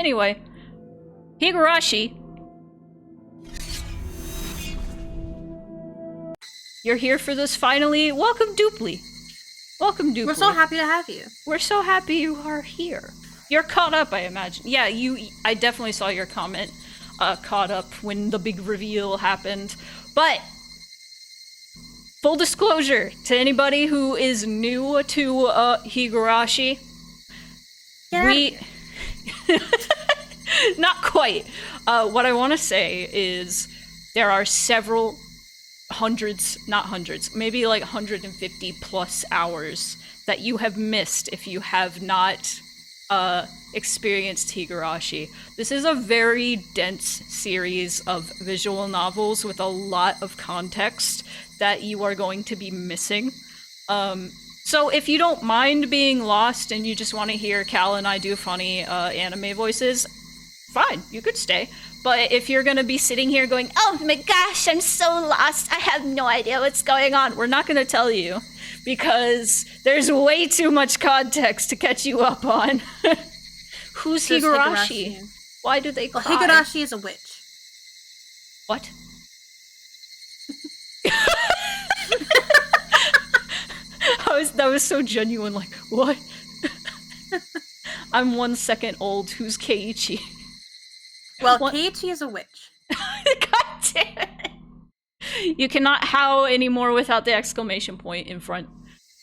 Anyway, Higurashi. You're here for this finally. Welcome, Dupley. Welcome, Dupley. We're so happy to have you. We're so happy you are here. You're caught up, I imagine. Yeah, I definitely saw your comment. Caught up when the big reveal happened. But full disclosure to anybody who is new to Higurashi, we not quite. What I want to say is there are several hundreds, not hundreds, maybe like 150 plus hours that you have missed if you have not experienced Higurashi. This is a very dense series of visual novels with a lot of context that you are going to be missing. So if you don't mind being lost and you just want to hear Cal and I do funny anime voices, fine, you could stay. But if you're going to be sitting here going, oh my gosh, I'm so lost, I have no idea what's going on, we're not going to tell you because there's way too much context to catch you up on. Who's Higurashi? Why do they cry? Well, Higurashi is a witch. What? That was so genuine, like, what? I'm 1 second old, who's Keiichi? Well, Keiichi is a witch. God damn it! You cannot howl anymore without the exclamation point in front.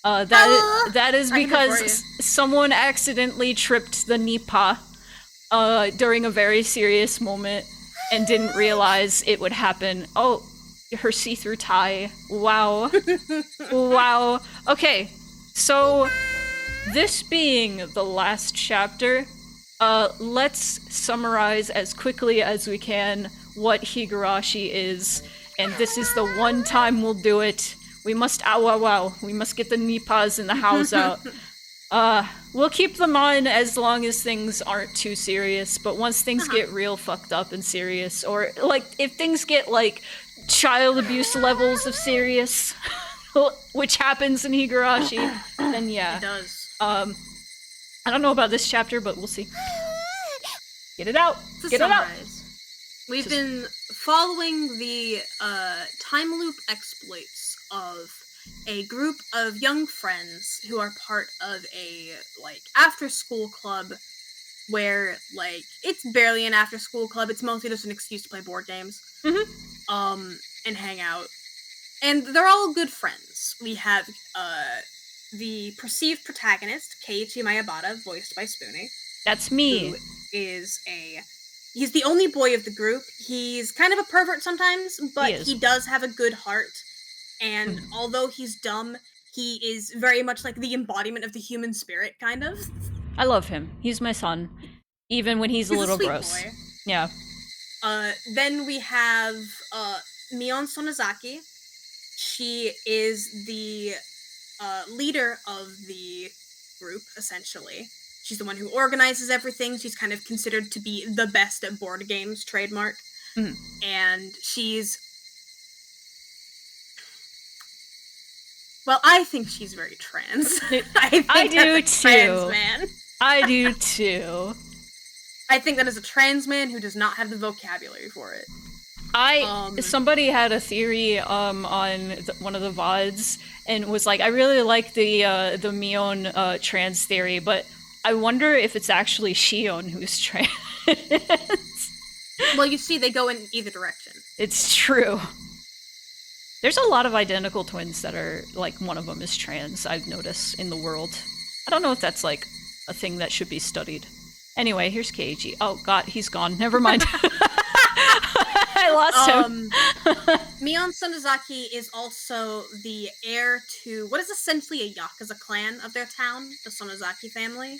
That is because someone accidentally tripped the Nipa during a very serious moment and didn't realize it would happen. Oh, her see-through tie. Wow. Wow. Okay, so this being the last chapter, let's summarize as quickly as we can what Higurashi is, and this is the one time we'll do it. We must we must get the Nipas and the howls out. We'll keep them on as long as things aren't too serious, but once things get real fucked up and serious, or like if things get like child abuse levels of serious, which happens in Higurashi, then yeah. It does. I don't know about this chapter, but we'll see. Get it out! Get it out! We've been following the time loop exploits of a group of young friends who are part of a like after school club where like it's barely an after school club, it's mostly just an excuse to play board games. And hang out. And they're all good friends. We have the perceived protagonist, Keiichi Mayabata, voiced by Spoonie. That's me. Who is he's the only boy of the group. He's kind of a pervert sometimes, but he does have a good heart. And although he's dumb, he is very much like the embodiment of the human spirit, kind of. I love him. He's my son. Even when he's a little gross. Boy. Yeah. Then we have Mion Sonozaki. She is the leader of the group, essentially. She's the one who organizes everything. She's kind of considered to be the best at board games, trademark. And she's... Well, I think she's very trans. I do too. Trans man. I do too. I think that is a trans man who does not have the vocabulary for it. Somebody had a theory on one of the VODs and was like, I really like the Mion trans theory, but I wonder if it's actually Shion who's trans. Well, you see, they go in either direction. It's true. There's a lot of identical twins that are, like, one of them is trans, I've noticed, in the world. I don't know if that's, like, a thing that should be studied. Anyway, here's Keiichi. Oh, God, he's gone. Never mind. I lost him. Mion Sonozaki is also the heir to what is essentially a Yakuza clan of their town, the Sonozaki family.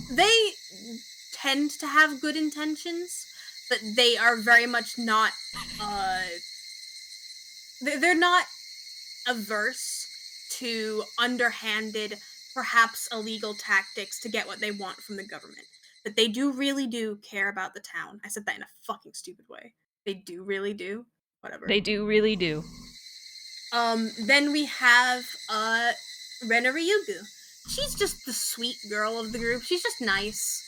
They tend to have good intentions, but they are very much not, they're not averse to underhanded, perhaps illegal tactics to get what they want from the government. But they really do care about the town. I said that in a fucking stupid way. They really do. Whatever. They really do. Then we have, Rena Ryugu. She's just the sweet girl of the group. She's just nice.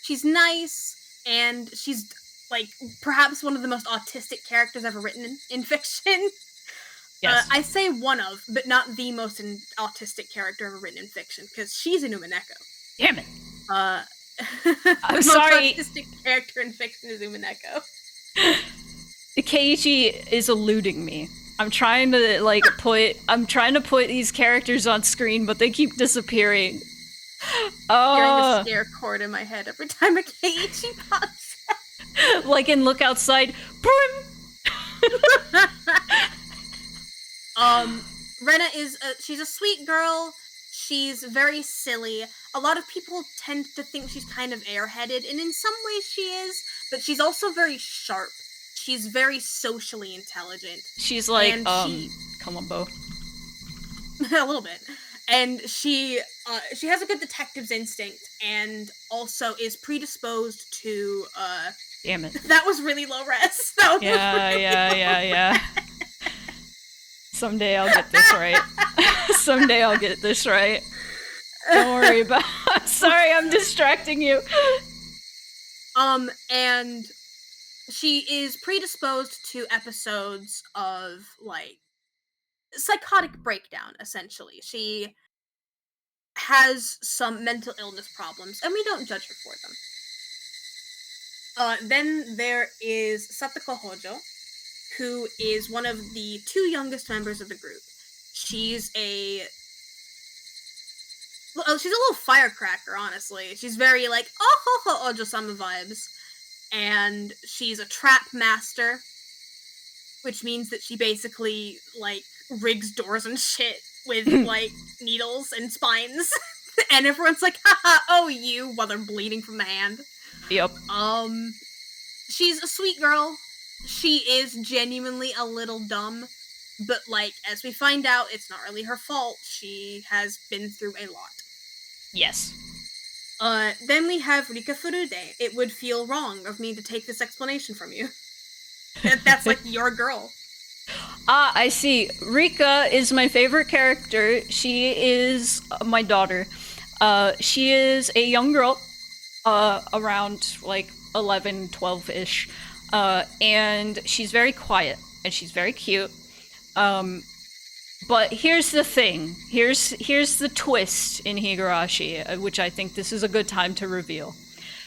she's nice, and she's, like, perhaps one of the most autistic characters ever written in fiction. Yes. I say one of, but not the most autistic character ever written in fiction, because she's a Umineko. Damn it. I'm sorry. The most autistic character in fiction is Umineko. Keiichi is eluding me. I'm trying to put these characters on screen, but they keep disappearing. Hearing the scare chord in my head every time a Keiichi pops up. Like in Look Outside. Rena is she's a sweet girl. She's very silly. A lot of people tend to think she's kind of airheaded, and in some ways she is, but she's also very sharp. She's very socially intelligent. She's like, come on, Bo. A little bit. And she has a good detective's instinct, and also is predisposed to, Damn it. That was really low res. Yeah. Someday I'll get this right. Someday I'll get this right. Don't worry about it. Sorry, I'm distracting you. And she is predisposed to episodes of, like, psychotic breakdown, essentially. She has some mental illness problems, and we don't judge her for them. Then there is Satoko Hojo, who is one of the two youngest members of the group. She's a little firecracker, honestly. She's very, like, oh ho ho Ojo-sama vibes. And she's a trap master, which means that she basically, like, rigs doors and shit with, like, needles and spines. And everyone's like, haha, oh you, while they're bleeding from the hand. Yep. She's a sweet girl. She is genuinely a little dumb, but, like, as we find out, it's not really her fault. She has been through a lot. Yes. Then we have Rika Furude. It would feel wrong of me to take this explanation from you. That's, like, your girl. I see. Rika is my favorite character. She is my daughter. She is a young girl, around, like, 11, 12-ish. And she's very quiet, and she's very cute. But here's the thing. Here's the twist in Higurashi, which I think this is a good time to reveal.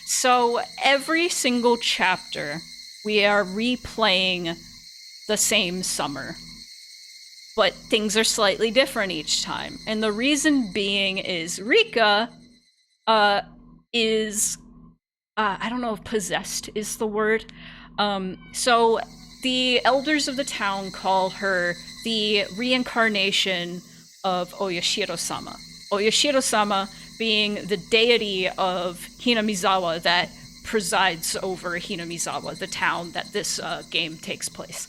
So every single chapter, we are replaying the same summer. But things are slightly different each time. And the reason being is Rika is... I don't know if possessed is the word. So the elders of the town call her the reincarnation of Oyashiro-sama. Oyashiro-sama being the deity of Hinamizawa that presides over Hinamizawa, the town that this game takes place.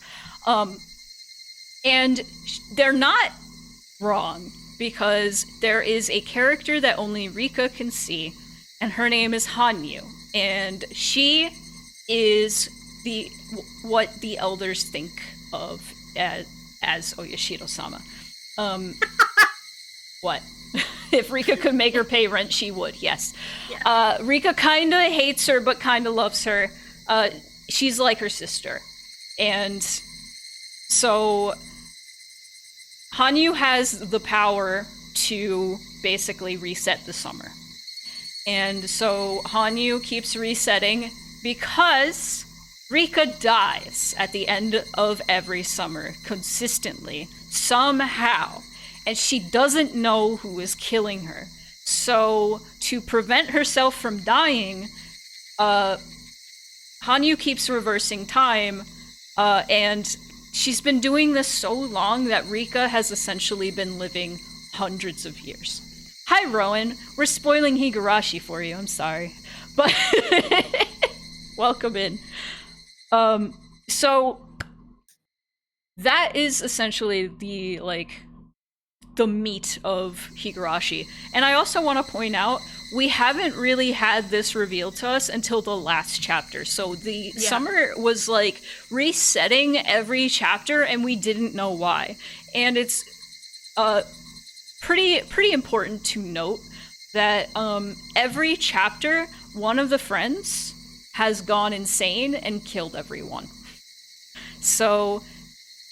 And they're not wrong, because there is a character that only Rika can see, and her name is Hanyu. And she is what the elders think of as Oyashiro-sama. What? If Rika could make her pay rent, she would, yes. Yeah. Rika kinda hates her, but kinda loves her. She's like her sister. And so Hanyu has the power to basically reset the summer. And so Hanyu keeps resetting because Rika dies at the end of every summer, consistently, somehow. And she doesn't know who is killing her. So, to prevent herself from dying, Hanyu keeps reversing time, and she's been doing this so long that Rika has essentially been living hundreds of years. Hi, Rowan. We're spoiling Higurashi for you. I'm sorry. But welcome in. So that is essentially the meat of Higurashi. And I also want to point out, we haven't really had this revealed to us until the last chapter. So the summer was like resetting every chapter, and we didn't know why. And it's pretty important to note that every chapter one of the friends has gone insane and killed everyone. So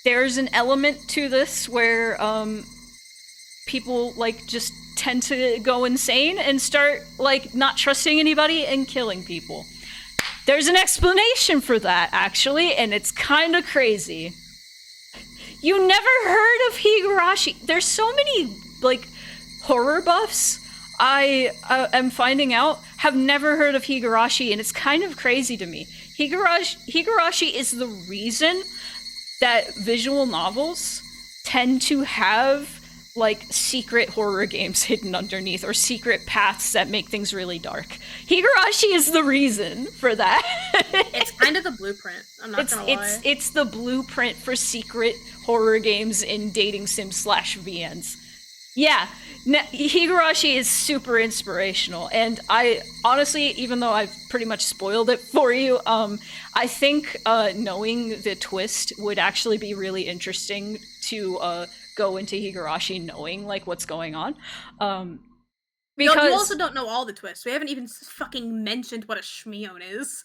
there's an element to this where people like just tend to go insane and start like not trusting anybody and killing people. There's an explanation for that, actually, and it's kind of crazy. You never heard of Higurashi? There's so many like horror buffs I am finding out have never heard of Higurashi, and it's kind of crazy to me. Higurashi is the reason that visual novels tend to have like secret horror games hidden underneath, or secret paths that make things really dark. Higurashi is the reason for that. It's kind of the blueprint. I'm not gonna lie. It's the blueprint for secret horror games in dating sim / VNs. Yeah, Higurashi is super inspirational, and I honestly, even though I've pretty much spoiled it for you, I think knowing the twist would actually be really interesting to go into Higurashi knowing like what's going on. Because you also don't know all the twists. We haven't even fucking mentioned what a shmion is.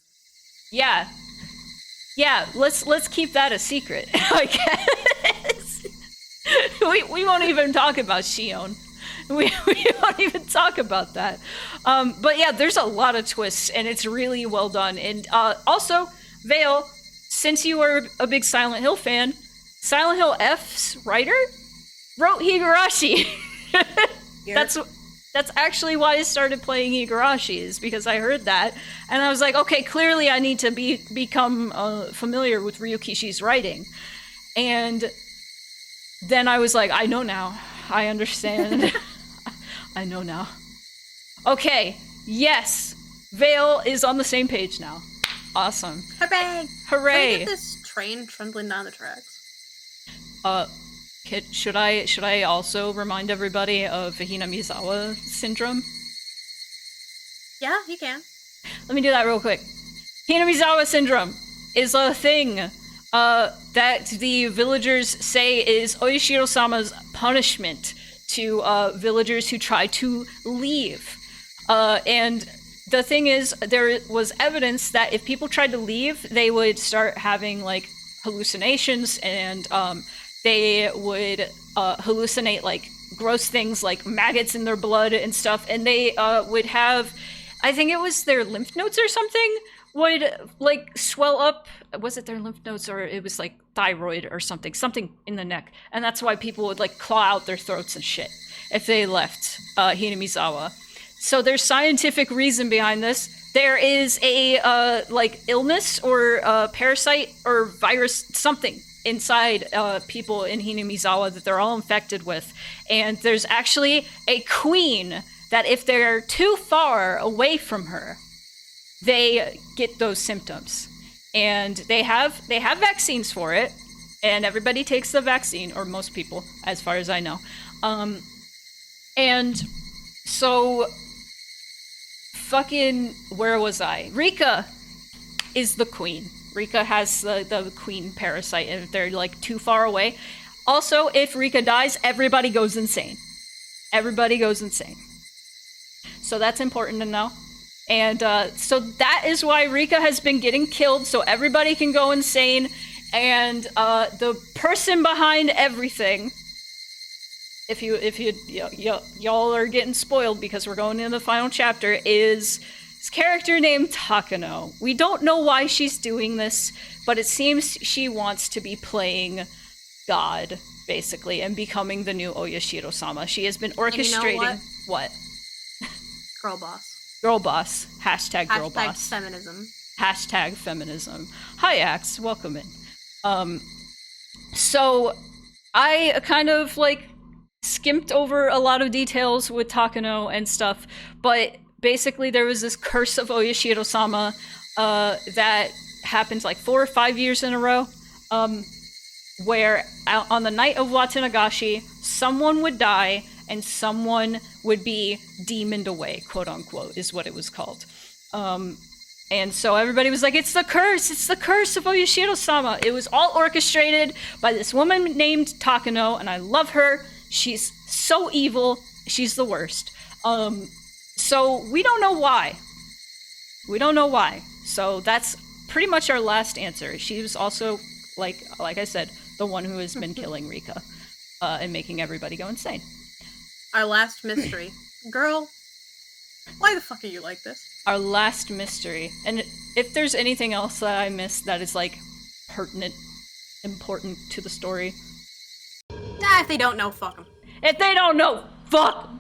Yeah, let's keep that a secret, I guess. we won't even talk about Shion. We won't even talk about that. But yeah, there's a lot of twists, and it's really well done. And also, Vale, since you are a big Silent Hill fan, Silent Hill F's writer wrote Higurashi. That's actually why I started playing Higurashi, is because I heard that, and I was like, okay, clearly I need to become familiar with Ryukishi's writing. And then I was like, I know now. I understand. I know now. Okay, yes, Vale is on the same page now. Awesome. Hooray! Hooray! Can we get this train trundling down the tracks? Should I also remind everybody of Hinamizawa syndrome? Yeah, you can. Let me do that real quick. Hinamizawa syndrome is a thing that the villagers say is Oishiro-sama's punishment to villagers who try to leave. And the thing is, there was evidence that if people tried to leave, they would start having like hallucinations, and they would hallucinate like gross things like maggots in their blood and stuff, and they would have, I think it was their lymph nodes or something, would like swell up. Was it their lymph nodes, or it was like thyroid or something in the neck, and that's why people would like claw out their throats and shit if they left Hinamizawa. So there's scientific reason behind this. There is a like illness or parasite or virus, something inside people in Hinamizawa that they're all infected with, and there's actually a queen that if they're too far away from her, they get those symptoms, and they have vaccines for it, and everybody takes the vaccine, or most people, as far as I know. And so fucking, where was I? Rika is the queen. Rika has the queen parasite, and if they're like too far away. Also, if Rika dies, everybody goes insane. Everybody goes insane. So that's important to know. And so that is why Rika has been getting killed, so everybody can go insane. And the person behind everything, if y'all are getting spoiled because we're going into the final chapter, is this character named Takano. We don't know why she's doing this, but it seems she wants to be playing God, basically, and becoming the new Oyashiro-sama. She has been orchestrating... And you know what? Girl boss. Girl boss. Hashtag girl boss. Feminism. Hashtag feminism. Hi, Axe. Welcome in. So I kind of like skimped over a lot of details with Takano and stuff, but basically there was this curse of Oyashiro-sama that happened like 4 or 5 years in a row, where on the night of Watanagashi, someone would die and someone would be demoned away, quote unquote, is what it was called. And so everybody was like, it's the curse of Oyashiro-sama. It was all orchestrated by this woman named Takano, and I love her. She's so evil. She's the worst. So we don't know why. We don't know why. So that's pretty much our last answer. She was also, like I said, the one who has been killing Rika and making everybody go insane. Our last mystery. Girl, why the fuck are you like this? Our last mystery. And if there's anything else that I missed that is, like, pertinent, important to the story. Nah, if they don't know, fuck them. If they don't know, fuck them!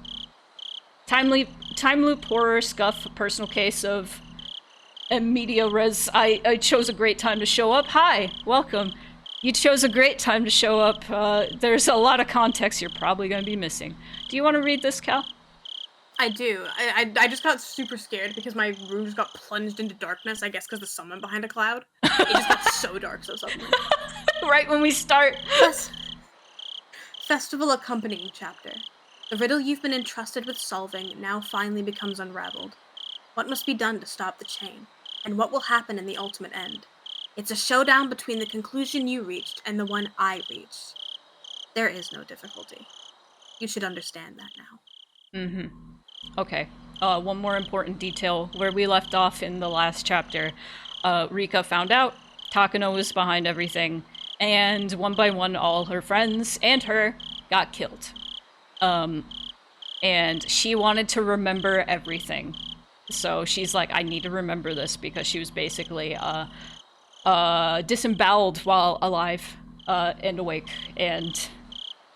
Time loop horror scuff, personal case of media res. I chose a great time to show up. Hi, welcome. You chose a great time to show up. There's a lot of context you're probably going to be missing. Do you want to read this, Cal? I do. I just got super scared because my room just got plunged into darkness, I guess because the sun went behind a cloud. It just got so dark so suddenly. Right when we start. Festival accompanying chapter. The riddle you've been entrusted with solving now finally becomes unraveled. What must be done to stop the chain? And what will happen in the ultimate end? It's a showdown between the conclusion you reached and the one I reached. There is no difficulty. You should understand that now. Mm-hmm. Okay. One more important detail. Where we left off in the last chapter, Rika found out Takano was behind everything, and one by one all her friends and her got killed. And she wanted to remember everything. So she's like, I need to remember this, because she was basically disemboweled while alive and awake. And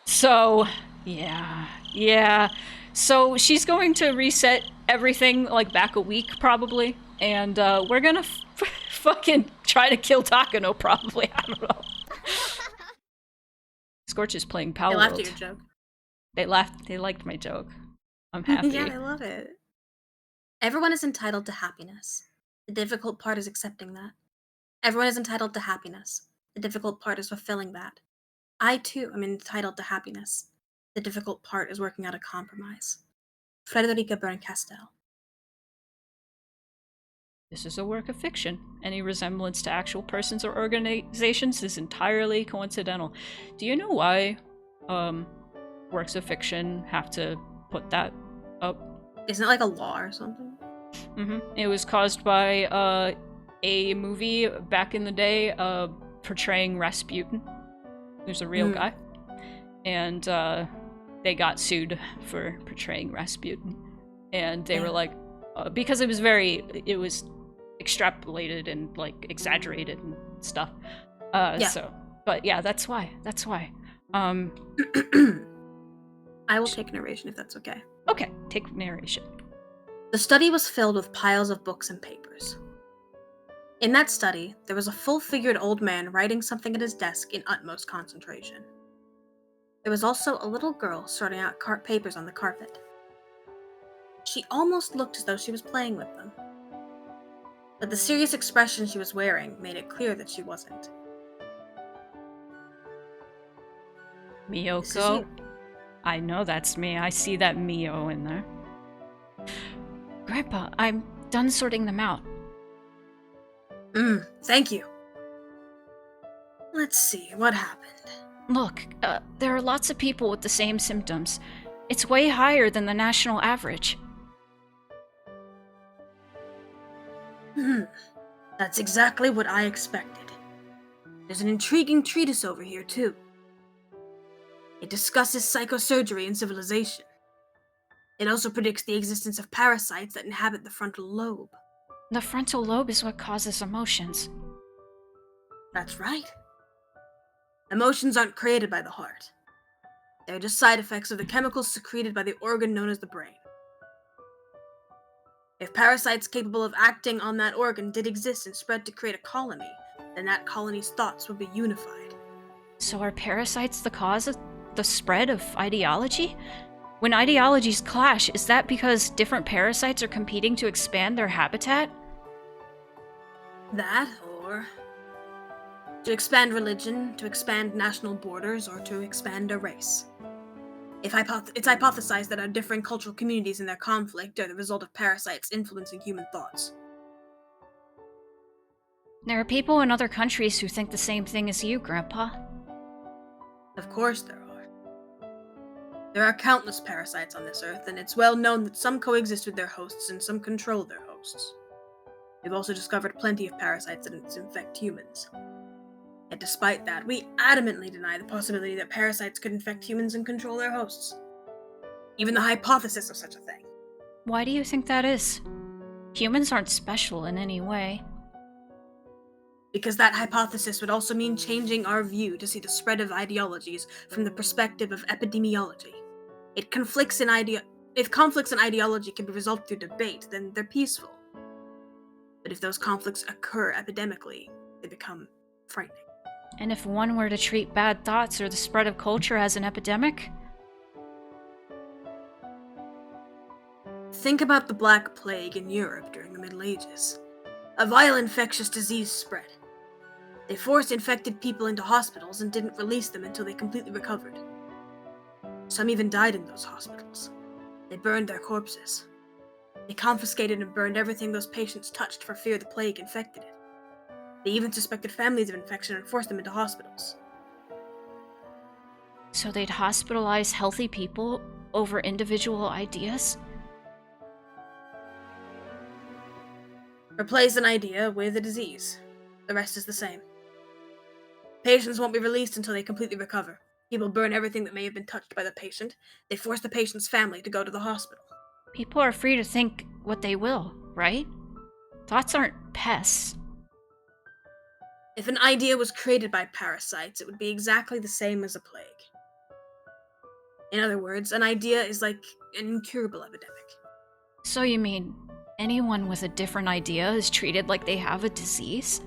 so, yeah. So she's going to reset everything, like, back a week, probably. And we're gonna fucking try to kill Takano, probably. I don't know. Scorch is playing Power World. They laughed at your joke. They laughed. They liked my joke. I'm happy. Yeah, I love it. Everyone is entitled to happiness. The difficult part is accepting that. Everyone is entitled to happiness. The difficult part is fulfilling that. I, too, am entitled to happiness. The difficult part is working out a compromise. Frederica Berncastel. This is a work of fiction. Any resemblance to actual persons or organizations is entirely coincidental. Do you know why works of fiction have to put that up? Isn't it like a law or something? Mm-hmm. It was caused by a movie back in the day portraying Rasputin, who's a real guy. And they got sued for portraying Rasputin. And they were like, because it was extrapolated and, like, exaggerated and stuff. So, but yeah, that's why. I will take narration if that's okay. Okay, take narration. The study was filled with piles of books and papers. In that study, there was a full-figured old man writing something at his desk in utmost concentration. There was also a little girl sorting out papers on the carpet. She almost looked as though she was playing with them. But the serious expression she was wearing made it clear that she wasn't. Miyoko? I know that's me. I see that Mio in there. Grandpa, I'm done sorting them out. Thank you. Let's see, what happened? Look, there are lots of people with the same symptoms. It's way higher than the national average. That's exactly what I expected. There's an intriguing treatise over here, too. It discusses psychosurgery and civilization. It also predicts the existence of parasites that inhabit the frontal lobe. The frontal lobe is what causes emotions. That's right. Emotions aren't created by the heart. They're just side effects of the chemicals secreted by the organ known as the brain. If parasites capable of acting on that organ did exist and spread to create a colony, then that colony's thoughts would be unified. So are parasites the cause of the spread of ideology? When ideologies clash, is that because different parasites are competing to expand their habitat? That, or to expand religion, to expand national borders, or to expand a race. It's hypothesized that our differing cultural communities and their conflict are the result of parasites influencing human thoughts. There are people in other countries who think the same thing as you, Grandpa. Of course there are. There are countless parasites on this earth, and it's well known that some coexist with their hosts and some control their hosts. We've also discovered plenty of parasites that infect humans. Yet despite that, we adamantly deny the possibility that parasites could infect humans and control their hosts. Even the hypothesis of such a thing. Why do you think that is? Humans aren't special in any way. Because that hypothesis would also mean changing our view to see the spread of ideologies from the perspective of epidemiology. If conflicts in ideology can be resolved through debate, then they're peaceful. But if those conflicts occur epidemically, they become frightening. And if one were to treat bad thoughts or the spread of culture as an epidemic? Think about the Black Plague in Europe during the Middle Ages. A vile infectious disease spread. They forced infected people into hospitals and didn't release them until they completely recovered. Some even died in those hospitals. They burned their corpses. They confiscated and burned everything those patients touched for fear the plague infected it. They even suspected families of infection and forced them into hospitals. So they'd hospitalize healthy people over individual ideas? Replace an idea with a disease. The rest is the same. Patients won't be released until they completely recover. People burn everything that may have been touched by the patient. They force the patient's family to go to the hospital. People are free to think what they will, right? Thoughts aren't pests. If an idea was created by parasites, it would be exactly the same as a plague. In other words, an idea is like an incurable epidemic. So you mean anyone with a different idea is treated like they have a disease?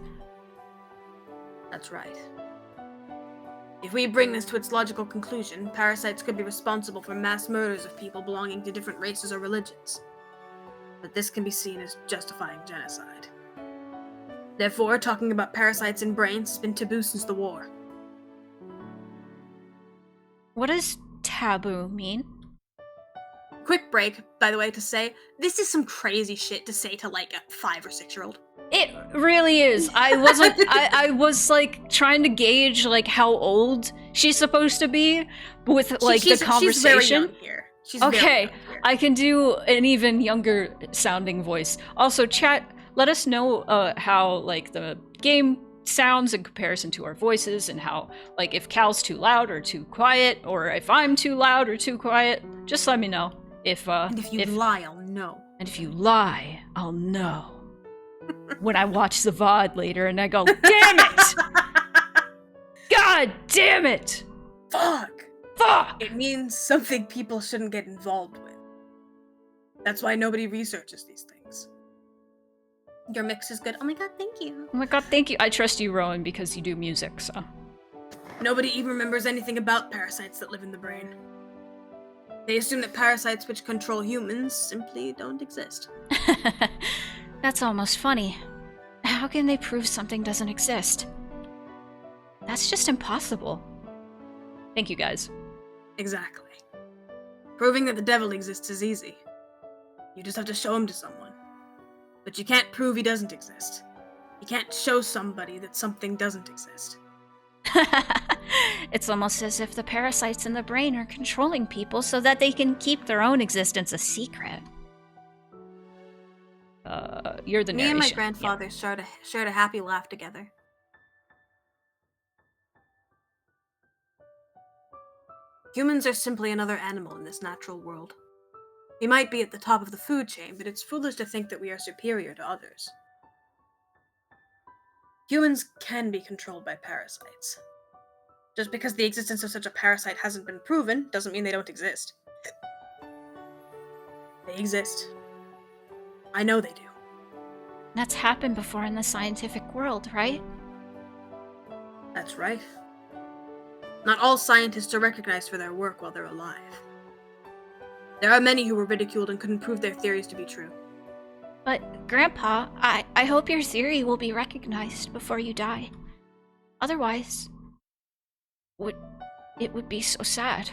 That's right. If we bring this to its logical conclusion, parasites could be responsible for mass murders of people belonging to different races or religions. But this can be seen as justifying genocide. Therefore, talking about parasites in brains has been taboo since the war. What does taboo mean? Quick break, by the way, to say, this is some crazy shit to say to like a 5 or 6-year-old. It really is. I wasn't. I was like trying to gauge like how old she's supposed to be with like the conversation. She's very young here. Okay, I can do an even younger sounding voice. Also, chat. Let us know how like the game sounds in comparison to our voices, and how like if Cal's too loud or too quiet, or if I'm too loud or too quiet. Just let me know. And if you lie, I'll know. And if you lie, I'll know. When I watch the VOD later and I go, damn it! God damn it! Fuck! It means something people shouldn't get involved with. That's why nobody researches these things. Your mix is good. Oh my god, thank you. Oh my god, thank you. I trust you, Rowan, because you do music, so. Nobody even remembers anything about parasites that live in the brain. They assume that parasites which control humans simply don't exist. That's almost funny. How can they prove something doesn't exist? That's just impossible. Thank you, guys. Exactly. Proving that the devil exists is easy. You just have to show him to someone. But you can't prove he doesn't exist. You can't show somebody that something doesn't exist. It's almost as if the parasites in the brain are controlling people so that they can keep their own existence a secret. You're the narration. Me and my grandfather shared a happy laugh together. Humans are simply another animal in this natural world. We might be at the top of the food chain, but it's foolish to think that we are superior to others. Humans can be controlled by parasites. Just because the existence of such a parasite hasn't been proven, doesn't mean they don't exist. They exist. I know they do. That's happened before in the scientific world, right? That's right. Not all scientists are recognized for their work while they're alive. There are many who were ridiculed and couldn't prove their theories to be true. But, Grandpa, I hope your theory will be recognized before you die. Otherwise, it would be so sad.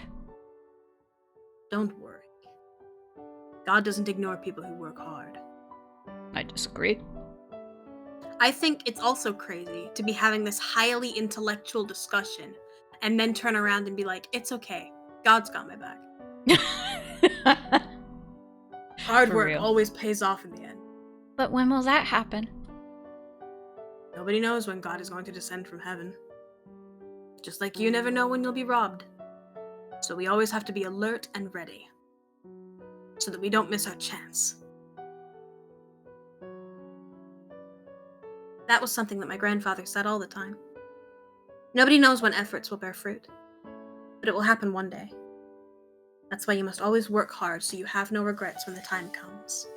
Don't worry. God doesn't ignore people who work hard. I disagree. I think it's also crazy to be having this highly intellectual discussion and then turn around and be like, it's okay. God's got my back. Hard work always pays off in the end. But when will that happen? Nobody knows when God is going to descend from heaven. Just like you never know when you'll be robbed. So we always have to be alert and ready. So that we don't miss our chance. That was something that my grandfather said all the time. Nobody knows when efforts will bear fruit. But it will happen one day. That's why you must always work hard so you have no regrets when the time comes.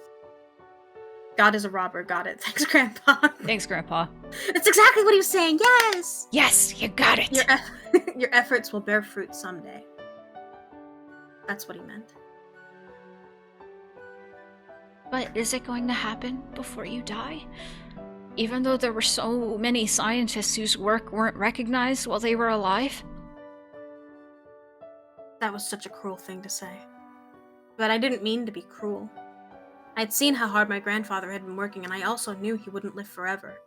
God is a robber, got it. Thanks, Grandpa. Thanks, Grandpa. That's exactly what he was saying, yes! Yes, you got it! Your efforts will bear fruit someday. That's what he meant. But is it going to happen before you die? Even though there were so many scientists whose work weren't recognized while they were alive? That was such a cruel thing to say. But I didn't mean to be cruel. I'd seen how hard my grandfather had been working, and I also knew he wouldn't live forever.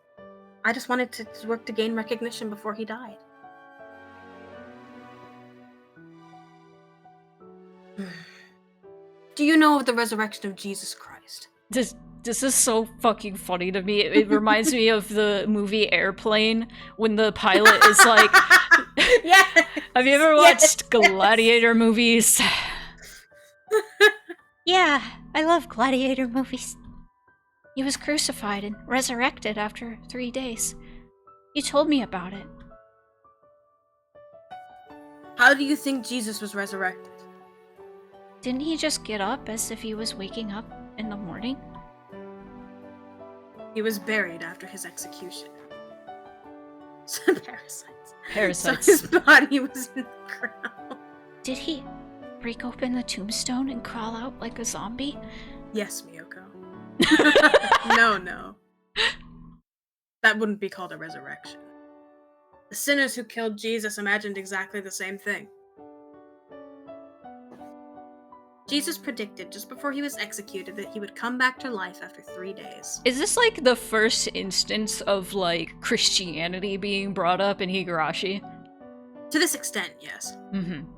I just wanted to work to gain recognition before he died. Do you know of the resurrection of Jesus Christ? This is so fucking funny to me. It reminds me of the movie Airplane when the pilot is like, yeah. Have you ever watched gladiator movies? Yeah, I love gladiator movies. He was crucified and resurrected after 3 days. You told me about it. How do you think Jesus was resurrected? Didn't he just get up as if he was waking up in the morning? He was buried after his execution. Some parasites. Parasites. So his body was in the ground. Did he break open the tombstone and crawl out like a zombie? Yes, Miyoko. No. That wouldn't be called a resurrection. The sinners who killed Jesus imagined exactly the same thing. Jesus predicted just before he was executed that he would come back to life after 3 days. Is this like the first instance of like Christianity being brought up in Higurashi? To this extent, yes. Mm-hmm.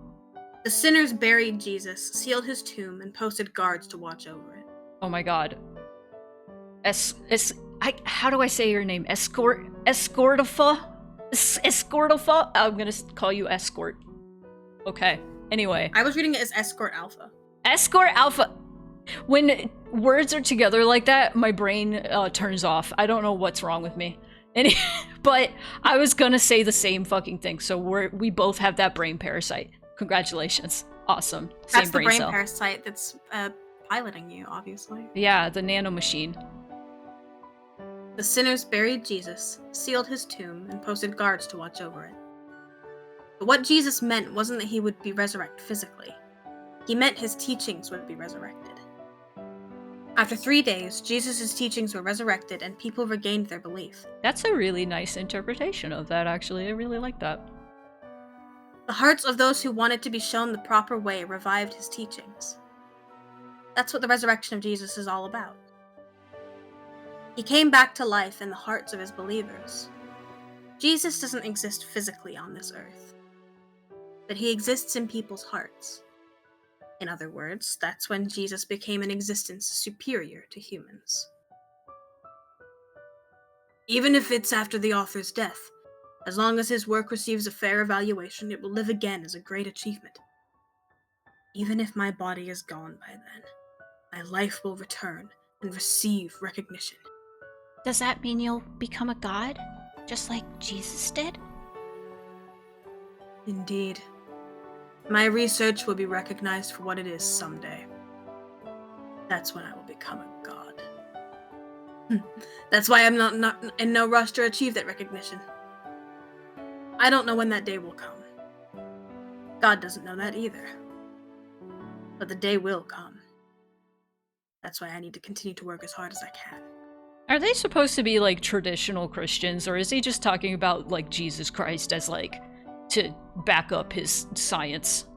The sinners buried Jesus, sealed his tomb, and posted guards to watch over it. Oh my god. How do I say your name? Escortifa? Escortifa? I'm gonna call you Escort. Okay. Anyway. I was reading it as Escort Alpha. Escort Alpha. When words are together like that, my brain turns off. I don't know what's wrong with me. But I was gonna say the same fucking thing, so we both have that brain parasite. Congratulations. Awesome. That's Same the brain cell. parasite that's piloting you, obviously. Yeah, the nano machine. The sinners buried Jesus, sealed his tomb, and posted guards to watch over it. But what Jesus meant wasn't that he would be resurrected physically. He meant his teachings would be resurrected. After 3 days, Jesus' teachings were resurrected and people regained their belief. That's a really nice interpretation of that, actually. I really like that. The hearts of those who wanted to be shown the proper way revived his teachings. That's what the resurrection of Jesus is all about. He came back to life in the hearts of his believers. Jesus doesn't exist physically on this earth, but he exists in people's hearts. In other words, that's when Jesus became an existence superior to humans. Even if it's after the author's death, as long as his work receives a fair evaluation, it will live again as a great achievement. Even if my body is gone by then, my life will return and receive recognition. Does that mean you'll become a god? Just like Jesus did? Indeed. My research will be recognized for what it is someday. That's when I will become a god. That's why I'm not in no rush to achieve that recognition. I don't know when that day will come. God doesn't know that either. But the day will come. That's why I need to continue to work as hard as I can. Are they supposed to be like traditional Christians, or is he just talking about like Jesus Christ as like to back up his science?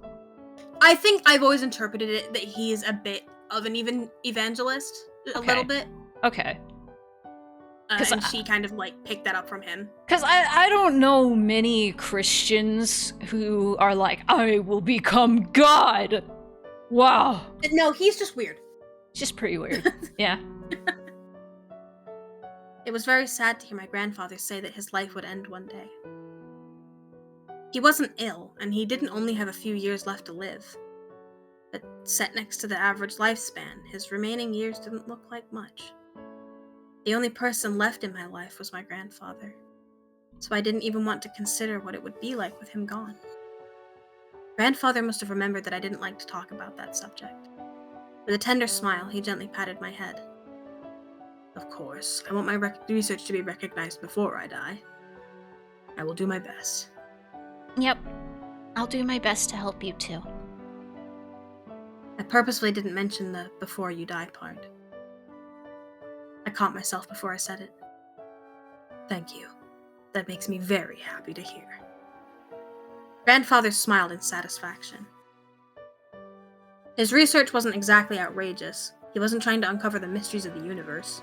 I think I've always interpreted it that he is a bit of an evangelist, a little bit. Okay. And she kind of like picked that up from him. Because I don't know many Christians who are like, I will become God. Wow. No, he's just weird. Just pretty weird. Yeah. It was very sad to hear my grandfather say that his life would end one day. He wasn't ill, and he didn't only have a few years left to live. But set next to the average lifespan, his remaining years didn't look like much. The only person left in my life was my grandfather, so I didn't even want to consider what it would be like with him gone. Grandfather must have remembered that I didn't like to talk about that subject. With a tender smile, he gently patted my head. Of course, I want my research to be recognized before I die. I will do my best. Yep. I'll do my best to help you too. I purposefully didn't mention the before you die part. I caught myself before I said it. Thank you. That makes me very happy to hear. Grandfather smiled in satisfaction. His research wasn't exactly outrageous. He wasn't trying to uncover the mysteries of the universe.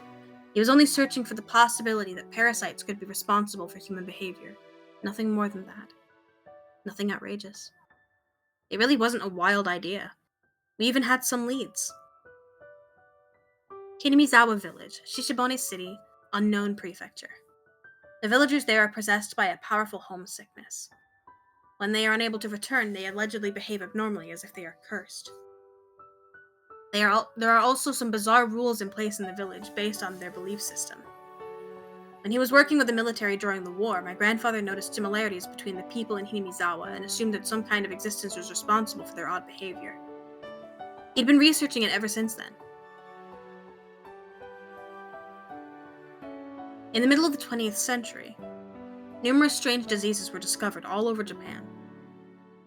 He was only searching for the possibility that parasites could be responsible for human behavior. Nothing more than that. Nothing outrageous. It really wasn't a wild idea. We even had some leads. Kinamizawa Village, Shishibone City, Unknown Prefecture. The villagers there are possessed by a powerful homesickness. When they are unable to return, they allegedly behave abnormally as if they are cursed. There are also some bizarre rules in place in the village based on their belief system. When he was working with the military during the war, my grandfather noticed similarities between the people in Hinamizawa and assumed that some kind of existence was responsible for their odd behavior. He'd been researching it ever since then. In the middle of the 20th century, numerous strange diseases were discovered all over Japan.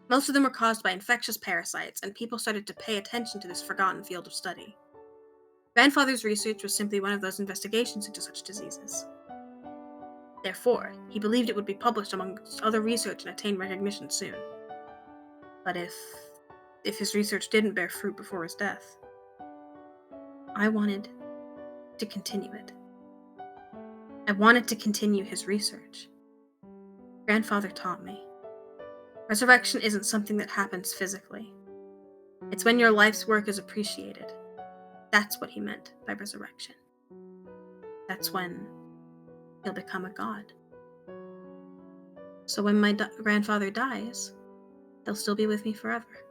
Most of them were caused by infectious parasites, and people started to pay attention to this forgotten field of study. Grandfather's research was simply one of those investigations into such diseases. Therefore, he believed it would be published amongst other research and attain recognition soon. But if his research didn't bear fruit before his death, I wanted to continue it. I wanted to continue his research. Grandfather taught me. Resurrection isn't something that happens physically. It's when your life's work is appreciated. That's what he meant by resurrection. That's when he'll become a god. So when my grandfather dies, he'll still be with me forever.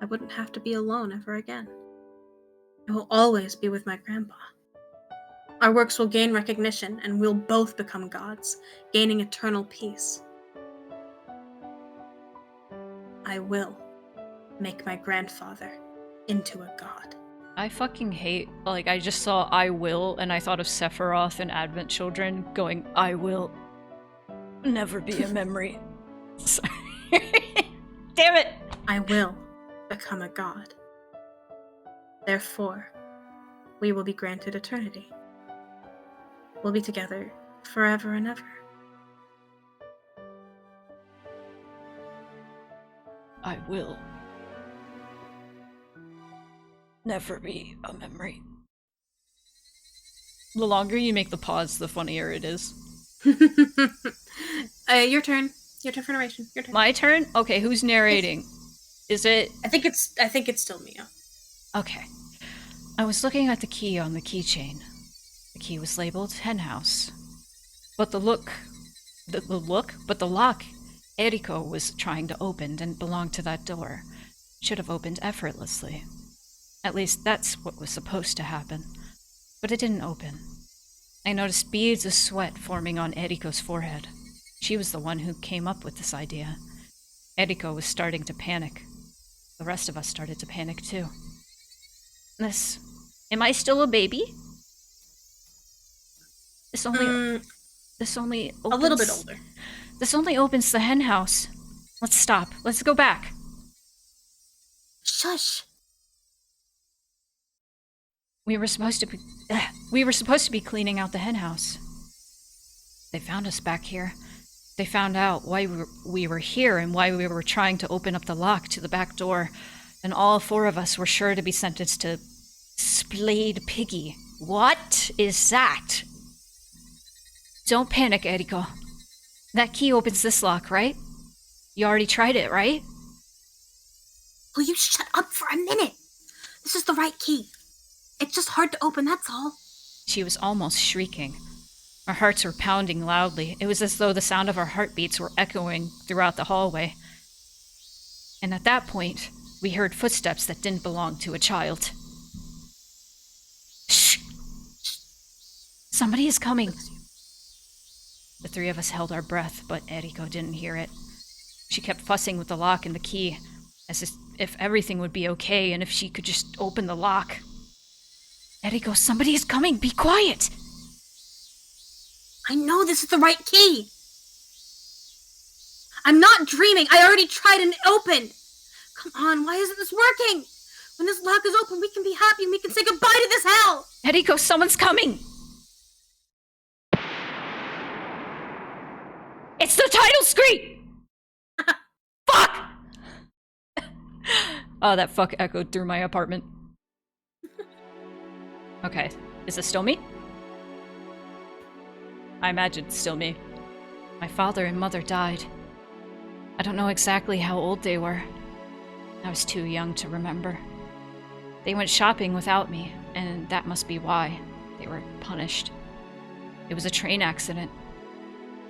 I wouldn't have to be alone ever again. I will always be with my grandpa. Our works will gain recognition, and we'll both become gods, gaining eternal peace. I will make my grandfather into a god. I fucking hate, like, I just saw I will, and I thought of Sephiroth and Advent Children going, I will never be a memory. Sorry. Damn it! I will become a god. Therefore, we will be granted eternity. We'll be together forever and ever. I will never be a memory. The longer you make the pause, the funnier it is. Your turn. Your turn for narration. Your turn. My turn? Okay, who's narrating? Is it... I think it's still Mia. Okay. I was looking at the key on the keychain. The key was labeled henhouse. But the lock Eriko was trying to open didn't belong to that door. Should have opened effortlessly. At least that's what was supposed to happen. But it didn't open. I noticed beads of sweat forming on Eriko's forehead. She was the one who came up with this idea. Eriko was starting to panic. The rest of us started to panic too. Am I still a baby? This only opens, a little bit older. This only opens the hen house. Let's stop. Let's go back. Shush. We were supposed to be cleaning out the hen house. They found us back here. They found out why we were here and why we were trying to open up the lock to the back door, and all four of us were sure to be sentenced to Splayed Piggy. What is that? Don't panic, Eriko. That key opens this lock, right? You already tried it, right? Will you shut up for a minute? This is the right key. It's just hard to open, that's all. She was almost shrieking. Our hearts were pounding loudly. It was as though the sound of our heartbeats were echoing throughout the hallway. And at that point, we heard footsteps that didn't belong to a child. Shh! Somebody is coming. The three of us held our breath, but Eriko didn't hear it. She kept fussing with the lock and the key, as if everything would be okay and if she could just open the lock. Eriko, somebody is coming! Be quiet! I know this is the right key! I'm not dreaming! I already tried and it opened! Come on, why isn't this working? When this lock is open, we can be happy and we can say goodbye to this hell! Eriko, someone's coming! It's the title screen! Fuck! Oh, that fuck echoed through my apartment. Okay, is this still me? I imagine it's still me. My father and mother died. I don't know exactly how old they were. I was too young to remember. They went shopping without me, and that must be why they were punished. It was a train accident.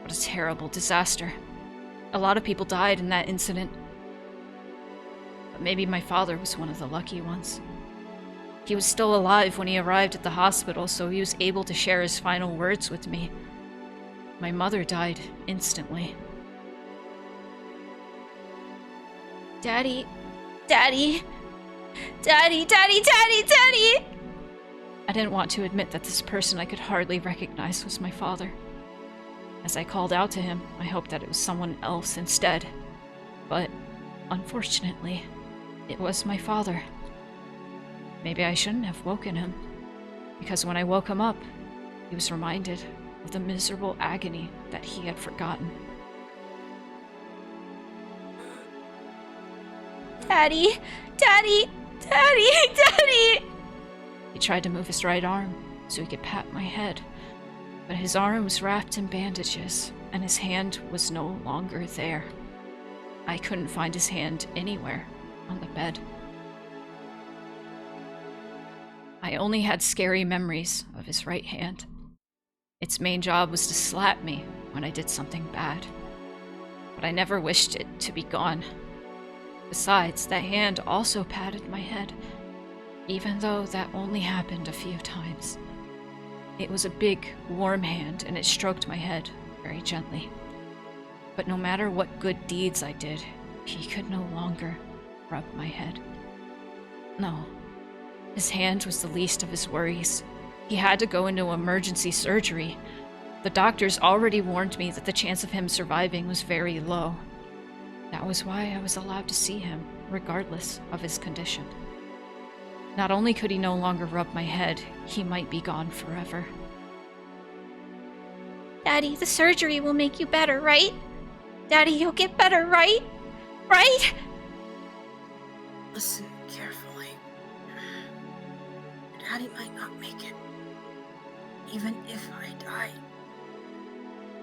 What a terrible disaster. A lot of people died in that incident. But maybe my father was one of the lucky ones. He was still alive when he arrived at the hospital, so he was able to share his final words with me. My mother died instantly. Daddy, Daddy, Daddy, Daddy, Daddy, Daddy! I didn't want to admit that this person I could hardly recognize was my father. As I called out to him, I hoped that it was someone else instead. But, unfortunately, it was my father. Maybe I shouldn't have woken him, because when I woke him up, he was reminded of the miserable agony that he had forgotten. Daddy! Daddy! Daddy! Daddy! He tried to move his right arm so he could pat my head, but his arm was wrapped in bandages, and his hand was no longer there. I couldn't find his hand anywhere on the bed. I only had scary memories of his right hand. Its main job was to slap me when I did something bad, but I never wished it to be gone. Besides, that hand also patted my head, even though that only happened a few times. It was a big, warm hand, and it stroked my head very gently. But no matter what good deeds I did, he could no longer rub my head. No, his hand was the least of his worries. He had to go into emergency surgery. The doctors already warned me that the chance of him surviving was very low. That was why I was allowed to see him, regardless of his condition. Not only could he no longer rub my head, he might be gone forever. Daddy, the surgery will make you better, right? Daddy, you'll get better, right? Right? Listen carefully. Daddy might not make it. Even if I die.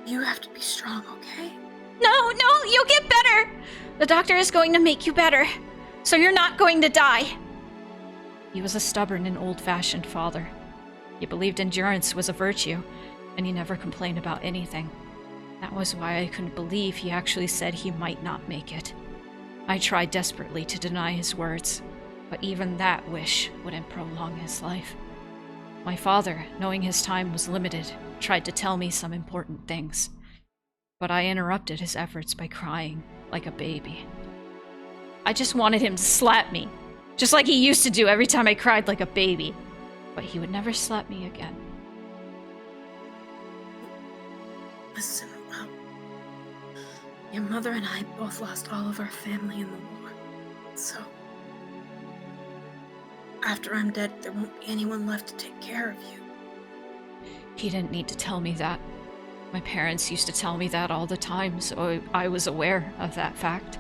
You have to be strong, okay? No, you'll get better! The doctor is going to make you better, so you're not going to die. He was a stubborn and old-fashioned father. He believed endurance was a virtue, and he never complained about anything. That was why I couldn't believe he actually said he might not make it. I tried desperately to deny his words, but even that wish wouldn't prolong his life. My father, knowing his time was limited, tried to tell me some important things, but I interrupted his efforts by crying like a baby. I just wanted him to slap me, just like he used to do every time I cried like a baby, but he would never slap me again. Listen, your mother and I both lost all of our family in the war, so after I'm dead, there won't be anyone left to take care of you. He didn't need to tell me that. My parents used to tell me that all the time, so I was aware of that fact.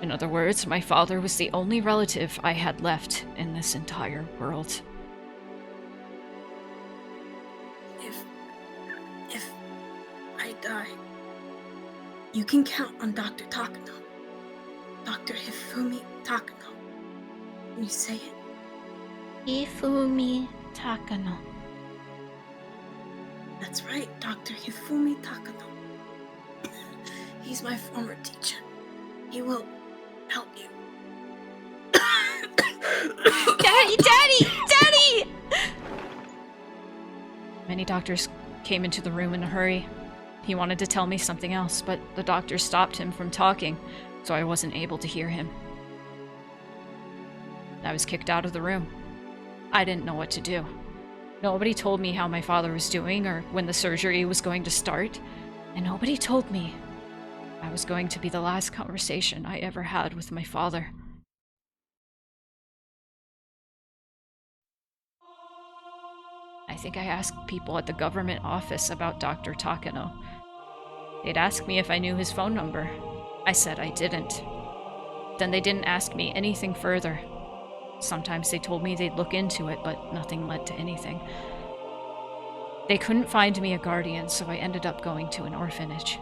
In other words, my father was the only relative I had left in this entire world. If I die, you can count on Dr. Takano. Dr. Hifumi Takano. Can you say it? Hifumi Takano. That's right, Dr. Hifumi Takano. He's my former teacher. He will help you. Daddy! Many doctors came into the room in a hurry. He wanted to tell me something else, but the doctor stopped him from talking, so I wasn't able to hear him. I was kicked out of the room. I didn't know what to do. Nobody told me how my father was doing or when the surgery was going to start, and nobody told me I was going to be the last conversation I ever had with my father. I think I asked people at the government office about Dr. Takano. They'd ask me if I knew his phone number. I said I didn't. Then they didn't ask me anything further. Sometimes they told me they'd look into it, but nothing led to anything. They couldn't find me a guardian, so I ended up going to an orphanage.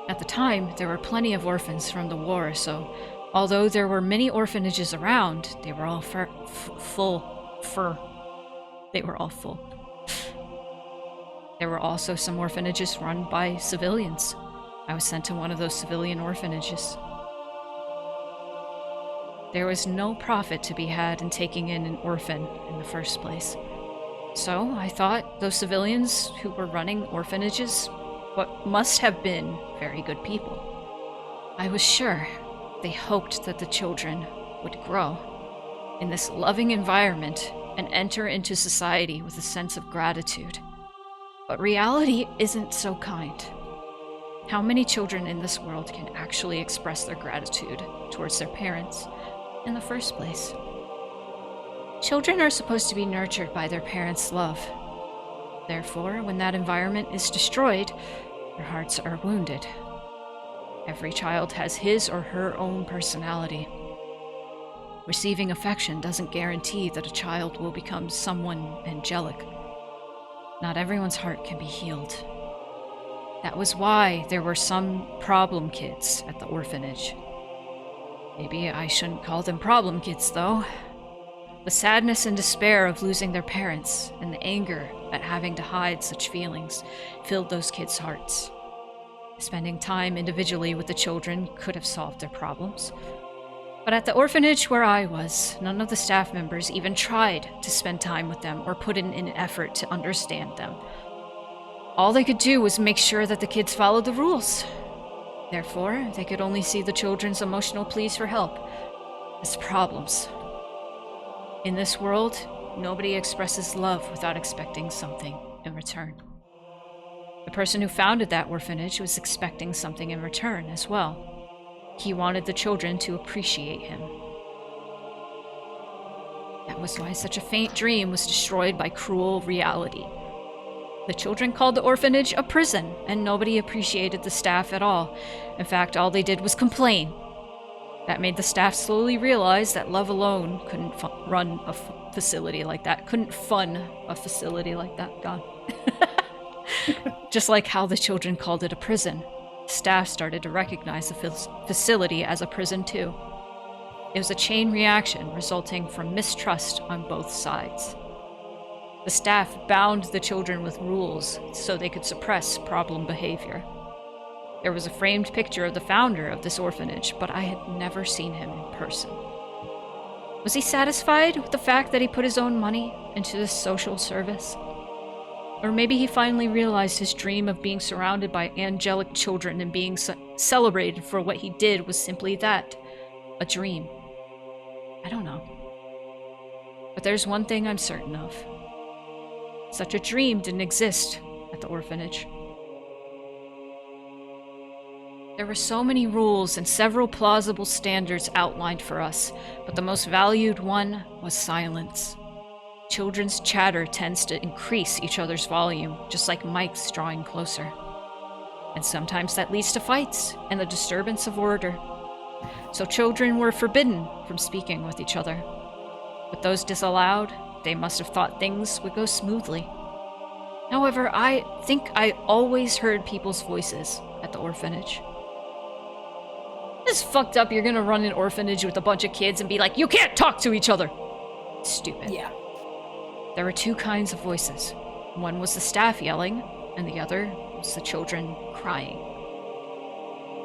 At the time, there were plenty of orphans from the war, so although there were many orphanages around, they were all full. There were also some orphanages run by civilians. I was sent to one of those civilian orphanages. There was no profit to be had in taking in an orphan in the first place. So I thought those civilians who were running orphanages must have been very good people. I was sure they hoped that the children would grow in this loving environment and enter into society with a sense of gratitude. But reality isn't so kind. How many children in this world can actually express their gratitude towards their parents in the first place? Children are supposed to be nurtured by their parents' love. Therefore, when that environment is destroyed, their hearts are wounded. Every child has his or her own personality. Receiving affection doesn't guarantee that a child will become someone angelic. Not everyone's heart can be healed. That was why there were some problem kids at the orphanage. Maybe I shouldn't call them problem kids, though. The sadness and despair of losing their parents and the anger at having to hide such feelings filled those kids' hearts. Spending time individually with the children could have solved their problems. But at the orphanage where I was, none of the staff members even tried to spend time with them or put in an effort to understand them. All they could do was make sure that the kids followed the rules. Therefore, they could only see the children's emotional pleas for help as problems. In this world, nobody expresses love without expecting something in return. The person who founded that orphanage was expecting something in return as well. He wanted the children to appreciate him. That was why such a faint dream was destroyed by cruel reality. The children called the orphanage a prison, and nobody appreciated the staff at all. In fact, all they did was complain. That made the staff slowly realize that love alone couldn't run a facility like that. Couldn't fund a facility like that, God. Just like how the children called it a prison, staff started to recognize the facility as a prison too. It was a chain reaction resulting from mistrust on both sides. The staff bound the children with rules so they could suppress problem behavior. There was a framed picture of the founder of this orphanage, but I had never seen him in person. Was he satisfied with the fact that he put his own money into this social service? Or maybe he finally realized his dream of being surrounded by angelic children and being celebrated for what he did was simply that, a dream. I don't know. But there's one thing I'm certain of. Such a dream didn't exist at the orphanage. There were so many rules and several plausible standards outlined for us, but the most valued one was silence. Children's chatter tends to increase each other's volume, just like mics drawing closer. And sometimes that leads to fights and the disturbance of order. So children were forbidden from speaking with each other. With those disallowed, they must have thought things would go smoothly. However, I think I always heard people's voices at the orphanage. It's fucked up you're gonna run an orphanage with a bunch of kids and be like, you can't talk to each other! Stupid. Yeah. There were two kinds of voices. One was the staff yelling, and the other was the children crying.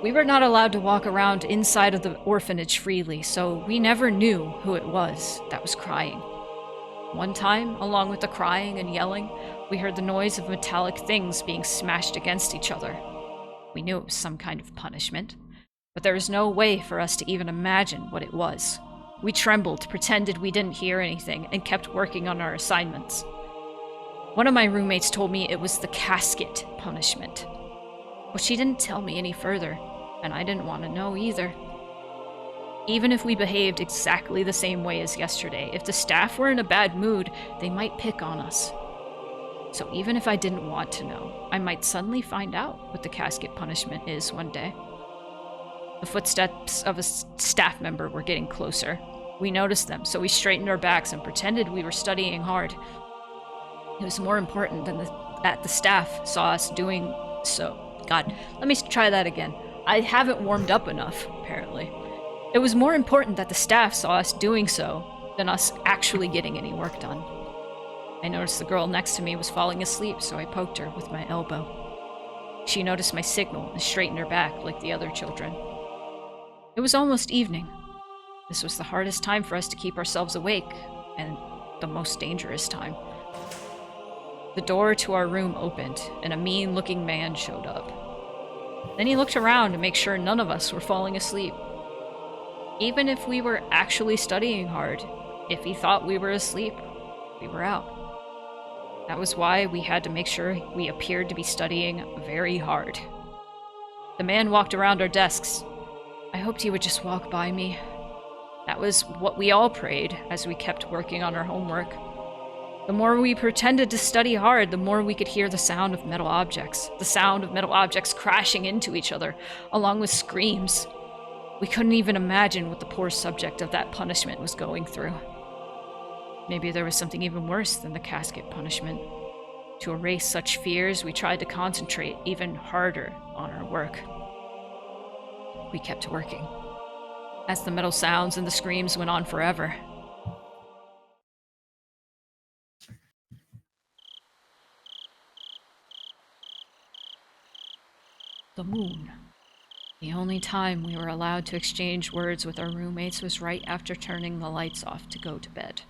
We were not allowed to walk around inside of the orphanage freely, so we never knew who it was that was crying. One time, along with the crying and yelling, we heard the noise of metallic things being smashed against each other. We knew it was some kind of punishment, but there was no way for us to even imagine what it was. We trembled, pretended we didn't hear anything, and kept working on our assignments. One of my roommates told me it was the casket punishment. But she didn't tell me any further, and I didn't want to know either. Even if we behaved exactly the same way as yesterday, if the staff were in a bad mood, they might pick on us. So even if I didn't want to know, I might suddenly find out what the casket punishment is one day. The footsteps of a staff member were getting closer. We noticed them, so we straightened our backs and pretended we were studying hard. It was more important than that the staff saw us doing so. God, let me try that again. I haven't warmed up enough, apparently. It was more important that the staff saw us doing so than us actually getting any work done. I noticed the girl next to me was falling asleep, so I poked her with my elbow. She noticed my signal and straightened her back like the other children. It was almost evening. This was the hardest time for us to keep ourselves awake, and the most dangerous time. The door to our room opened, and a mean-looking man showed up. Then he looked around to make sure none of us were falling asleep. Even if we were actually studying hard, if he thought we were asleep, we were out. That was why we had to make sure we appeared to be studying very hard. The man walked around our desks. I hoped he would just walk by me. That was what we all prayed as we kept working on our homework. The more we pretended to study hard, the more we could hear the sound of metal objects. The sound of metal objects crashing into each other, along with screams. We couldn't even imagine what the poor subject of that punishment was going through. Maybe there was something even worse than the casket punishment. To erase such fears, we tried to concentrate even harder on our work. We kept working, as the metal sounds and the screams went on forever. The moon. The only time we were allowed to exchange words with our roommates was right after turning the lights off to go to bed.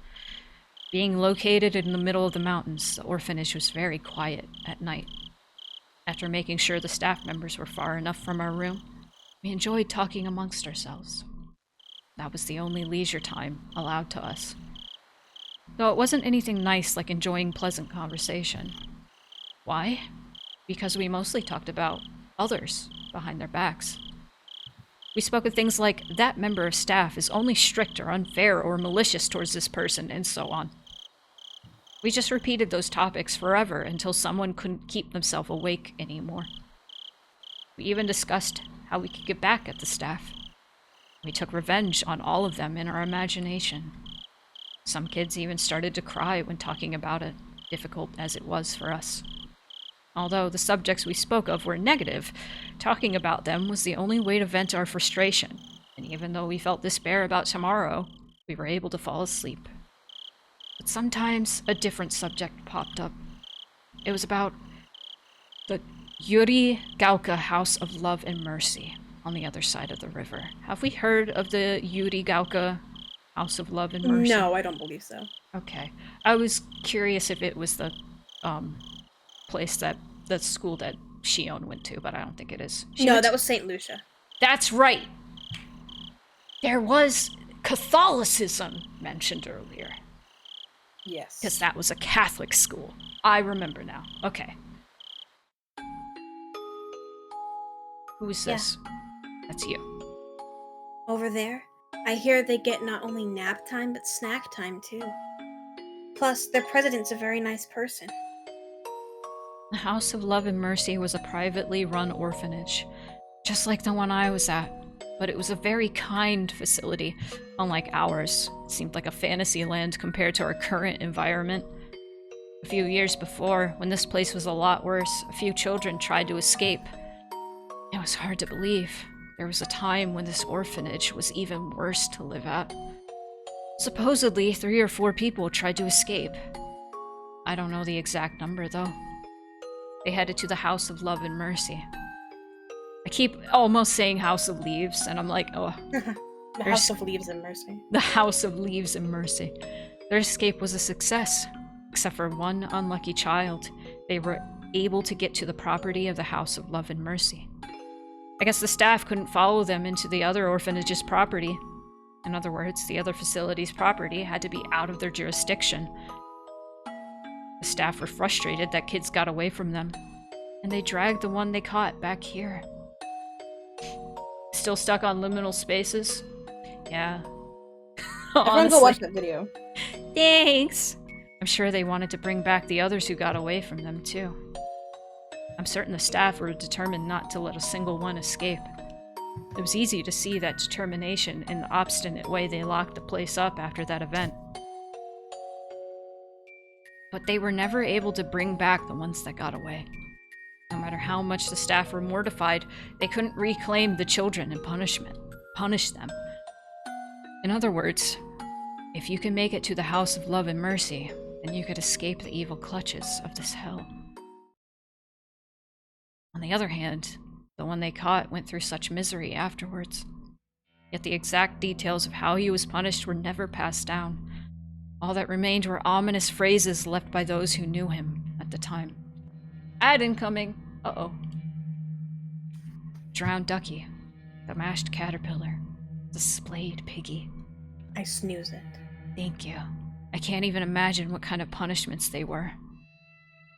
Being located in the middle of the mountains, the orphanage was very quiet at night. After making sure the staff members were far enough from our room, we enjoyed talking amongst ourselves. That was the only leisure time allowed to us. Though it wasn't anything nice like enjoying pleasant conversation. Why? Because we mostly talked about others behind their backs. We spoke of things like, that member of staff is only strict or unfair or malicious towards this person, and so on. We just repeated those topics forever until someone couldn't keep themselves awake anymore. We even discussed how we could get back at the staff. We took revenge on all of them in our imagination. Some kids even started to cry when talking about it, difficult as it was for us. Although the subjects we spoke of were negative, talking about them was the only way to vent our frustration, and even though we felt despair about tomorrow, we were able to fall asleep. But sometimes a different subject popped up. It was about the Yuri Gauka House of Love and Mercy on the other side of the river. Have we heard of the Yuri Gauka House of Love and Mercy? No, I don't believe so. Okay. I was curious if it was the place that the school that Shion went to, but I don't think it is. That was St. Lucia. That's right. There was Catholicism mentioned earlier. Yes. Because that was a Catholic school. I remember now. Okay. Who is this? Yeah. That's you. Over there, I hear they get not only nap time, but snack time too. Plus, their president's a very nice person. The House of Love and Mercy was a privately run orphanage, just like the one I was at, but it was a very kind facility, unlike ours. It seemed like a fantasy land compared to our current environment. A few years before, when this place was a lot worse, a few children tried to escape. It was hard to believe. There was a time when this orphanage was even worse to live at. Supposedly, 3 or 4 people tried to escape. I don't know the exact number, though. They headed to the House of Love and Mercy. I keep almost saying House of Leaves, and I'm like, oh. The House of Leaves and Mercy. The House of Leaves and Mercy. Their escape was a success, except for one unlucky child. They were able to get to the property of the House of Love and Mercy. I guess the staff couldn't follow them into the other orphanage's property. In other words, the other facility's property had to be out of their jurisdiction. The staff were frustrated that kids got away from them, and they dragged the one they caught back here. Still stuck on liminal spaces? Yeah. Everyone go watch that video. Thanks! I'm sure they wanted to bring back the others who got away from them, too. I'm certain the staff were determined not to let a single one escape. It was easy to see that determination in the obstinate way they locked the place up after that event. But they were never able to bring back the ones that got away. No matter how much the staff were mortified, they couldn't reclaim the children and punish them. In other words, if you can make it to the House of Love and Mercy, then you could escape the evil clutches of this hell. On the other hand, the one they caught went through such misery afterwards. Yet the exact details of how he was punished were never passed down. All that remained were ominous phrases left by those who knew him at the time. Ad incoming. Uh-oh. Drowned ducky. The mashed caterpillar. The splayed piggy. I snooze it. Thank you. I can't even imagine what kind of punishments they were.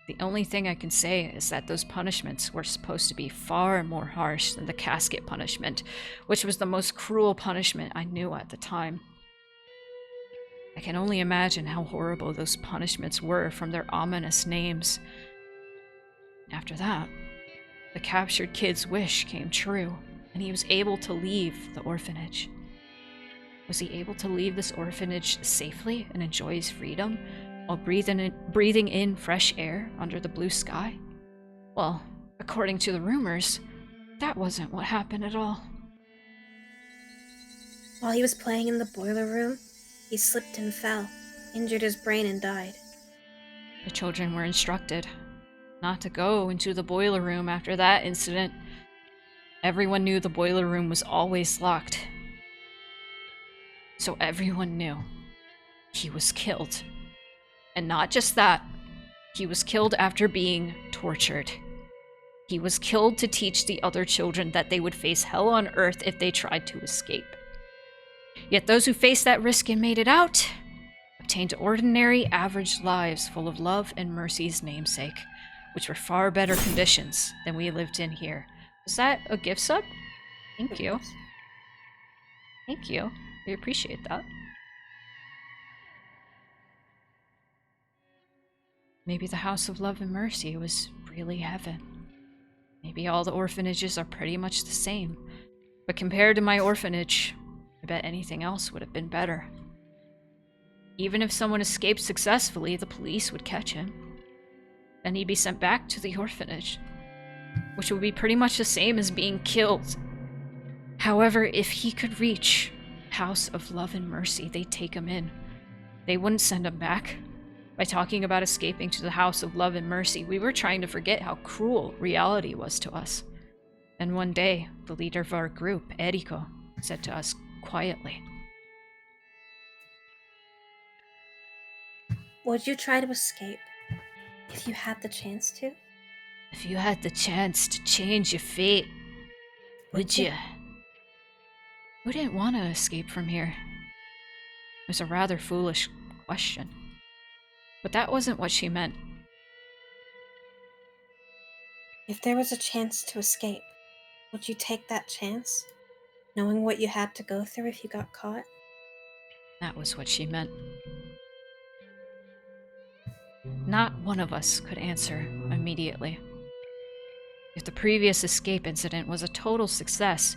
The only thing I can say is that those punishments were supposed to be far more harsh than the casket punishment, which was the most cruel punishment I knew at the time. I can only imagine how horrible those punishments were from their ominous names. After that, the captured kid's wish came true, and he was able to leave the orphanage. Was he able to leave this orphanage safely and enjoy his freedom while breathing in fresh air under the blue sky? Well, according to the rumors, that wasn't what happened at all. While he was playing in the boiler room, he slipped and fell, injured his brain, and died. The children were instructed not to go into the boiler room after that incident. Everyone knew the boiler room was always locked. So everyone knew he was killed. And not just that, he was killed after being tortured. He was killed to teach the other children that they would face hell on earth if they tried to escape. Yet those who faced that risk and made it out obtained ordinary, average lives full of love and mercy's namesake, which were far better conditions than we lived in here. Was that a gift sub? Thank you. Thank you. We appreciate that. Maybe the House of Love and Mercy was really heaven. Maybe all the orphanages are pretty much the same. But compared to my orphanage, I bet anything else would have been better. Even if someone escaped successfully, the police would catch him. Then he'd be sent back to the orphanage, which would be pretty much the same as being killed. However, if he could reach House of Love and Mercy, they'd take him in. They wouldn't send him back. By talking about escaping to the House of Love and Mercy, we were trying to forget how cruel reality was to us. Then one day, the leader of our group, Eriko, said to us quietly, Would you try to escape if you had the chance to? If you had the chance to change your fate, would you? Who didn't want to escape from here? It was a rather foolish question. But that wasn't what she meant. If there was a chance to escape, would you take that chance? Knowing what you had to go through if you got caught? That was what she meant. Not one of us could answer immediately. If the previous escape incident was a total success,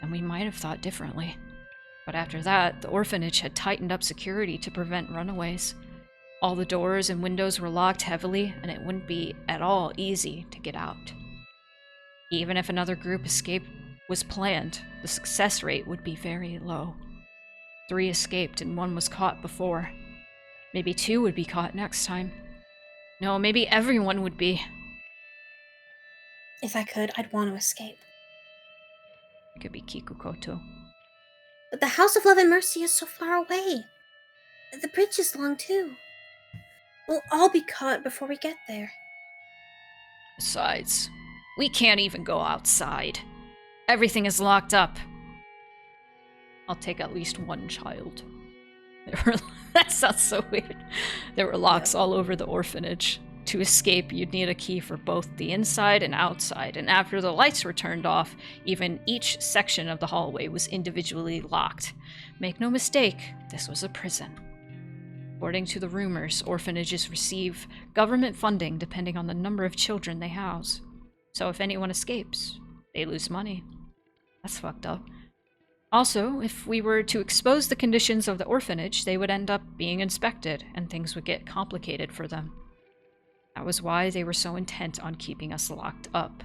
then we might have thought differently. But after that, the orphanage had tightened up security to prevent runaways. All the doors and windows were locked heavily, and it wouldn't be at all easy to get out. Even if another group escape was planned, the success rate would be very low. 3 escaped and 1 was caught before. Maybe 2 would be caught next time. No, maybe everyone would be. If I could, I'd want to escape. It could be Kikuko too. But the House of Love and Mercy is so far away. The bridge is long too. We'll all be caught before we get there. Besides, we can't even go outside. Everything is locked up. I'll take at least one child. That sounds so weird. There were locks all over the orphanage. To escape, you'd need a key for both the inside and outside, and after the lights were turned off, even each section of the hallway was individually locked. Make no mistake, this was a prison. According to the rumors, orphanages receive government funding depending on the number of children they house. So if anyone escapes, they lose money. That's fucked up. Also, if we were to expose the conditions of the orphanage, they would end up being inspected, and things would get complicated for them. That was why they were so intent on keeping us locked up.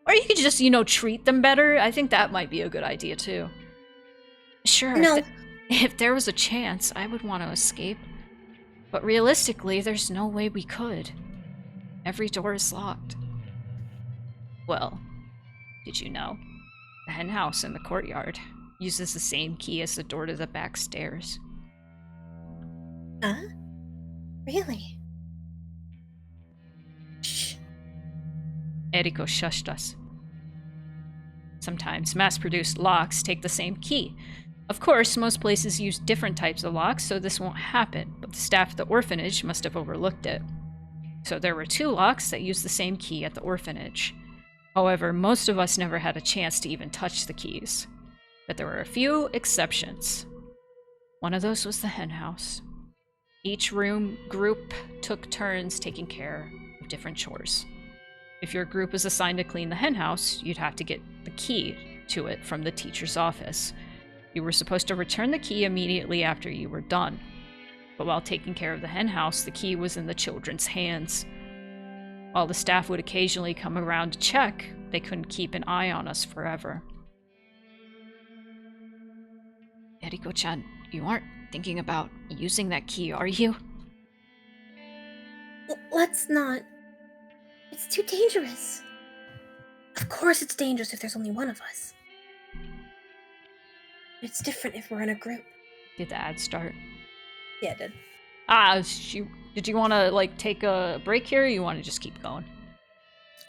Or you could just, treat them better. I think that might be a good idea, too. Sure, No. if there was a chance, I would want to escape. But realistically, there's no way we could. Every door is locked. Well, did you know? The hen house in the courtyard uses the same key as the door to the back stairs. Huh? Really? Shh. Eriko shushed us. Sometimes mass-produced locks take the same key. Of course, most places use different types of locks, so this won't happen, but the staff at the orphanage must have overlooked it. So there were 2 locks that used the same key at the orphanage. However, most of us never had a chance to even touch the keys. But there were a few exceptions. One of those was the hen house. Each group took turns taking care of different chores. If your group was assigned to clean the hen house, you'd have to get the key to it from the teacher's office. You were supposed to return the key immediately after you were done. But while taking care of the hen house, the key was in the children's hands. While the staff would occasionally come around to check, they couldn't keep an eye on us forever. Eriko-chan, you aren't thinking about using that key, are you? Let's not. It's too dangerous. Of course it's dangerous if there's only one of us. It's different if we're in a group. Did the ad start? Yeah, it did. Did you want to, take a break here, or you want to just keep going?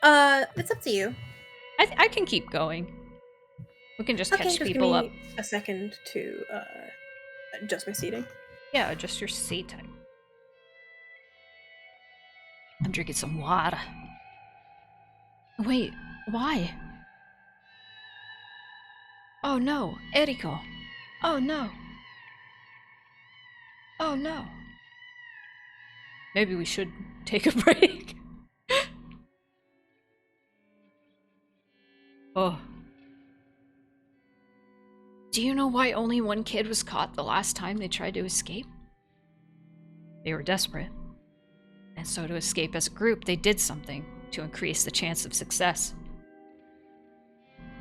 It's up to you. I can keep going. We can just catch people up. A second to, adjust my seating. Yeah, adjust your seat type. I'm drinking some water. Wait, why? Oh no, Eriko. Oh no. Oh no. Maybe we should take a break. Oh. Do you know why only one kid was caught the last time they tried to escape? They were desperate. And so to escape as a group, they did something to increase the chance of success.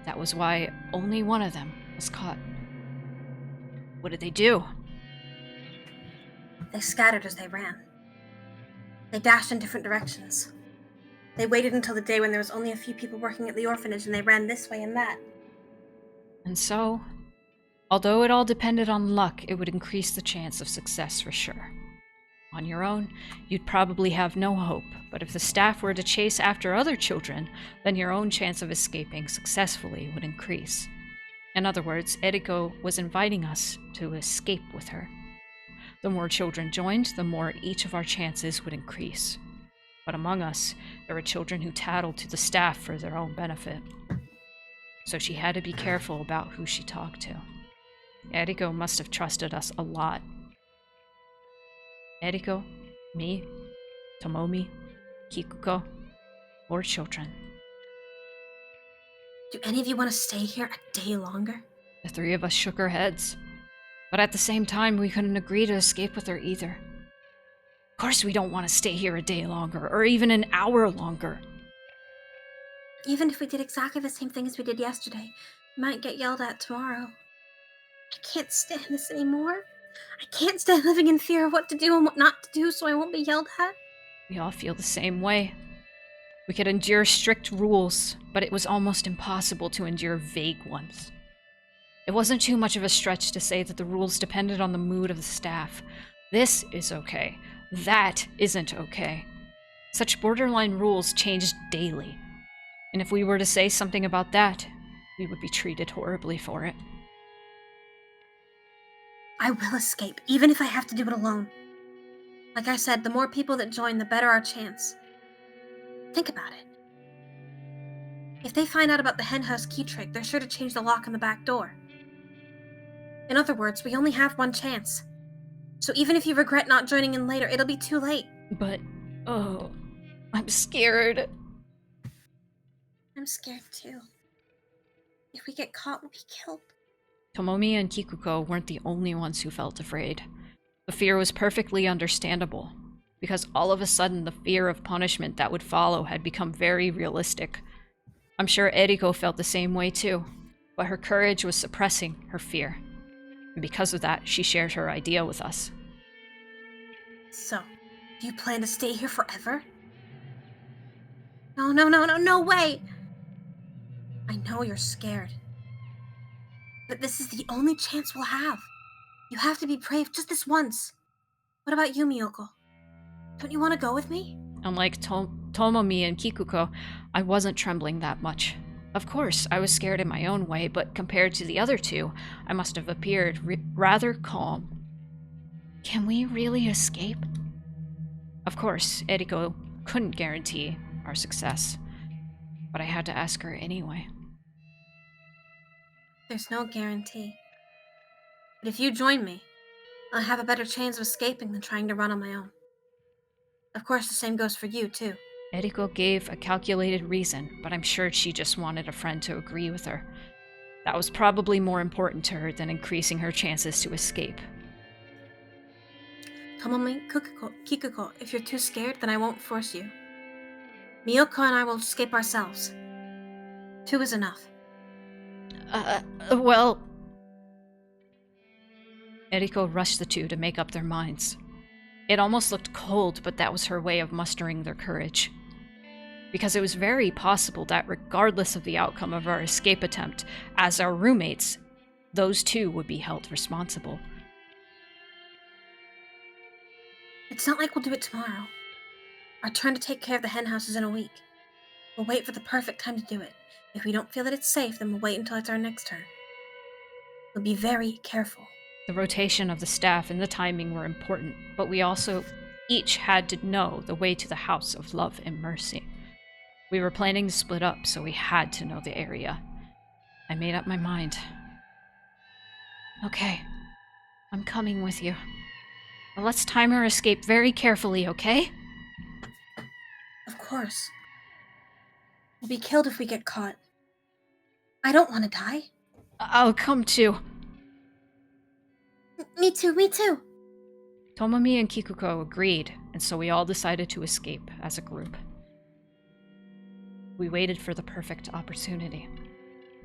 That was why only one of them was caught. What did they do? They scattered as they ran. They dashed in different directions. They waited until the day when there was only a few people working at the orphanage, and they ran this way and that. And so, although it all depended on luck, it would increase the chance of success for sure. On your own, you'd probably have no hope, but if the staff were to chase after other children, then your own chance of escaping successfully would increase. In other words, Eriko was inviting us to escape with her. The more children joined, the more each of our chances would increase. But among us, there were children who tattled to the staff for their own benefit. So she had to be careful about who she talked to. Eriko must have trusted us a lot. Eriko, me, Tomomi, Kikuko, 4 children. Do any of you want to stay here a day longer? The 3 of us shook our heads. But at the same time, we couldn't agree to escape with her either. Of course we don't want to stay here a day longer, or even an hour longer. Even if we did exactly the same thing as we did yesterday, we might get yelled at tomorrow. I can't stand this anymore. I can't stand living in fear of what to do and what not to do so I won't be yelled at. We all feel the same way. We could endure strict rules, but it was almost impossible to endure vague ones. It wasn't too much of a stretch to say that the rules depended on the mood of the staff. This is okay. That isn't okay. Such borderline rules changed daily. And if we were to say something about that, we would be treated horribly for it. I will escape, even if I have to do it alone. Like I said, the more people that join, the better our chance. Think about it. If they find out about the henhouse key trick, they're sure to change the lock on the back door. In other words, we only have one chance. So even if you regret not joining in later, it'll be too late. But, oh, I'm scared. I'm scared too. If we get caught, we'll be killed. Tomomi and Kikuko weren't the only ones who felt afraid. The fear was perfectly understandable, because all of a sudden the fear of punishment that would follow had become very realistic. I'm sure Eriko felt the same way too, but her courage was suppressing her fear. And because of that, she shared her idea with us. So, do you plan to stay here forever? No way! I know you're scared. But this is the only chance we'll have. You have to be brave just this once. What about you, Miyoko? Don't you want to go with me? Unlike Tomomi and Kikuko, I wasn't trembling that much. Of course, I was scared in my own way, but compared to the other two, I must have appeared rather calm. Can we really escape? Of course, Eriko couldn't guarantee our success, but I had to ask her anyway. There's no guarantee. But if you join me, I'll have a better chance of escaping than trying to run on my own. Of course, the same goes for you, too. Eriko gave a calculated reason, but I'm sure she just wanted a friend to agree with her. That was probably more important to her than increasing her chances to escape. Tomomi, Kikuko, if you're too scared, then I won't force you. Miyoko and I will escape ourselves. 2 is enough. Well... Eriko rushed the two to make up their minds. It almost looked cold, but that was her way of mustering their courage. Because it was very possible that regardless of the outcome of our escape attempt, as our roommates, those two would be held responsible. It's not like we'll do it tomorrow. Our turn to take care of the henhouse is in a week. We'll wait for the perfect time to do it. If we don't feel that it's safe, then we'll wait until it's our next turn. We'll be very careful. The rotation of the staff and the timing were important, but we also each had to know the way to the House of Love and Mercy. We were planning to split up, so we had to know the area. I made up my mind. Okay, I'm coming with you. But let's time our escape very carefully, okay? Of course. We'll be killed if we get caught. I don't want to die. I'll come too. Me too. Tomomi and Kikuko agreed, and so we all decided to escape as a group. We waited for the perfect opportunity.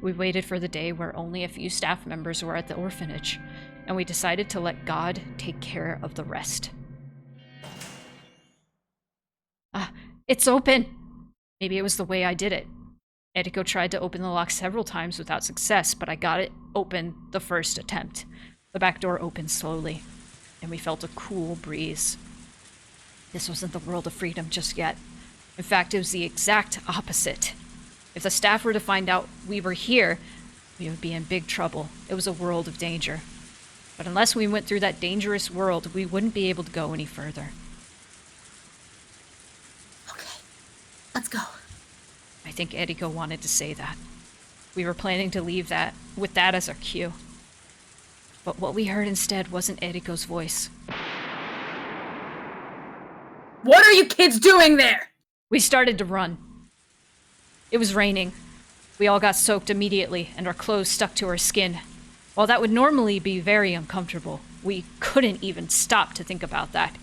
We waited for the day where only a few staff members were at the orphanage, and we decided to let God take care of the rest. It's open! Maybe it was the way I did it. Eriko tried to open the lock several times without success, but I got it open the first attempt. The back door opened slowly, and we felt a cool breeze. This wasn't the world of freedom just yet. In fact, it was the exact opposite. If the staff were to find out we were here, we would be in big trouble. It was a world of danger. But unless we went through that dangerous world, we wouldn't be able to go any further. Okay, let's go. I think Eriko wanted to say that. We were planning to leave with that as our cue. But what we heard instead wasn't Eriko's voice. What are you kids doing there? We started to run. It was raining. We all got soaked immediately, and our clothes stuck to our skin. While that would normally be very uncomfortable, we couldn't even stop to think about that.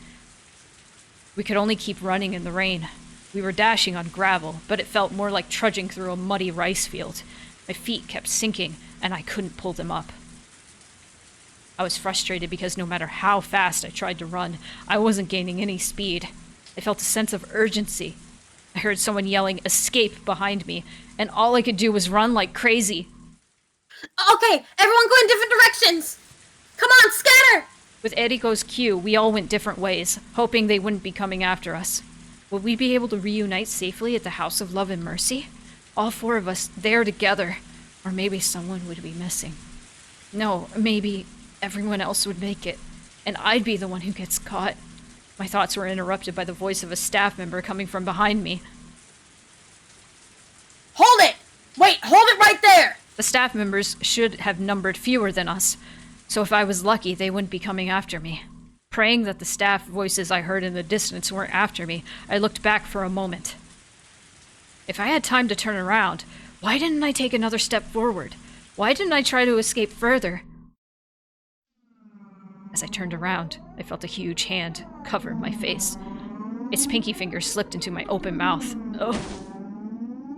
We could only keep running in the rain. We were dashing on gravel, but it felt more like trudging through a muddy rice field. My feet kept sinking, and I couldn't pull them up. I was frustrated because no matter how fast I tried to run, I wasn't gaining any speed. I felt a sense of urgency. I heard someone yelling, "Escape," behind me, and all I could do was run like crazy. Okay, everyone go in different directions! Come on, scatter! With Eriko's cue, we all went different ways, hoping they wouldn't be coming after us. Would we be able to reunite safely at the House of Love and Mercy? All 4 of us there together. Or maybe someone would be missing. No, maybe everyone else would make it, and I'd be the one who gets caught. My thoughts were interrupted by the voice of a staff member coming from behind me. Hold it! Wait, hold it right there! The staff members should have numbered fewer than us, so if I was lucky, they wouldn't be coming after me. Praying that the staff voices I heard in the distance weren't after me, I looked back for a moment. If I had time to turn around, why didn't I take another step forward? Why didn't I try to escape further? As I turned around, I felt a huge hand cover my face. Its pinky finger slipped into my open mouth. Oh.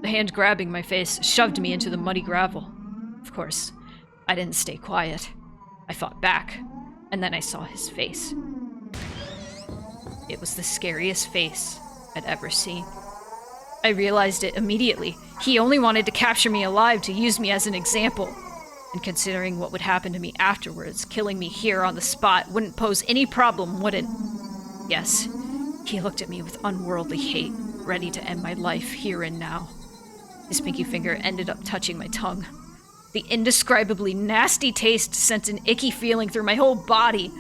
The hand grabbing my face shoved me into the muddy gravel. Of course, I didn't stay quiet. I fought back, and then I saw his face. It was the scariest face I'd ever seen. I realized it immediately. He only wanted to capture me alive to use me as an example. And considering what would happen to me afterwards, killing me here on the spot wouldn't pose any problem, would it? Yes, he looked at me with unworldly hate, ready to end my life here and now. His pinky finger ended up touching my tongue. The indescribably nasty taste sent an icky feeling through my whole body.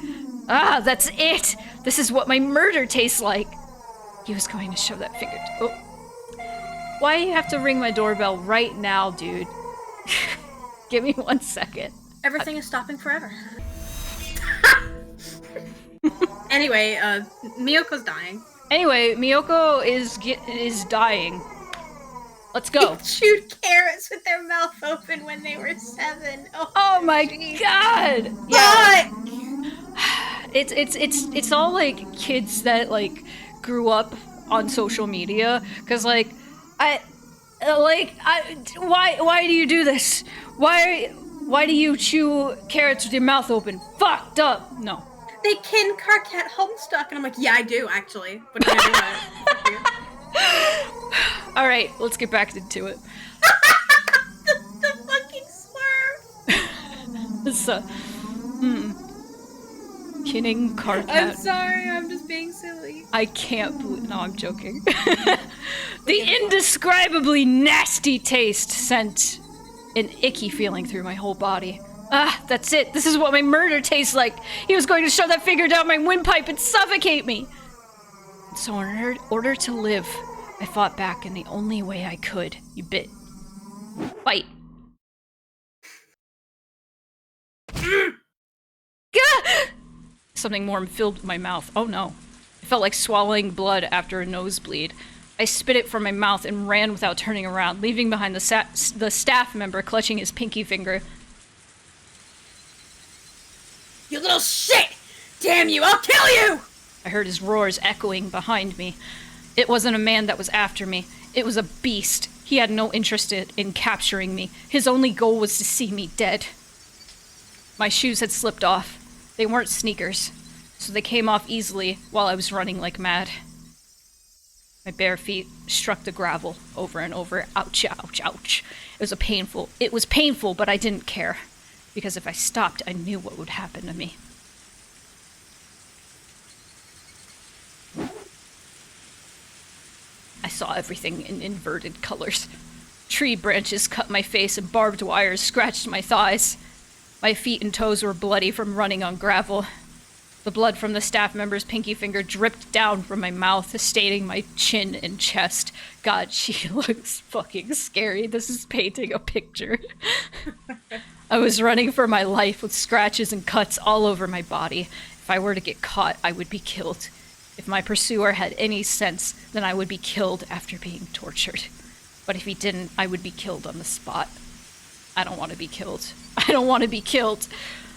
Ah, that's it! This is what my murder tastes like! He was going to shove that finger Oh. Why do you have to ring my doorbell right now, dude? Give me 1 second. Everything is stopping forever. Anyway, Miyoko's dying. Anyway, Miyoko is dying. Let's go. They chewed carrots with their mouth open when they were 7. Oh my god! Yeah. It's all like kids that like grew up on social media, cause why do you do this? Why do you chew carrots with your mouth open? Fucked up. No. They kin Carcat Homestuck, and I'm like, yeah, I do actually. What are you gonna do? All right, let's get back into it. the fucking swerve. Kinning Carcat. I'm sorry, I'm just being silly. I can't believe. No, I'm joking. The indescribably nasty taste sent an icky feeling through my whole body. Ah, that's it. This is what my murder tastes like. He was going to shove that finger down my windpipe and suffocate me. So in order to live, I fought back in the only way I could. You bit. Fight. Something warm filled my mouth. Oh no. It felt like swallowing blood after a nosebleed. I spit it from my mouth and ran without turning around, leaving behind the staff member clutching his pinky finger. You little shit! Damn you, I'll kill you! I heard his roars echoing behind me. It wasn't a man that was after me. It was a beast. He had no interest in capturing me. His only goal was to see me dead. My shoes had slipped off. They weren't sneakers, so they came off easily while I was running like mad. My bare feet struck the gravel over and over. Ouch, ouch, ouch. It was painful, but I didn't care. Because if I stopped, I knew what would happen to me. I saw everything in inverted colors. Tree branches cut my face and barbed wires scratched my thighs. My feet and toes were bloody from running on gravel. The blood from the staff member's pinky finger dripped down from my mouth, staining my chin and chest. God, she looks fucking scary. This is painting a picture. I was running for my life with scratches and cuts all over my body. If I were to get caught, I would be killed. If my pursuer had any sense, then I would be killed after being tortured. But if he didn't, I would be killed on the spot. I don't want to be killed. I don't want to be killed.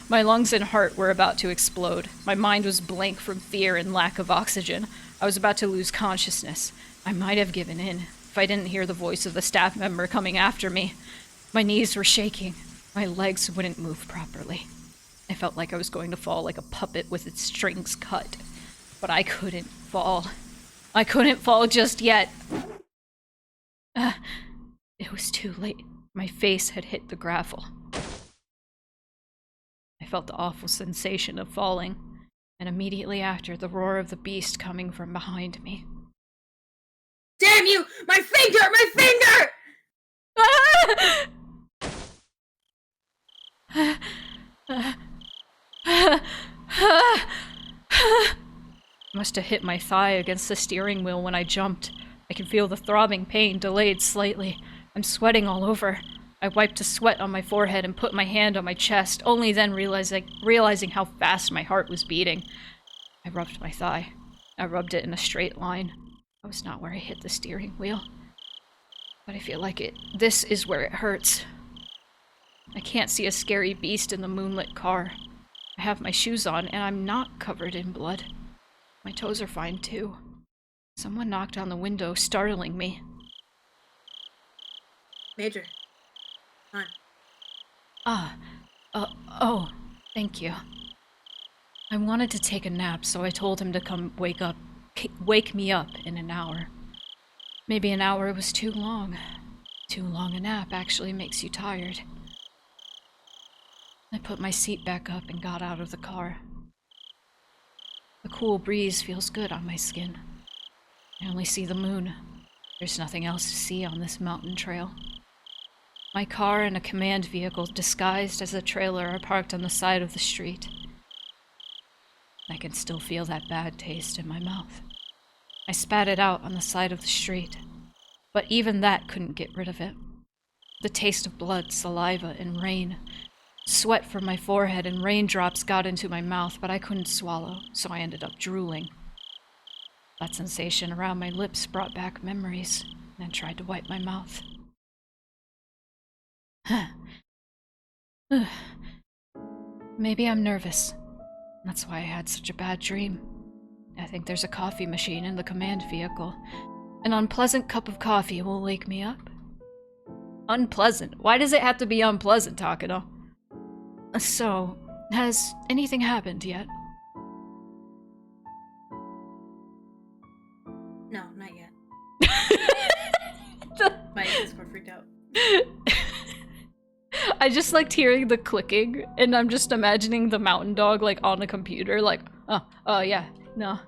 My lungs and heart were about to explode. My mind was blank from fear and lack of oxygen. I was about to lose consciousness. I might have given in if I didn't hear the voice of the staff member coming after me. My knees were shaking. My legs wouldn't move properly. I felt like I was going to fall like a puppet with its strings cut. But I couldn't fall. I couldn't fall just yet. It was too late. My face had hit the gravel. I felt the awful sensation of falling, and immediately after, the roar of the beast coming from behind me. Damn you! My finger! My finger! Must have hit my thigh against the steering wheel when I jumped. I can feel the throbbing pain delayed slightly. I'm sweating all over. I wiped the sweat on my forehead and put my hand on my chest, only then realizing how fast my heart was beating. I rubbed my thigh. I rubbed it in a straight line. I was not where I hit the steering wheel. But I feel like this is where it hurts. I can't see a scary beast in the moonlit car. I have my shoes on, and I'm not covered in blood. My toes are fine, too. Someone knocked on the window, startling me. Major. Hi. Oh, thank you. I wanted to take a nap, so I told him to come wake me up in an hour. Maybe an hour was too long. Too long a nap actually makes you tired. I put my seat back up and got out of the car. The cool breeze feels good on my skin. I only see the moon. There's nothing else to see on this mountain trail. My car and a command vehicle disguised as a trailer are parked on the side of the street. I can still feel that bad taste in my mouth. I spat it out on the side of the street, but even that couldn't get rid of it. The taste of blood, saliva, and rain. Sweat from my forehead and raindrops got into my mouth, but I couldn't swallow, so I ended up drooling. That sensation around my lips brought back memories, and I tried to wipe my mouth. Maybe I'm nervous. That's why I had such a bad dream. I think there's a coffee machine in the command vehicle. An unpleasant cup of coffee will wake me up. Unpleasant? Why does it have to be unpleasant, Takano? So, has anything happened yet? No, not yet. My Discord freaked out. I just liked hearing the clicking, and I'm just imagining the mountain dog, like, on the computer, like, oh, yeah, no.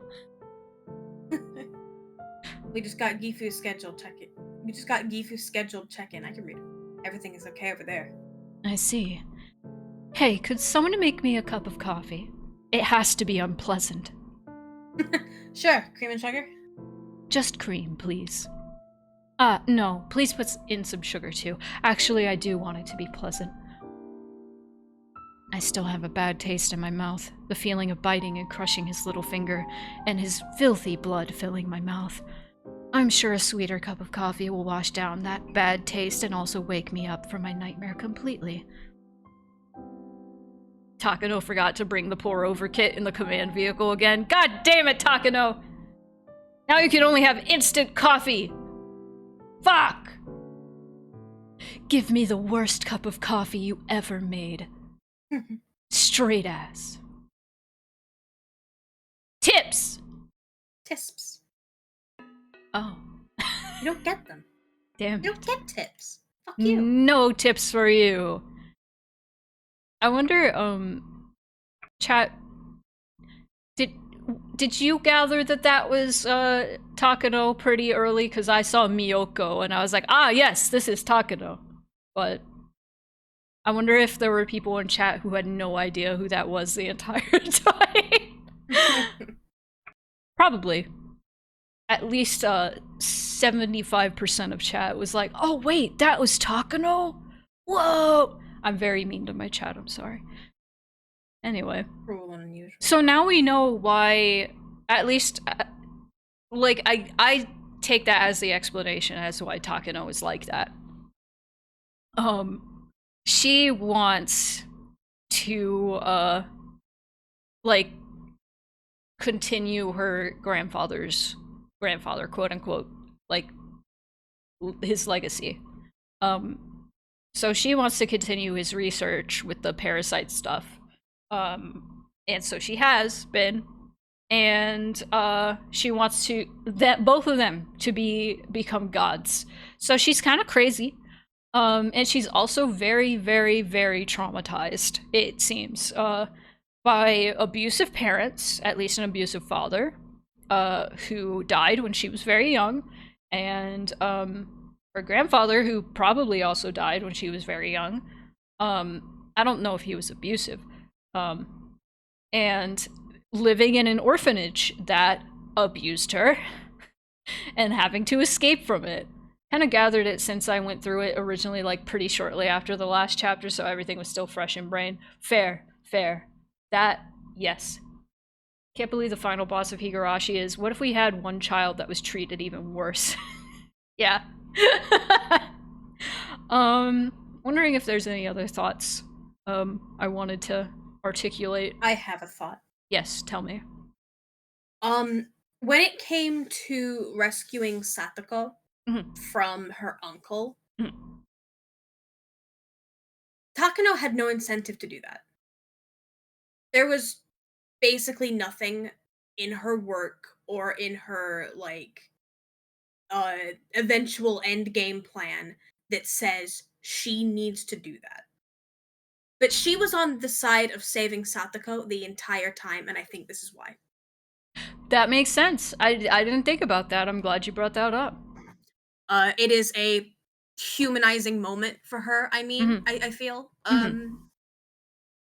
We just got Gifu's scheduled check-in. We just got Gifu's scheduled check-in. I can read it. Everything is okay over there. I see. Hey, could someone make me a cup of coffee? It has to be unpleasant. Sure, cream and sugar? Just cream, please. No, please put in some sugar too. Actually, I do want it to be pleasant. I still have a bad taste in my mouth, the feeling of biting and crushing his little finger, and his filthy blood filling my mouth. I'm sure a sweeter cup of coffee will wash down that bad taste and also wake me up from my nightmare completely. Takano forgot to bring the pour-over kit in the command vehicle again. God damn it, Takano! Now you can only have instant coffee! Fuck! Give me the worst cup of coffee you ever made. Straight ass. Tips! Tips. Oh. You don't get them. Damn. You don't get tips. Fuck you. No tips for you. I wonder, chat, did you gather that was, Takano pretty early? Because I saw Miyoko, and I was like, ah, yes, this is Takano. But I wonder if there were people in chat who had no idea who that was the entire time. Probably. At least, 75% of chat was like, oh, wait, that was Takano? Whoa! I'm very mean to my chat, I'm sorry. Anyway. Cruel and unusual. So now we know why, at least, like, I take that as the explanation as to why Takano is like that. She wants to, like, continue her grandfather, quote-unquote, like, his legacy. So she wants to continue his research with the parasite stuff. And so she has been and she wants both of them to become gods. So she's kind of crazy, and she's also very, very, very traumatized, it seems, by abusive parents, at least an abusive father, who died when she was very young, and her grandfather, who probably also died when she was very young. I don't know if he was abusive. And living in an orphanage that abused her and having to escape from it. Kind of gathered it since I went through it originally, like pretty shortly after the last chapter, so everything was still fresh in brain. Fair. That, yes. Can't believe the final boss of Higurashi is, what if we had one child that was treated even worse? Yeah. Wondering if there's any other thoughts I wanted to articulate. I have a thought. Yes, tell me. When it came to rescuing Satoko from her uncle, Takano had no incentive to do that. There was basically nothing in her work or in her, like, eventual end game plan that says she needs to do that. But she was on the side of saving Satoko the entire time, and I think this is why. That makes sense. I didn't think about that. I'm glad you brought that up. It is a humanizing moment for her, I mean, I feel.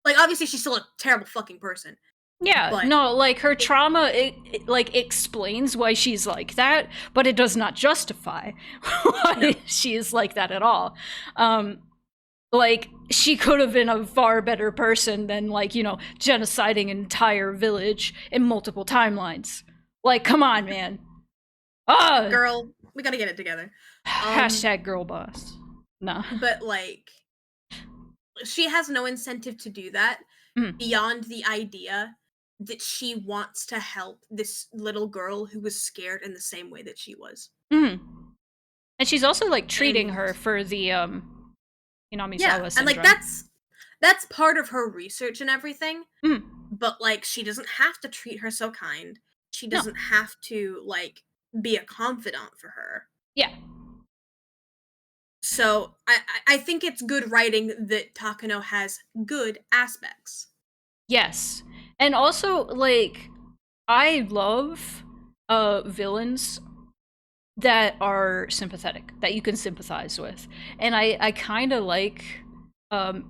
Like, obviously, she's still a terrible fucking person. Yeah, but no, like, her trauma, it like, explains why she's like that, but it does not justify why she is like that at all. Like, she could have been a far better person than, like, you know, genociding an entire village in multiple timelines. Like, come on, man. Girl, we gotta get it together. Hashtag girl boss. No. But, like, she has no incentive to do that beyond the idea that she wants to help this little girl who was scared in the same way that she was. And she's also, like, treating her for the, Inamizawa syndrome. And, like, that's part of her research and everything, but, like, she doesn't have to treat her so kind. She doesn't have to, like, be a confidant for her. Yeah. So, I think it's good writing that Takano has good aspects. Yes. And also, like, I love villains that are sympathetic, that you can sympathize with. And I kind of like, I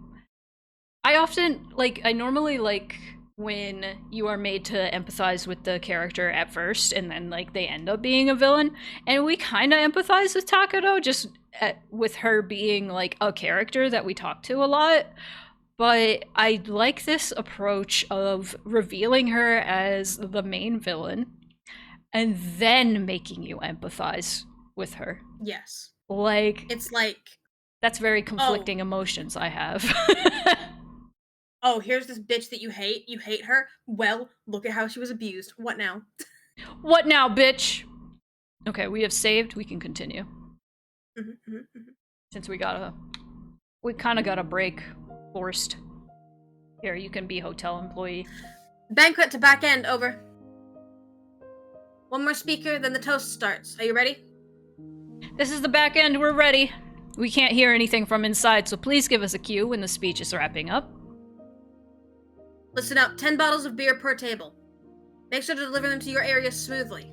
normally like when you are made to empathize with the character at first, and then, like, they end up being a villain. And we kind of empathize with Takano, just with her being, like, a character that we talk to a lot. But I like this approach of revealing her as the main villain and then making you empathize with her. Yes. Like, it's like, that's very conflicting emotions I have. Oh, here's this bitch that you hate her? Well, look at how she was abused. What now? What now, bitch? Okay, we have saved. We can continue. Since we kind of got a break forced. Here, you can be hotel employee. Banquet to back end, over. One more speaker, then the toast starts. Are you ready? This is the back end, we're ready. We can't hear anything from inside, so please give us a cue when the speech is wrapping up. Listen up, 10 bottles of beer per table. Make sure to deliver them to your area smoothly.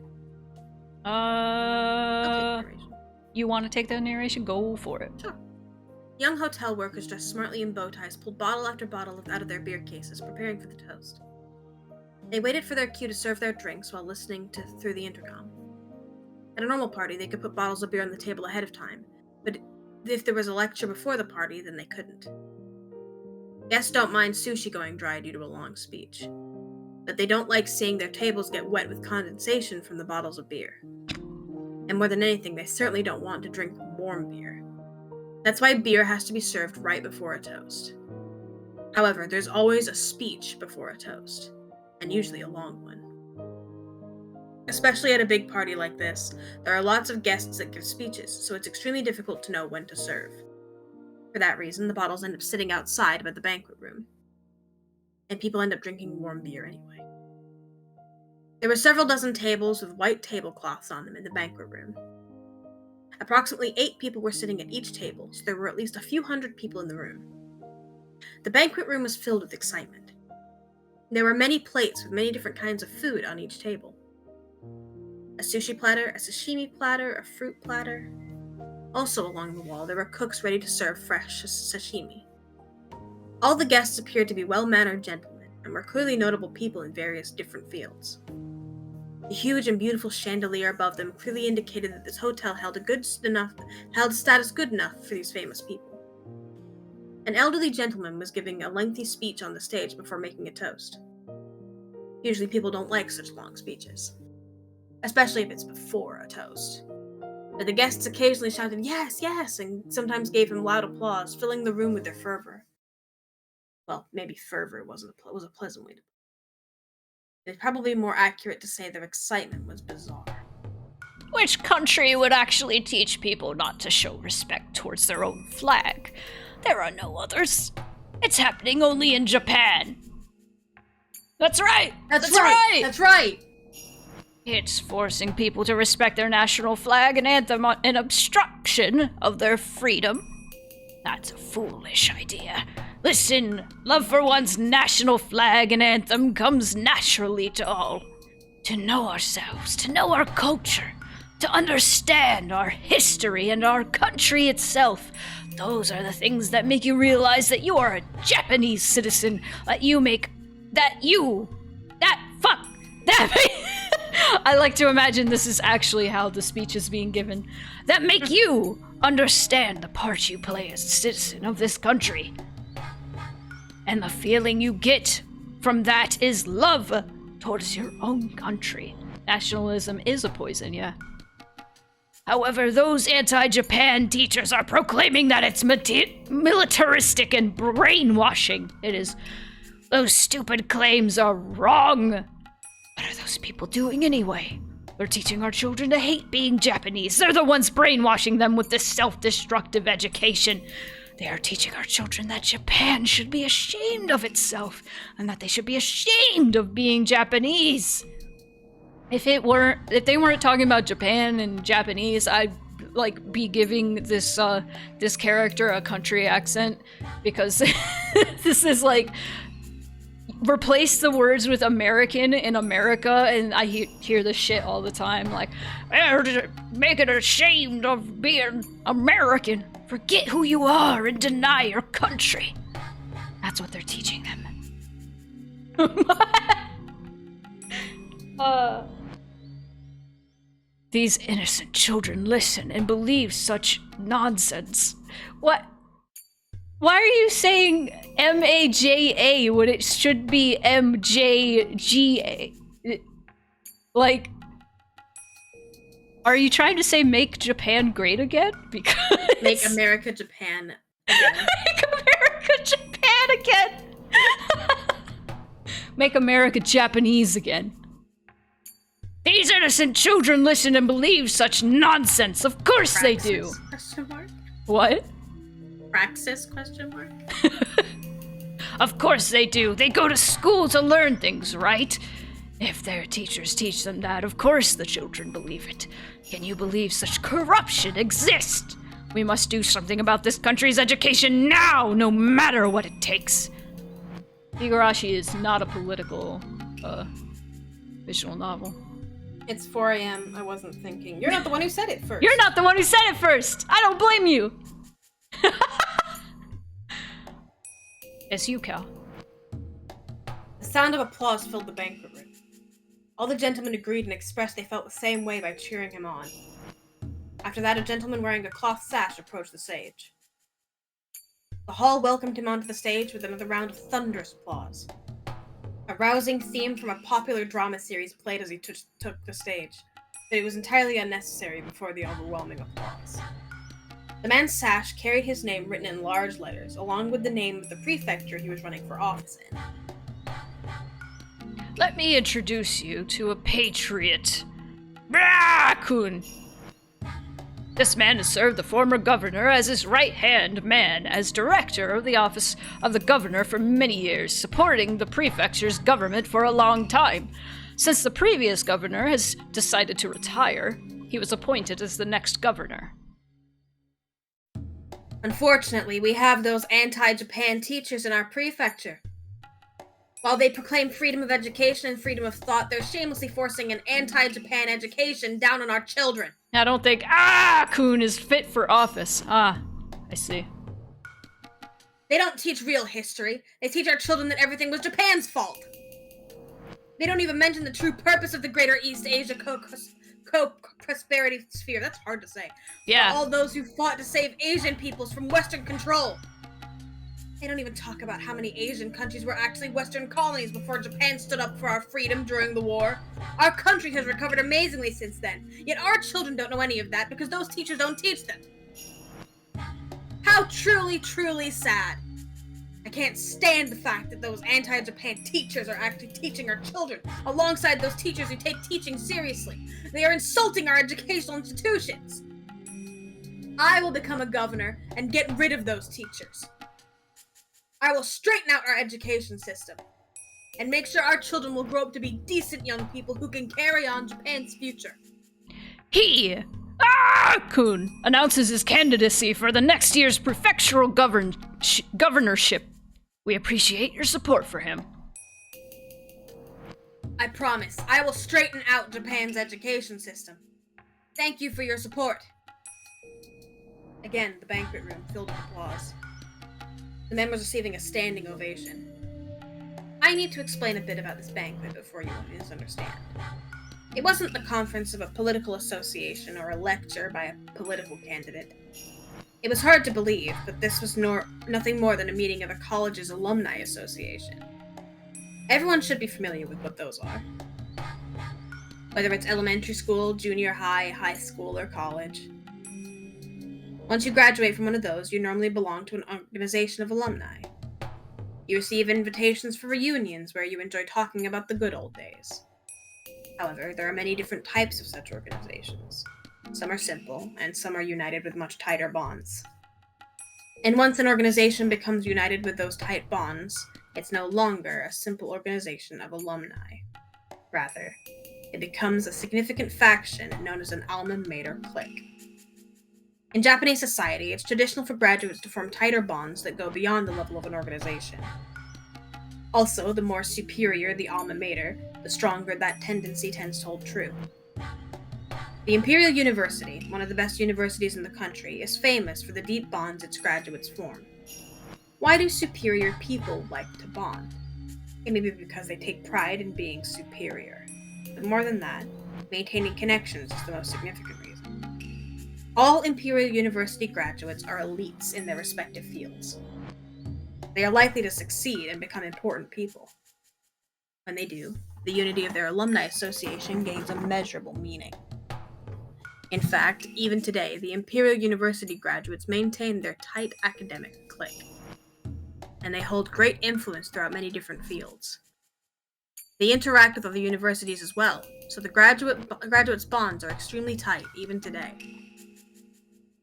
You want to take that narration? Go for it. Sure. Young hotel workers dressed smartly in bow ties pulled bottle after bottle out of their beer cases, preparing for the toast. They waited for their cue to serve their drinks while listening through the intercom. At a normal party, they could put bottles of beer on the table ahead of time, but if there was a lecture before the party, then they couldn't. Guests don't mind sushi going dry due to a long speech, but they don't like seeing their tables get wet with condensation from the bottles of beer. And more than anything, they certainly don't want to drink warm beer. That's why beer has to be served right before a toast. However, there's always a speech before a toast, and usually a long one. Especially at a big party like this, there are lots of guests that give speeches, so it's extremely difficult to know when to serve. For that reason, the bottles end up sitting outside by the banquet room, and people end up drinking warm beer anyway. There were several dozen tables with white tablecloths on them in the banquet room. Approximately 8 people were sitting at each table, so there were at least a few hundred people in the room. The banquet room was filled with excitement. There were many plates with many different kinds of food on each table. A sushi platter, a sashimi platter, a fruit platter. Also along the wall, there were cooks ready to serve fresh sashimi. All the guests appeared to be well-mannered gentlemen, and were clearly notable people in various different fields. The huge and beautiful chandelier above them clearly indicated that this hotel held a status good enough for these famous people. An elderly gentleman was giving a lengthy speech on the stage before making a toast. Usually people don't like such long speeches, especially if it's before a toast. But the guests occasionally shouted, "Yes, yes," and sometimes gave him loud applause, filling the room with their fervor. Well, maybe fervor was a pleasant way to put it. It's probably more accurate to say their excitement was bizarre. Which country would actually teach people not to show respect towards their own flag? There are no others. It's happening only in Japan. That's right! That's right! That's right! It's forcing people to respect their national flag and anthem an obstruction of their freedom. That's a foolish idea. Listen, love for one's national flag and anthem comes naturally to all. To know ourselves, to know our culture, to understand our history and our country itself. Those are the things that make you realize that you are a Japanese citizen, I like to imagine this is actually how the speech is being given. That make you understand the part you play as a citizen of this country. And the feeling you get from that is love towards your own country. Nationalism is a poison, yeah. However, those anti-Japan teachers are proclaiming that it's militaristic and brainwashing. It is. Those stupid claims are wrong. What are those people doing anyway? They're teaching our children to hate being Japanese. They're the ones brainwashing them with this self-destructive education. They are teaching our children that Japan should be ashamed of itself, and that they should be ashamed of being Japanese. If they weren't talking about Japan and Japanese, I'd be giving this character a country accent, because this is replace the words with American in America, and I hear this shit all the time, make it ashamed of being American. Forget who you are and deny your country. That's what they're teaching them. These innocent children listen and believe such nonsense. What? Why are you saying M-A-J-A when it should be M-J-G-A? Are you trying to say make Japan great again? Because make America Japan again. Make America Japan again! Make America Japanese again. These innocent children listen and believe such nonsense. Of course Praxis? They do. Question mark? What? Praxis? Question mark? Of course they do. They go to school to learn things, right? If their teachers teach them that, of course the children believe it. Can you believe such corruption exists? We must do something about this country's education now, no matter what it takes. Higurashi is not a political, visual novel. It's 4 a.m. I wasn't thinking. You're not the one who said it first. You're not the one who said it first! I don't blame you! It's you, Cal. The sound of applause filled the banquet room. All the gentlemen agreed and expressed they felt the same way by cheering him on. After that, a gentleman wearing a cloth sash approached the stage. The hall welcomed him onto the stage with another round of thunderous applause. A rousing theme from a popular drama series played as he took the stage, but it was entirely unnecessary before the overwhelming applause. The man's sash carried his name written in large letters, along with the name of the prefecture he was running for office in. Let me introduce you to a patriot. Kun. This man has served the former governor as his right-hand man as director of the office of the governor for many years, supporting the prefecture's government for a long time. Since the previous governor has decided to retire, he was appointed as the next governor. Unfortunately, we have those anti-Japan teachers in our prefecture. While they proclaim freedom of education and freedom of thought, they're shamelessly forcing an anti-Japan education down on our children. I don't think Kun is fit for office. I see. They don't teach real history. They teach our children that everything was Japan's fault. They don't even mention the true purpose of the Greater East Asia co-prosperity sphere. That's hard to say. Yeah. For all those who fought to save Asian peoples from Western control. They don't even talk about how many Asian countries were actually Western colonies before Japan stood up for our freedom during the war. Our country has recovered amazingly since then, yet our children don't know any of that because those teachers don't teach them. How truly, truly sad. I can't stand the fact that those anti-Japan teachers are actually teaching our children, alongside those teachers who take teaching seriously. They are insulting our educational institutions. I will become a governor and get rid of those teachers. I will straighten out our education system and make sure our children will grow up to be decent young people who can carry on Japan's future. Kun announces his candidacy for the next year's prefectural governorship. We appreciate your support for him. I promise, I will straighten out Japan's education system. Thank you for your support. Again, the banquet room filled with applause. The members receiving a standing ovation. I need to explain a bit about this banquet before you misunderstand. It wasn't the conference of a political association or a lecture by a political candidate. It was hard to believe, but this was nothing more than a meeting of a college's alumni association. Everyone should be familiar with what those are. Whether it's elementary school, junior high, high school, or college. Once you graduate from one of those, you normally belong to an organization of alumni. You receive invitations for reunions where you enjoy talking about the good old days. However, there are many different types of such organizations. Some are simple, and some are united with much tighter bonds. And once an organization becomes united with those tight bonds, it's no longer a simple organization of alumni. Rather, it becomes a significant faction known as an alma mater clique. In Japanese society, it's traditional for graduates to form tighter bonds that go beyond the level of an organization. Also, the more superior the alma mater, the stronger that tendency tends to hold true. The Imperial University, one of the best universities in the country, is famous for the deep bonds its graduates form. Why do superior people like to bond? It may be because they take pride in being superior. But more than that, maintaining connections is the most significant reason. All Imperial University graduates are elites in their respective fields. They are likely to succeed and become important people. When they do, the unity of their alumni association gains immeasurable meaning. In fact, even today, the Imperial University graduates maintain their tight academic clique, and they hold great influence throughout many different fields. They interact with other universities as well, so the graduates' bonds are extremely tight even today.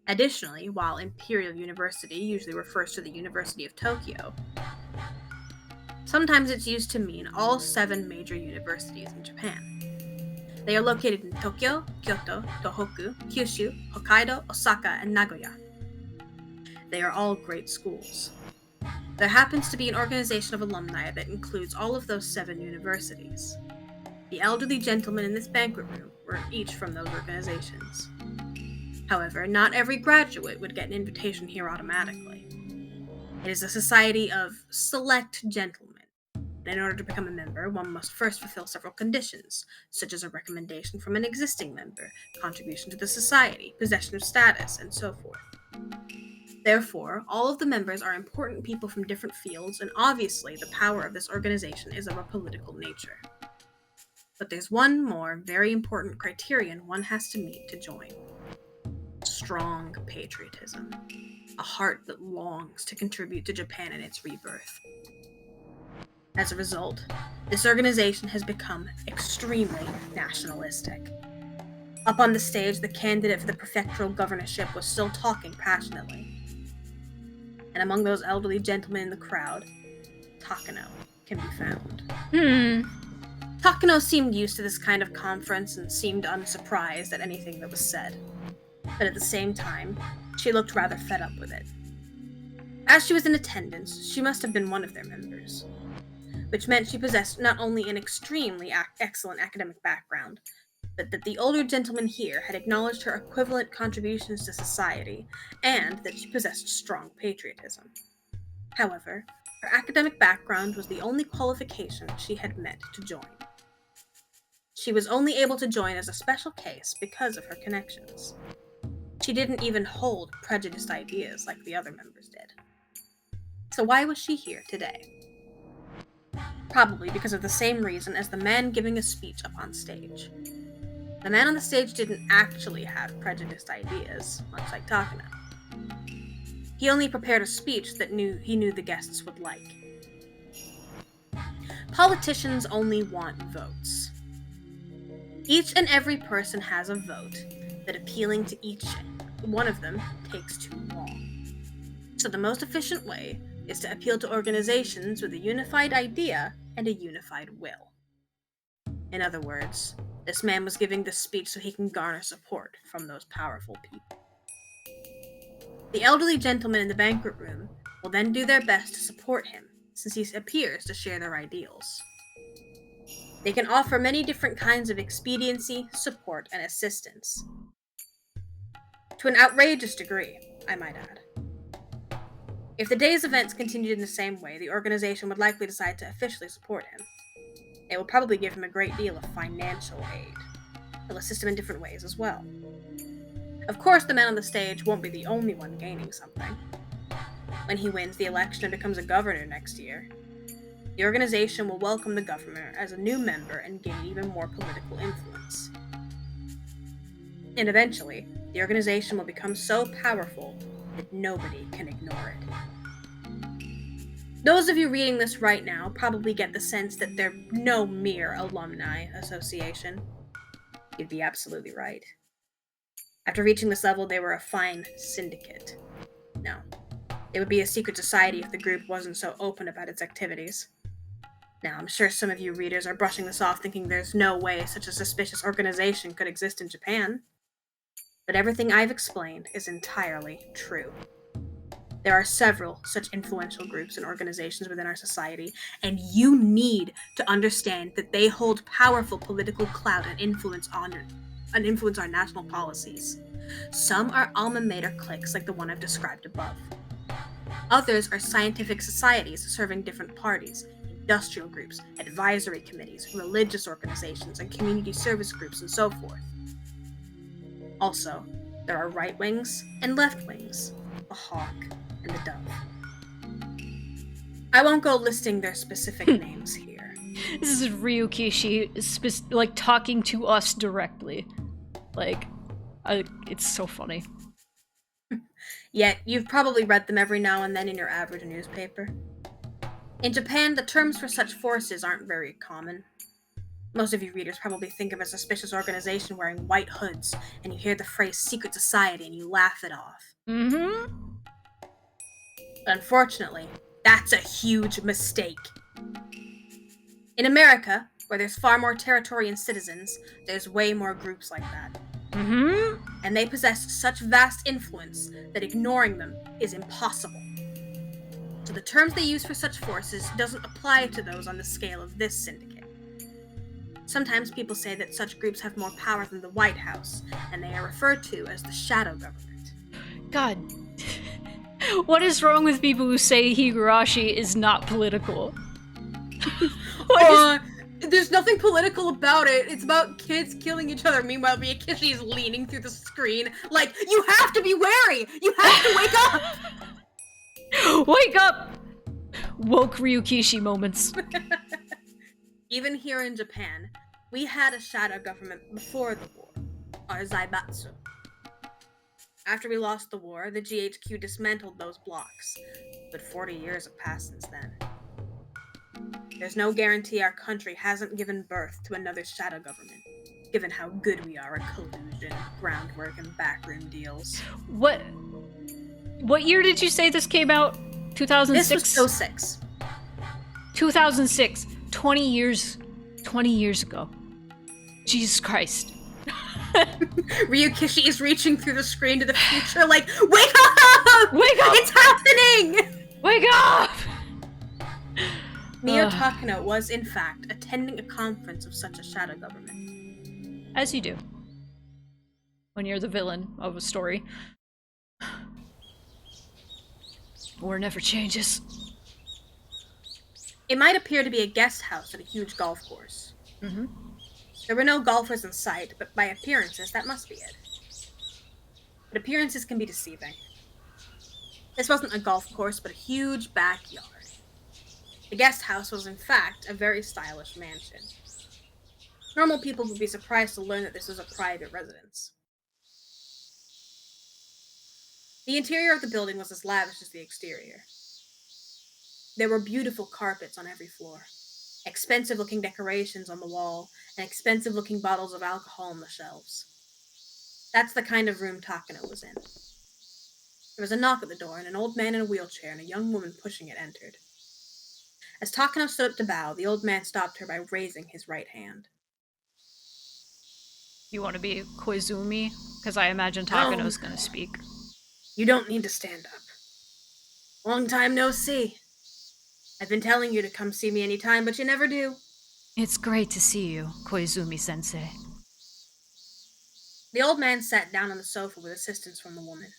Additionally, while Imperial University usually refers to the University of Tokyo, sometimes it's used to mean all 7 major universities in Japan. They are located in Tokyo, Kyoto, Tohoku, Kyushu, Hokkaido, Osaka, and Nagoya. They are all great schools. There happens to be an organization of alumni that includes all of those 7 universities. The elderly gentlemen in this banquet room were each from those organizations. However, not every graduate would get an invitation here automatically. It is a society of select gentlemen, and in order to become a member, one must first fulfill several conditions, such as a recommendation from an existing member, contribution to the society, possession of status, and so forth. Therefore, all of the members are important people from different fields, and obviously the power of this organization is of a political nature. But there's one more very important criterion one has to meet to join. Strong patriotism. A heart that longs to contribute to Japan in its rebirth. As a result, this organization has become extremely nationalistic. Up on the stage, the candidate for the prefectural governorship was still talking passionately. And among those elderly gentlemen in the crowd, Takano can be found. Takano seemed used to this kind of conference and seemed unsurprised at anything that was said. But at the same time, she looked rather fed up with it. As she was in attendance, she must have been one of their members, which meant she possessed not only an extremely excellent academic background, but that the older gentleman here had acknowledged her equivalent contributions to society, and that she possessed strong patriotism. However, her academic background was the only qualification she had met to join. She was only able to join as a special case because of her connections. She didn't even hold prejudiced ideas like the other members did. So why was she here today? Probably because of the same reason as the man giving a speech up on stage. The man on the stage didn't actually have prejudiced ideas, much like Takano. He only prepared a speech that he knew the guests would like. Politicians only want votes. Each and every person has a vote, but appealing to each one of them takes too long. So the most efficient way is to appeal to organizations with a unified idea and a unified will. In other words, this man was giving this speech so he can garner support from those powerful people. The elderly gentlemen in the banquet room will then do their best to support him, since he appears to share their ideals. They can offer many different kinds of expediency, support, and assistance. To an outrageous degree, I might add. If the day's events continued in the same way, the organization would likely decide to officially support him. It will probably give him a great deal of financial aid. They'll assist him in different ways as well. Of course, the man on the stage won't be the only one gaining something. When he wins the election and becomes a governor next year, the organization will welcome the governor as a new member and gain even more political influence. And eventually, the organization will become so powerful that nobody can ignore it. Those of you reading this right now probably get the sense that they're no mere alumni association. You'd be absolutely right. After reaching this level, they were a fine syndicate. No, it would be a secret society if the group wasn't so open about its activities. Now, I'm sure some of you readers are brushing this off thinking there's no way such a suspicious organization could exist in Japan. But everything I've explained is entirely true. There are several such influential groups and organizations within our society, and you need to understand that they hold powerful political clout and influence our national policies. Some are alma mater cliques like the one I've described above. Others are scientific societies serving different parties, industrial groups, advisory committees, religious organizations, and community service groups, and so forth. Also, there are right wings and left wings, the hawk and the dove. I won't go listing their specific names here. This is Ryukishi, talking to us directly. It's so funny. Yet, you've probably read them every now and then in your average newspaper. In Japan, the terms for such forces aren't very common. Most of you readers probably think of a suspicious organization wearing white hoods, and you hear the phrase secret society and you laugh it off. Mm-hmm. Unfortunately, that's a huge mistake. In America, where there's far more territory and citizens, there's way more groups like that. Mm-hmm. And they possess such vast influence that ignoring them is impossible. So the terms they use for such forces doesn't apply to those on the scale of this syndicate. Sometimes people say that such groups have more power than the White House, and they are referred to as the shadow government. God. What is wrong with people who say Higurashi is not political? There's nothing political about it. It's about kids killing each other. Meanwhile, Miyakishi is leaning through the screen like, you have to be wary! You have to wake up! Wake up! Woke Ryukishi moments. Even here in Japan, we had a shadow government before the war, our Zaibatsu. After we lost the war, the GHQ dismantled those blocks, but 40 years have passed since then. There's no guarantee our country hasn't given birth to another shadow government, given how good we are at collusion, groundwork, and backroom deals. What year did you say this came out? 2006? This was 06. 2006. 20 20 years ago. Jesus Christ. Ryukishi is reaching through the screen to the future like, wake up! Wake up! It's happening! Wake up! Mio Takano was, in fact, attending a conference of such a shadow government. As you do. When you're the villain of a story. War never changes. It might appear to be a guest house at a huge golf course. Mm-hmm. There were no golfers in sight, but by appearances, that must be it. But appearances can be deceiving. This wasn't a golf course, but a huge backyard. The guest house was, in fact, a very stylish mansion. Normal people would be surprised to learn that this was a private residence. The interior of the building was as lavish as the exterior. There were beautiful carpets on every floor, expensive-looking decorations on the wall, and expensive-looking bottles of alcohol on the shelves. That's the kind of room Takano was in. There was a knock at the door, and an old man in a wheelchair and a young woman pushing it entered. As Takano stood up to bow, the old man stopped her by raising his right hand. You want to be Koizumi? Because I imagine Takano's gonna speak. You don't need to stand up. Long time no see. I've been telling you to come see me anytime, but you never do. It's great to see you, Koizumi-sensei. The old man sat down on the sofa with assistance from the woman.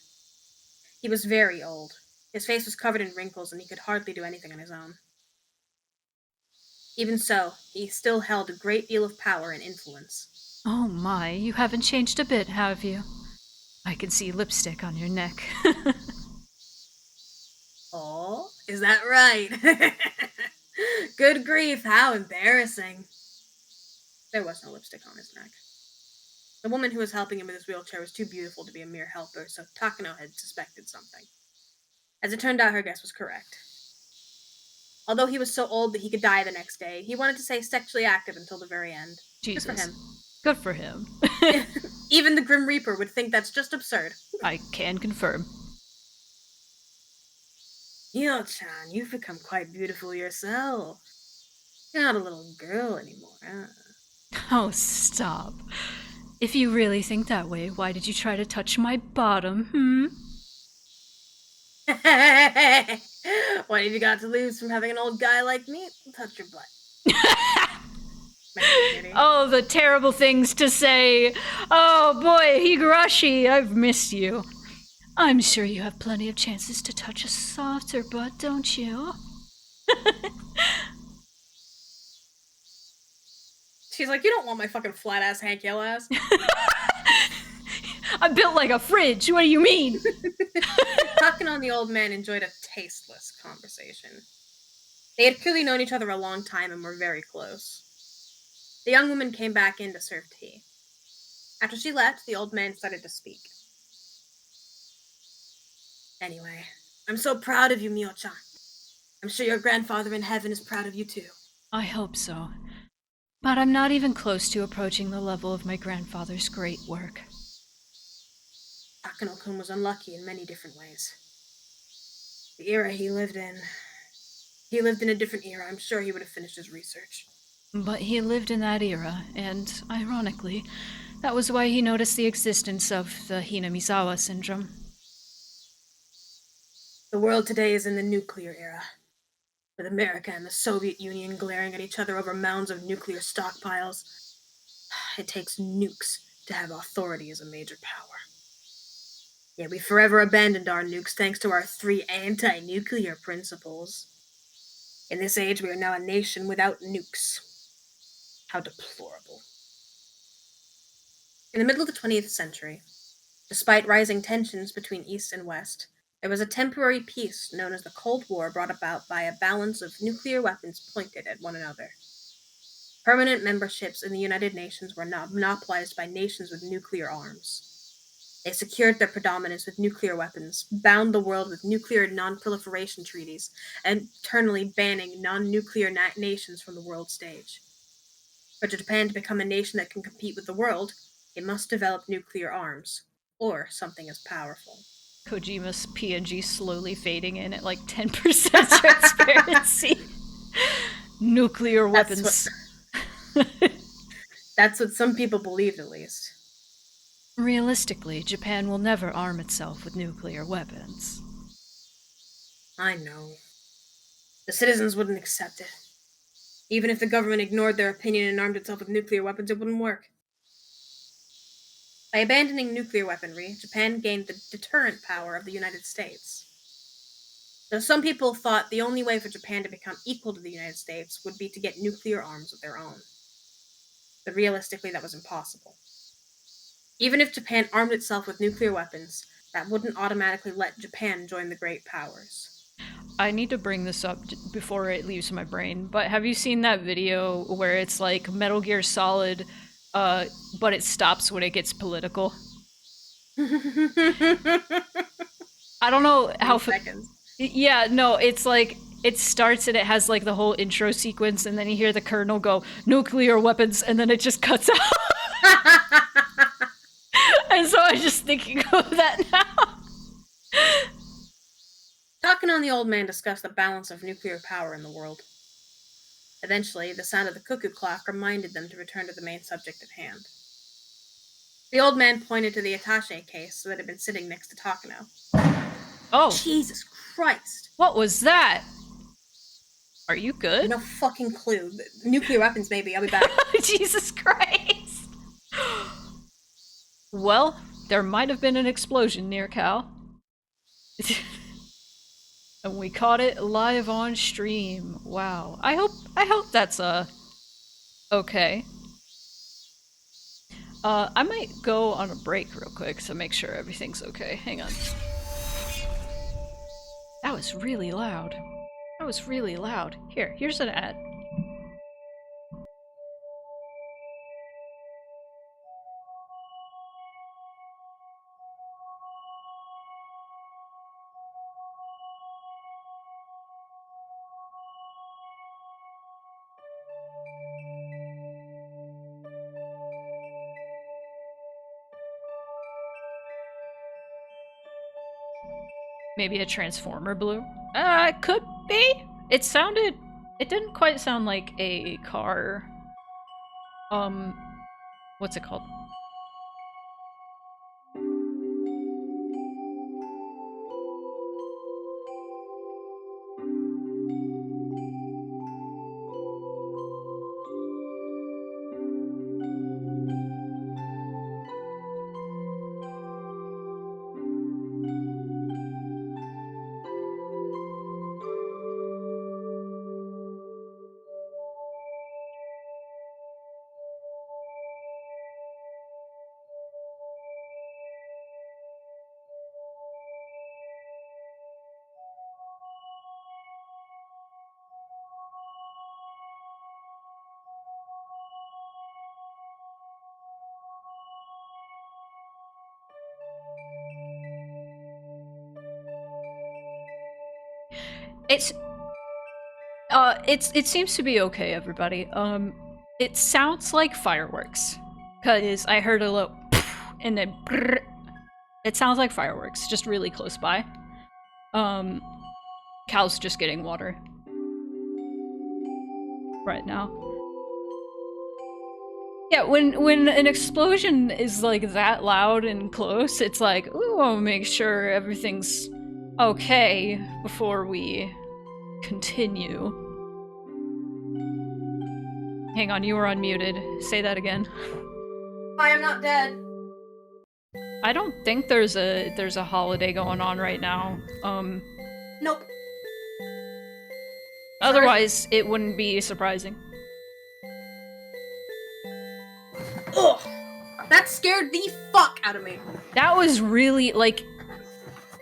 He was very old. His face was covered in wrinkles, and he could hardly do anything on his own. Even so, he still held a great deal of power and influence. Oh my, you haven't changed a bit, have you? I can see lipstick on your neck. Oh, is that right? Good grief, how embarrassing. There was no lipstick on his neck. The woman who was helping him with his wheelchair was too beautiful to be a mere helper, so Takano had suspected something. As it turned out, her guess was correct. Although he was so old that he could die the next day, he wanted to stay sexually active until the very end. Jesus. Good for him. Even the Grim Reaper would think that's just absurd. I can confirm. Yo-chan, you've become quite beautiful yourself. You're not a little girl anymore, huh? Oh, stop. If you really think that way, why did you try to touch my bottom, What have you got to lose from having an old guy like me touch your butt? Oh, the terrible things to say. Oh boy, Higurashi, I've missed you. I'm sure you have plenty of chances to touch a softer butt, don't you? She's like, you don't want my fucking flat ass Hank Hill ass. I'm built like a fridge, what do you mean? Takano and the old man enjoyed a tasteless conversation. They had clearly known each other a long time and were very close. The young woman came back in to serve tea. After she left, the old man started to speak. Anyway, I'm so proud of you, Mio-chan. I'm sure your grandfather in heaven is proud of you too. I hope so. But I'm not even close to approaching the level of my grandfather's great work. Takano-kun was unlucky in many different ways. The era he lived in a different era. I'm sure he would have finished his research. But he lived in that era, and, ironically, that was why he noticed the existence of the Hinamizawa syndrome. The world today is in the nuclear era, with America and the Soviet Union glaring at each other over mounds of nuclear stockpiles. It takes nukes to have authority as a major power. Yet we forever abandoned our nukes thanks to our 3 anti-nuclear principles. In this age, we are now a nation without nukes. How deplorable. In the middle of the 20th century, despite rising tensions between East and West, there was a temporary peace known as the Cold War, brought about by a balance of nuclear weapons pointed at one another. Permanent memberships in the United Nations were not monopolized by nations with nuclear arms. They secured their predominance with nuclear weapons, bound the world with nuclear non-proliferation treaties, and eternally banning non-nuclear nations from the world stage. For Japan to become a nation that can compete with the world, it must develop nuclear arms, or something as powerful. Kojima's PNG slowly fading in at like 10% transparency. Nuclear weapons. That's what some people believed, at least. Realistically, Japan will never arm itself with nuclear weapons. I know. The citizens wouldn't accept it. Even if the government ignored their opinion and armed itself with nuclear weapons, it wouldn't work. By abandoning nuclear weaponry, Japan gained the deterrent power of the United States. Though some people thought the only way for Japan to become equal to the United States would be to get nuclear arms of their own. But realistically, that was impossible. Even if Japan armed itself with nuclear weapons, that wouldn't automatically let Japan join the great powers. I need to bring this up before it leaves my brain, but have you seen that video where it's like Metal Gear Solid, but it stops when it gets political? I don't know how... Seconds. Yeah, no, it's like, it starts and it has like the whole intro sequence, and then you hear the colonel go, "Nuclear weapons," and then it just cuts out. And so I'm just thinking of that now. Takano and the old man discussed the balance of nuclear power in the world. Eventually, the sound of the cuckoo clock reminded them to return to the main subject at hand. The old man pointed to the attaché case that had been sitting next to Takano. Oh. Jesus Christ. What was that? Are you good? No fucking clue. Nuclear weapons, maybe. I'll be back. Jesus Christ. Well, there might have been an explosion near Cal. And we caught it live on stream. Wow. I hope that's okay. I might go on a break real quick to make sure everything's okay. Hang on. That was really loud. That was really loud. Here's an ad. Maybe a transformer blew? It could be. It didn't quite sound like a car. What's it called? It seems to be okay, everybody. It sounds like fireworks, cause I heard a little and then brrr. It sounds like fireworks, just really close by. Cal's just getting water right now. Yeah, when an explosion is like that loud and close, it's like, ooh, I'll make sure everything's okay before we continue. Hang on, you were unmuted. Say that again. I am not dead. I don't think there's a holiday going on right now. Nope. Otherwise, it wouldn't be surprising. Ugh! That scared the fuck out of me. That was really, like,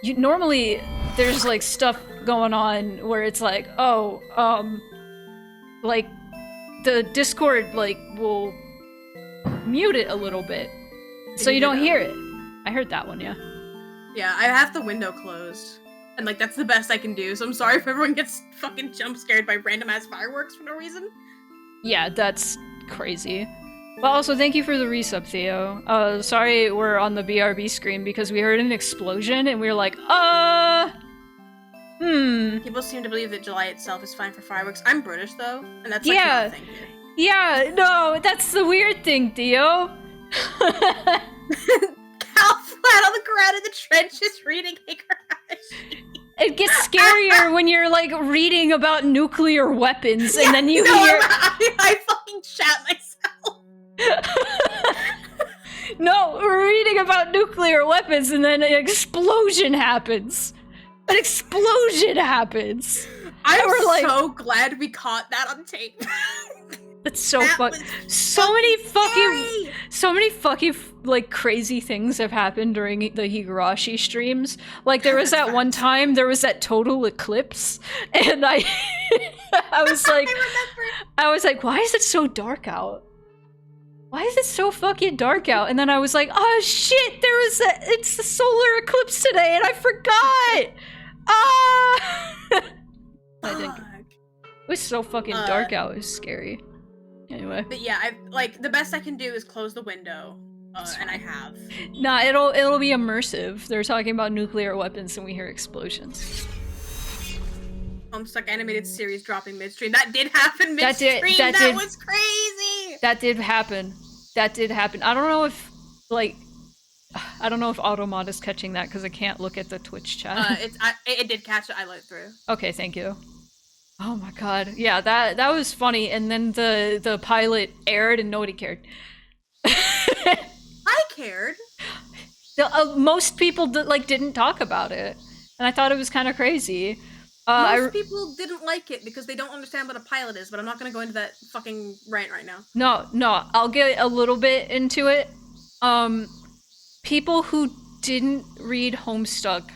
normally there's like stuff going on where it's like, oh, like the Discord like will mute it a little bit so you don't hear it. I heard that one, yeah. Yeah, I have the window closed. And like that's the best I can do, so I'm sorry if everyone gets fucking jump scared by random ass fireworks for no reason. Yeah, that's crazy. But also, thank you for the resub, Theo. Sorry we're on the BRB screen because we heard an explosion and we were like, People seem to believe that July itself is fine for fireworks. I'm British though, and that's like not a thing here. Yeah, no, that's the weird thing, Theo. Cal flat on the ground in the trenches reading Higurashi. It gets scarier when you're like reading about nuclear weapons and then you hear. I fucking shat myself. No, we're reading about nuclear weapons and then an explosion happens. An explosion happens. I'm so glad we caught that on tape. That's so fun. So many fucking like crazy things have happened during the Higurashi streams. Like there was that one time there was that total eclipse, and I was like, why is it so dark out? Why is it so fucking dark out? And then I was like, oh shit, it's the solar eclipse today, and I forgot. I think it was so fucking dark out. It was scary. Anyway. But yeah, the best I can do is close the window, and I have. Nah, it'll be immersive. They're talking about nuclear weapons, and we hear explosions. Homestuck animated series dropping midstream. That did happen midstream. That was crazy. That did happen. I don't know if Automod is catching that because I can't look at the Twitch chat. It did catch it. I let it through. Okay, thank you. Oh my god, yeah, that was funny. And then the pilot aired and nobody cared. I cared. Most people didn't talk about it, and I thought it was kind of crazy. Most people didn't like it because they don't understand what a pilot is, but I'm not going to go into that fucking rant right now. No, I'll get a little bit into it. People who didn't read Homestuck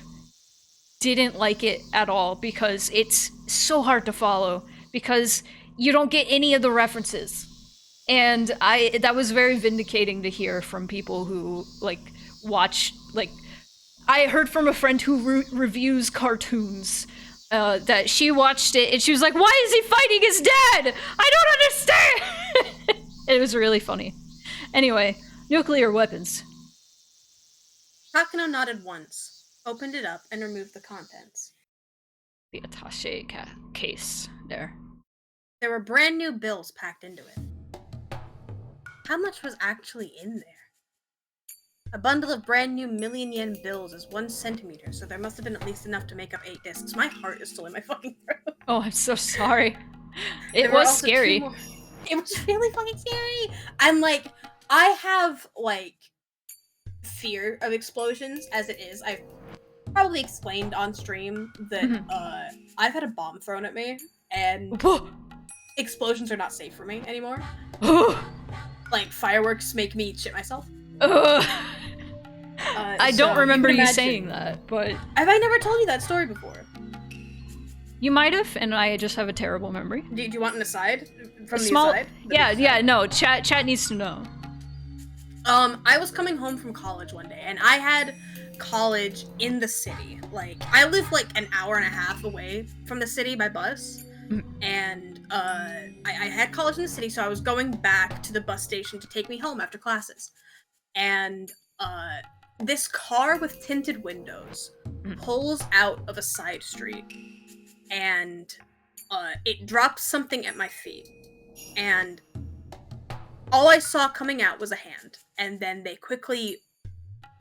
didn't like it at all because it's so hard to follow because you don't get any of the references. And that was very vindicating to hear from people who watch, I heard from a friend who reviews cartoons that she watched it and she was like, why is he fighting his dad? I don't understand. It was really funny. Anyway, nuclear weapons. Takano nodded once, opened it up, and removed the contents. The attaché case there. There were brand new bills packed into it. How much was actually in there? A bundle of brand new million-yen bills is 1 centimeter, so there must have been at least enough to make up 8 discs. My heart is still in my fucking throat. Oh, I'm so sorry. It was scary. It was really fucking scary. I'm I have, fear of explosions as it is. I've probably explained on stream that, I've had a bomb thrown at me, and explosions are not safe for me anymore. Fireworks make me shit myself. I don't remember you saying that, but... Have I never told you that story before? You might have, and I just have a terrible memory. Do you want an aside? From the small... aside? Yeah, no, chat needs to know. I was coming home from college one day, and I had college in the city. I live an hour and a half away from the city by bus, and I had college in the city, so I was going back to the bus station to take me home after classes. And this car with tinted windows pulls out of a side street, and it drops something at my feet, and all I saw coming out was a hand, and then they quickly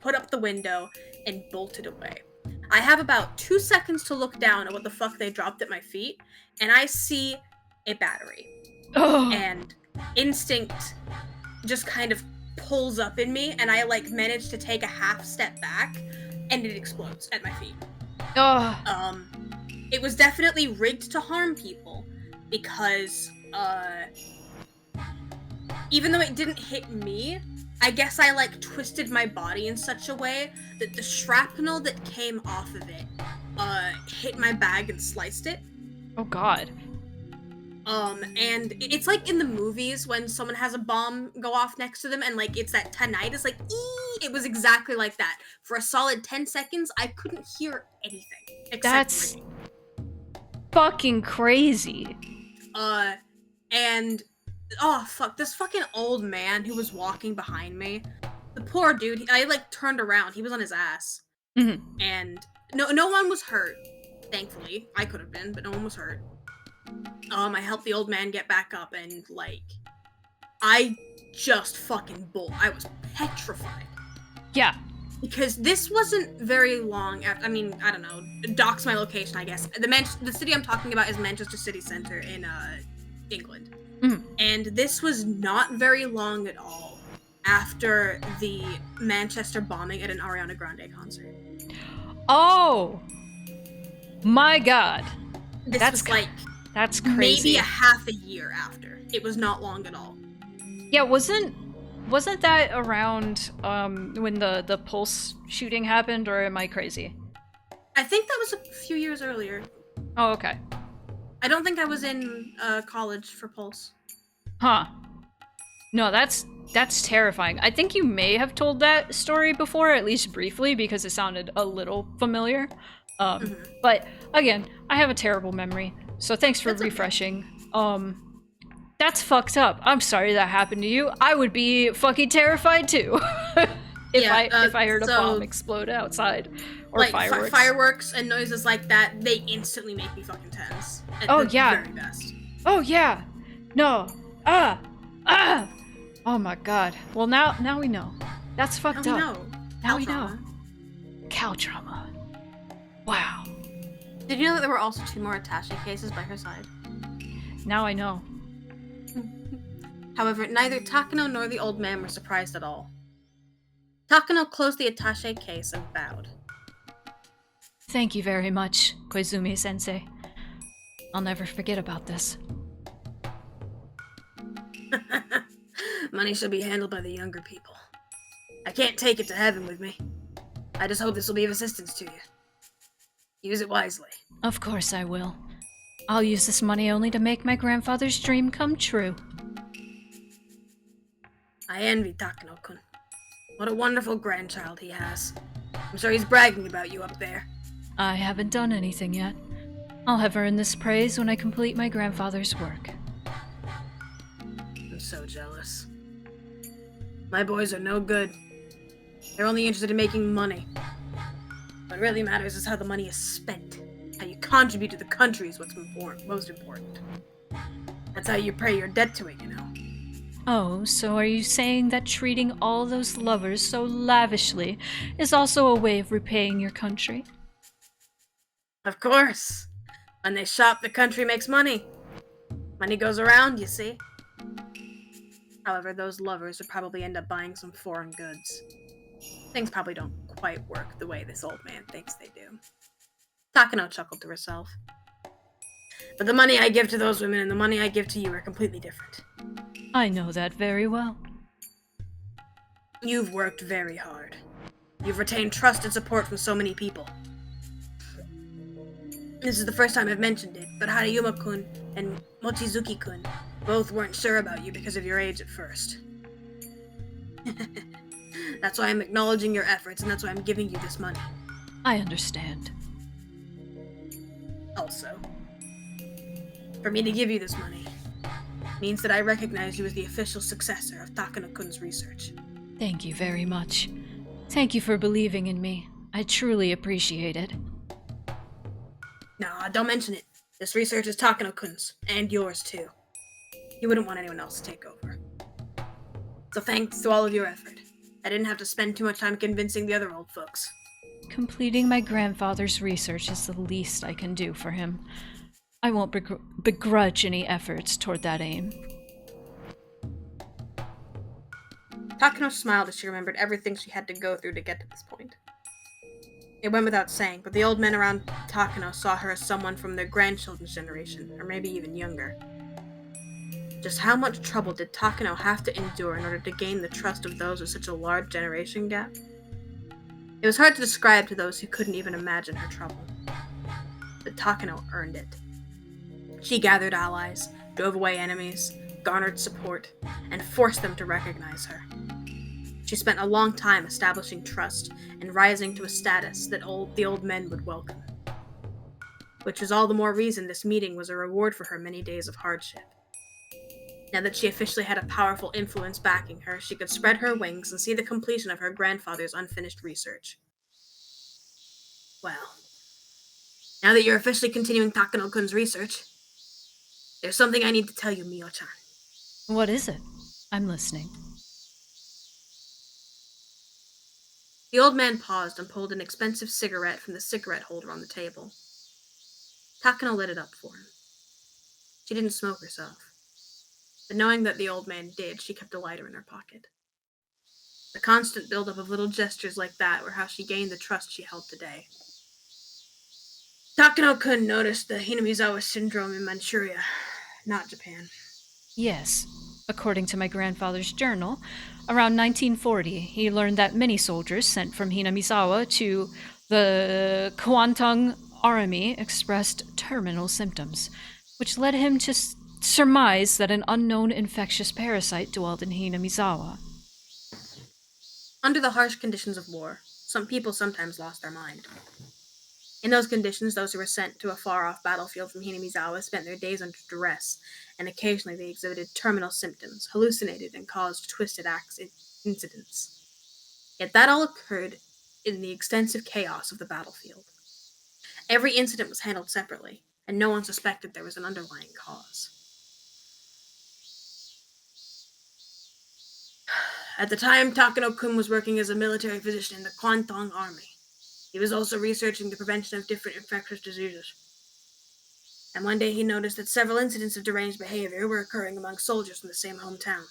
put up the window and bolted away. I have about 2 seconds to look down at what the fuck they dropped at my feet, and I see a battery. Oh. And instinct just kind of pulls up in me, and I manage to take a half step back, and it explodes at my feet. Oh. It was definitely rigged to harm people because even though it didn't hit me, I guess I twisted my body in such a way that the shrapnel that came off of it hit my bag and sliced it. Oh god. And it's in the movies when someone has a bomb go off next to them and it's that tinnitus, ee! It was exactly like that. For a solid 10 seconds, I couldn't hear anything. That's fucking crazy. And oh fuck, this fucking old man who was walking behind me, the poor dude, I turned around, he was on his ass. And no one was hurt, thankfully. I could have been, but no one was hurt. I helped the old man get back up, and I just fucking I was petrified. Yeah. Because this wasn't very long after, I mean, I don't know, dox my location, I guess. The city I'm talking about is Manchester City Centre in, England. Mm. And this was not very long at all after the Manchester bombing at an Ariana Grande concert. Oh! My god. That's crazy. Maybe a half a year after. It was not long at all. Yeah, wasn't that around when the Pulse shooting happened, or am I crazy? I think that was a few years earlier. Oh, okay. I don't think I was in college for Pulse. Huh. No, that's terrifying. I think you may have told that story before, at least briefly, because it sounded a little familiar. But again, I have a terrible memory, so thanks for refreshing. Okay. That's fucked up. I'm sorry that happened to you. I would be fucking terrified too. if I heard a bomb explode outside, or like, fireworks. Fireworks and noises like that, they instantly make me fucking tense. Oh yeah. Very best. Oh yeah. No. Oh my god. Well, now we know. That's fucked up. Now we know. Cow trauma. Wow. Did you know that there were also 2 more attaché cases by her side? Now I know. However, neither Takano nor the old man were surprised at all. Takano closed the attaché case and bowed. Thank you very much, Koizumi-sensei. I'll never forget about this. Money should be handled by the younger people. I can't take it to heaven with me. I just hope this will be of assistance to you. Use it wisely. Of course I will. I'll use this money only to make my grandfather's dream come true. I envy Takano-kun. What a wonderful grandchild he has. I'm sure he's bragging about you up there. I haven't done anything yet. I'll have earned this praise when I complete my grandfather's work. I'm so jealous. My boys are no good. They're only interested in making money. What really matters is how the money is spent. How you contribute to the country is what's most important. That's how you pay your debt to it, you know. Oh, so are you saying that treating all those lovers so lavishly is also a way of repaying your country? Of course. When they shop, the country makes money. Money goes around, you see. However, those lovers would probably end up buying some foreign goods. Things probably don't quite work the way this old man thinks they do. Takano chuckled to herself. But the money I give to those women and the money I give to you are completely different. I know that very well. You've worked very hard. You've retained trust and support from so many people. This is the first time I've mentioned it, but Hariyuma-kun and Mochizuki-kun both weren't sure about you because of your age at first. That's why I'm acknowledging your efforts, and that's why I'm giving you this money. I understand. Also, for me to give you this money means that I recognize you as the official successor of Takano-kun's research. Thank you very much. Thank you for believing in me. I truly appreciate it. Nah, don't mention it. This research is Takano-kun's, and yours too. You wouldn't want anyone else to take over. So thanks to all of your effort. I didn't have to spend too much time convincing the other old folks. Completing my grandfather's research is the least I can do for him. I won't begrudge any efforts toward that aim. Takano smiled as she remembered everything she had to go through to get to this point. It went without saying, but the old men around Takano saw her as someone from their grandchildren's generation, or maybe even younger. Just how much trouble did Takano have to endure in order to gain the trust of those with such a large generation gap? It was hard to describe to those who couldn't even imagine her trouble. But Takano earned it. She gathered allies, drove away enemies, garnered support, and forced them to recognize her. She spent a long time establishing trust and rising to a status that the old men would welcome. Which was all the more reason this meeting was a reward for her many days of hardship. Now that she officially had a powerful influence backing her, she could spread her wings and see the completion of her grandfather's unfinished research. Well, now that you're officially continuing Takano-kun's research, there's something I need to tell you, Mio-chan. What is it? I'm listening. The old man paused and pulled an expensive cigarette from the cigarette holder on the table. Takano lit it up for him. She didn't smoke herself, but knowing that the old man did, she kept a lighter in her pocket. The constant buildup of little gestures like that were how she gained the trust she held today. Takano-kun noticed the Hinamizawa syndrome in Manchuria, not Japan. Yes. According to my grandfather's journal, around 1940, he learned that many soldiers sent from Hinamizawa to the Kwantung Army expressed terminal symptoms, which led him to surmise that an unknown infectious parasite dwelled in Hinamizawa. Under the harsh conditions of war, some people sometimes lost their mind. In those conditions, those who were sent to a far-off battlefield from Hinamizawa spent their days under duress, and occasionally they exhibited terminal symptoms, hallucinated, and caused twisted incidents. Yet that all occurred in the extensive chaos of the battlefield. Every incident was handled separately, and no one suspected there was an underlying cause. At the time, Takano-kun was working as a military physician in the Kwantung Army. He was also researching the prevention of different infectious diseases. And one day he noticed that several incidents of deranged behavior were occurring among soldiers in the same hometown.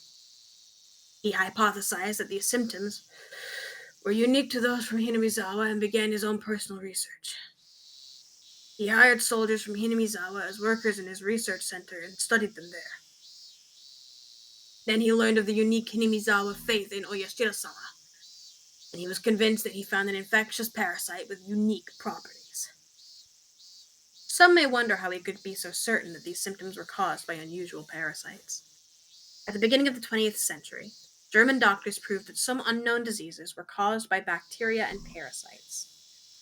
He hypothesized that these symptoms were unique to those from Hinamizawa and began his own personal research. He hired soldiers from Hinamizawa as workers in his research center and studied them there. Then he learned of the unique Hinamizawa faith in Oyashiro-sama, and he was convinced that he found an infectious parasite with unique properties. Some may wonder how he could be so certain that these symptoms were caused by unusual parasites. At the beginning of the 20th century, German doctors proved that some unknown diseases were caused by bacteria and parasites.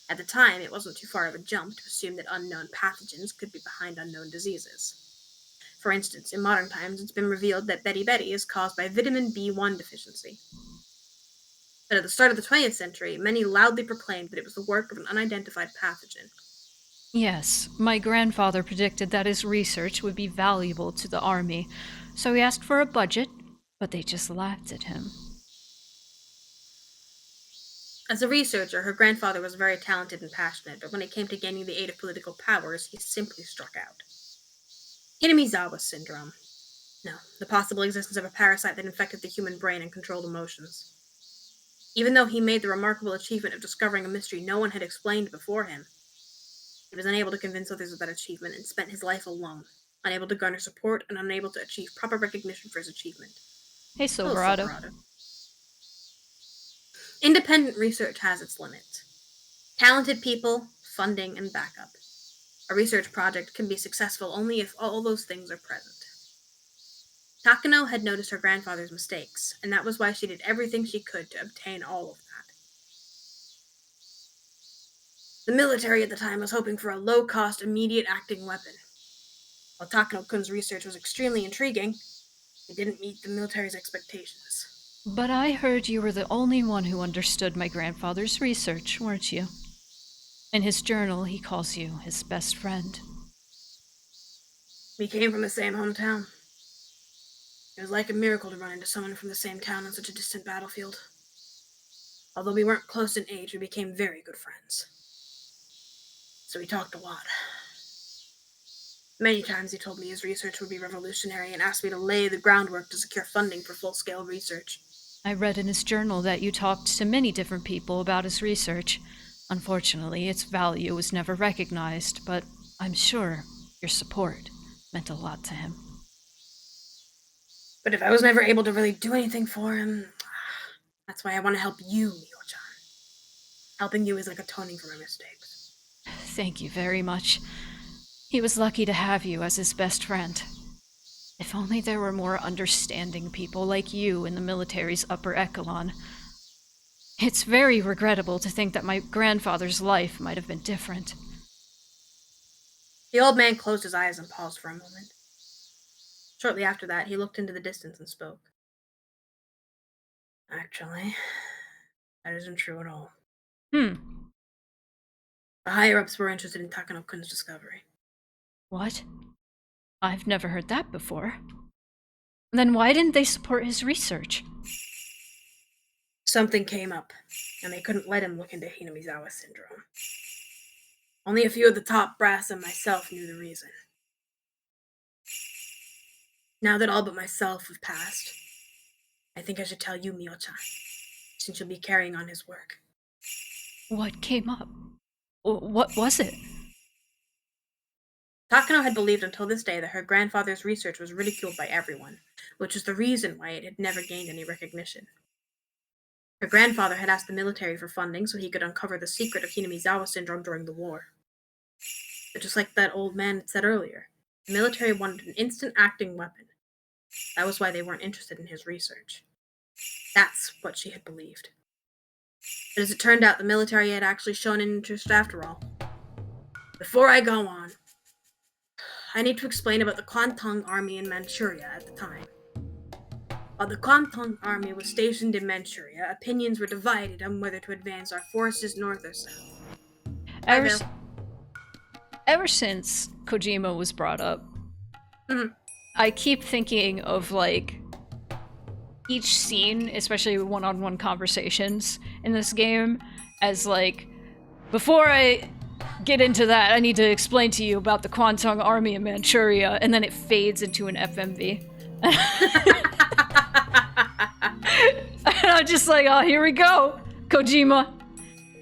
At the time, it wasn't too far of a jump to assume that unknown pathogens could be behind unknown diseases. For instance, in modern times, it's been revealed that Betty Betty is caused by vitamin B1 deficiency. But at the start of the 20th century, many loudly proclaimed that it was the work of an unidentified pathogen. Yes, my grandfather predicted that his research would be valuable to the army, so he asked for a budget, but they just laughed at him. As a researcher, her grandfather was very talented and passionate, but when it came to gaining the aid of political powers, he simply struck out. Hinamizawa syndrome. No, the possible existence of a parasite that infected the human brain and controlled emotions. Even though he made the remarkable achievement of discovering a mystery no one had explained before him, he was unable to convince others of that achievement and spent his life alone, unable to garner support and unable to achieve proper recognition for his achievement. Hey, Silverado. Independent research has its limits. Talented people, funding, and backup. A research project can be successful only if all those things are present. Takano had noticed her grandfather's mistakes, and that was why she did everything she could to obtain all of that. The military at the time was hoping for a low-cost, immediate-acting weapon. While Takano-kun's research was extremely intriguing, it didn't meet the military's expectations. But I heard you were the only one who understood my grandfather's research, weren't you? In his journal, he calls you his best friend. We came from the same hometown. It was like a miracle to run into someone from the same town on such a distant battlefield. Although we weren't close in age, we became very good friends. So we talked a lot. Many times he told me his research would be revolutionary and asked me to lay the groundwork to secure funding for full-scale research. I read in his journal that you talked to many different people about his research. Unfortunately, its value was never recognized, but I'm sure your support meant a lot to him. But if I was never able to really do anything for him, that's why I want to help you, Mio-chan. Helping you is like atoning for my mistakes. Thank you very much. He was lucky to have you as his best friend. If only there were more understanding people like you in the military's upper echelon. It's very regrettable to think that my grandfather's life might have been different. The old man closed his eyes and paused for a moment. Shortly after that, he looked into the distance and spoke. Actually, that isn't true at all. The higher-ups were interested in Takano-kun's discovery. What? I've never heard that before. Then why didn't they support his research? Something came up, and they couldn't let him look into Hinamizawa syndrome. Only a few of the top brass and myself knew the reason. Now that all but myself have passed, I think I should tell you, Mio-chan, since you'll be carrying on his work. What came up? What was it? Takano had believed until this day that her grandfather's research was ridiculed by everyone, which was the reason why it had never gained any recognition. Her grandfather had asked the military for funding so he could uncover the secret of Hinamizawa syndrome during the war. But just like that old man had said earlier, the military wanted an instant acting weapon. That was why they weren't interested in his research. That's what she had believed. But as it turned out, the military had actually shown an interest after all. Before I go on, I need to explain about the Kwantung Army in Manchuria at the time. While the Kwantung Army was stationed in Manchuria, opinions were divided on whether to advance our forces north or south. Ever since Kojima was brought up, Mhm. I keep thinking of, like, each scene, especially one-on-one conversations in this game, as, like, before I get into that, I need to explain to you about the Kwantung Army in Manchuria, and then it fades into an FMV. And I'm just like, oh, here we go, Kojima.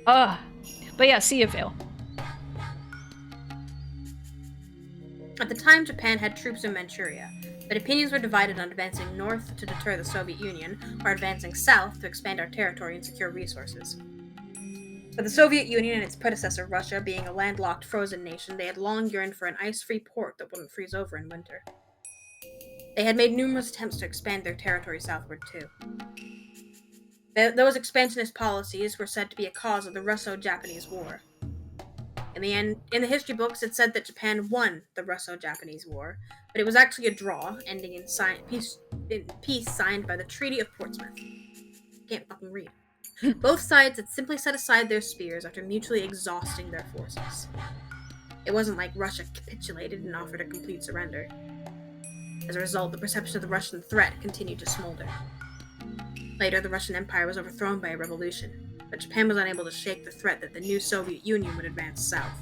But yeah, see you, Vale. At the time, Japan had troops in Manchuria, but opinions were divided on advancing north to deter the Soviet Union, or advancing south to expand our territory and secure resources. With the Soviet Union and its predecessor Russia being a landlocked, frozen nation, they had long yearned for an ice-free port that wouldn't freeze over in winter. They had made numerous attempts to expand their territory southward, too. Those expansionist policies were said to be a cause of the Russo-Japanese War. In the history books, it said that Japan won the Russo-Japanese War, but it was actually a draw, ending in peace signed by the Treaty of Portsmouth. Can't fucking read. Both sides had simply set aside their spears after mutually exhausting their forces. It wasn't like Russia capitulated and offered a complete surrender. As a result, the perception of the Russian threat continued to smolder. Later, the Russian Empire was overthrown by a revolution, but Japan was unable to shake the threat that the new Soviet Union would advance south.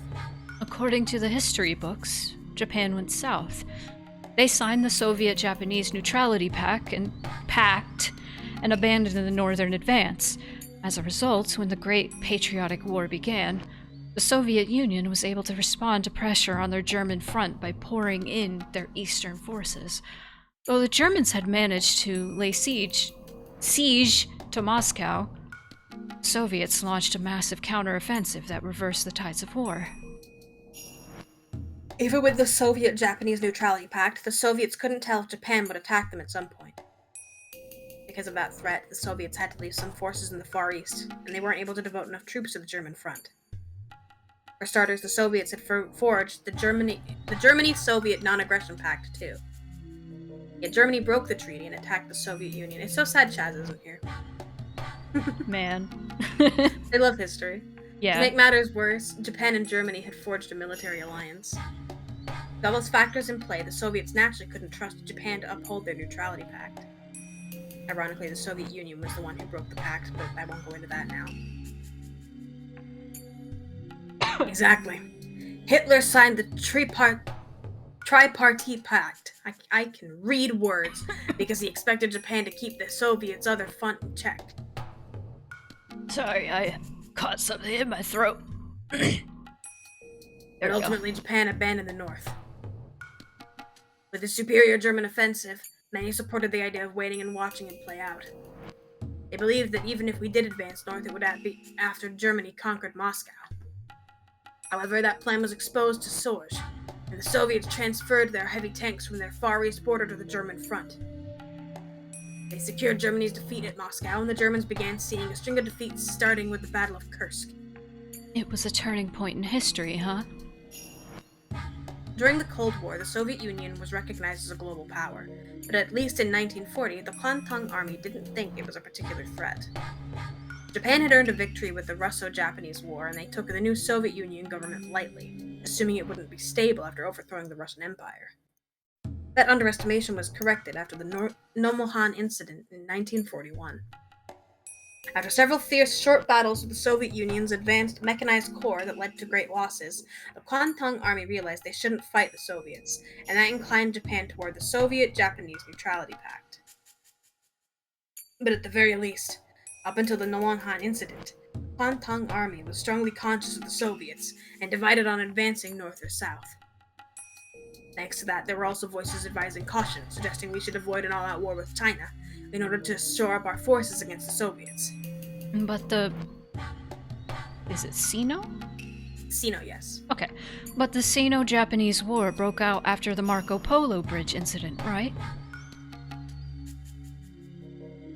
According to the history books, Japan went south. They signed the Soviet-Japanese Neutrality Pact and abandoned the northern advance. As a result, when the Great Patriotic War began, the Soviet Union was able to respond to pressure on their German front by pouring in their eastern forces. Though the Germans had managed to lay siege to Moscow, Soviets launched a massive counteroffensive that reversed the tides of war. Even with the Soviet-Japanese Neutrality Pact, the Soviets couldn't tell if Japan would attack them at some point. Because of that threat, the Soviets had to leave some forces in the Far East, and they weren't able to devote enough troops to the German front. For starters, the Soviets had forged the Germany-Soviet Non-Aggression Pact, too. Yet Germany broke the treaty and attacked the Soviet Union. It's so sad Chaz isn't here. Man. They love history. Yeah. To make matters worse, Japan and Germany had forged a military alliance. With all those factors in play, the Soviets naturally couldn't trust Japan to uphold their neutrality pact. Ironically, the Soviet Union was the one who broke the pact, but I won't go into that now. Exactly. Hitler signed the Tripartite Pact. I can read words because he expected Japan to keep the Soviets' other front in check. Sorry, I caught something in my throat. But ultimately, Japan abandoned the North. With the superior German offensive, many supported the idea of waiting and watching it play out. They believed that even if we did advance north, it would be after Germany conquered Moscow. However, that plan was exposed to Sorge, and the Soviets transferred their heavy tanks from their Far East border to the German front. They secured Germany's defeat at Moscow, and the Germans began seeing a string of defeats starting with the Battle of Kursk. It was a turning point in history, huh? During the Cold War, the Soviet Union was recognized as a global power, but at least in 1940, the Kwantung Army didn't think it was a particular threat. Japan had earned a victory with the Russo-Japanese War, and they took the new Soviet Union government lightly, assuming it wouldn't be stable after overthrowing the Russian Empire. That underestimation was corrected after the Nomonhan incident in 1941. After several fierce short battles with the Soviet Union's advanced mechanized corps that led to great losses, the Kwantung Army realized they shouldn't fight the Soviets, and that inclined Japan toward the Soviet-Japanese Neutrality Pact. But at the very least, up until the Nomonhan incident, the Kwantung Army was strongly conscious of the Soviets and divided on advancing north or south. Thanks to that, there were also voices advising caution, suggesting we should avoid an all-out war with China in order to shore up our forces against the Soviets. But is it Sino? Sino, yes. Okay. But the Sino-Japanese War broke out after the Marco Polo Bridge incident, right?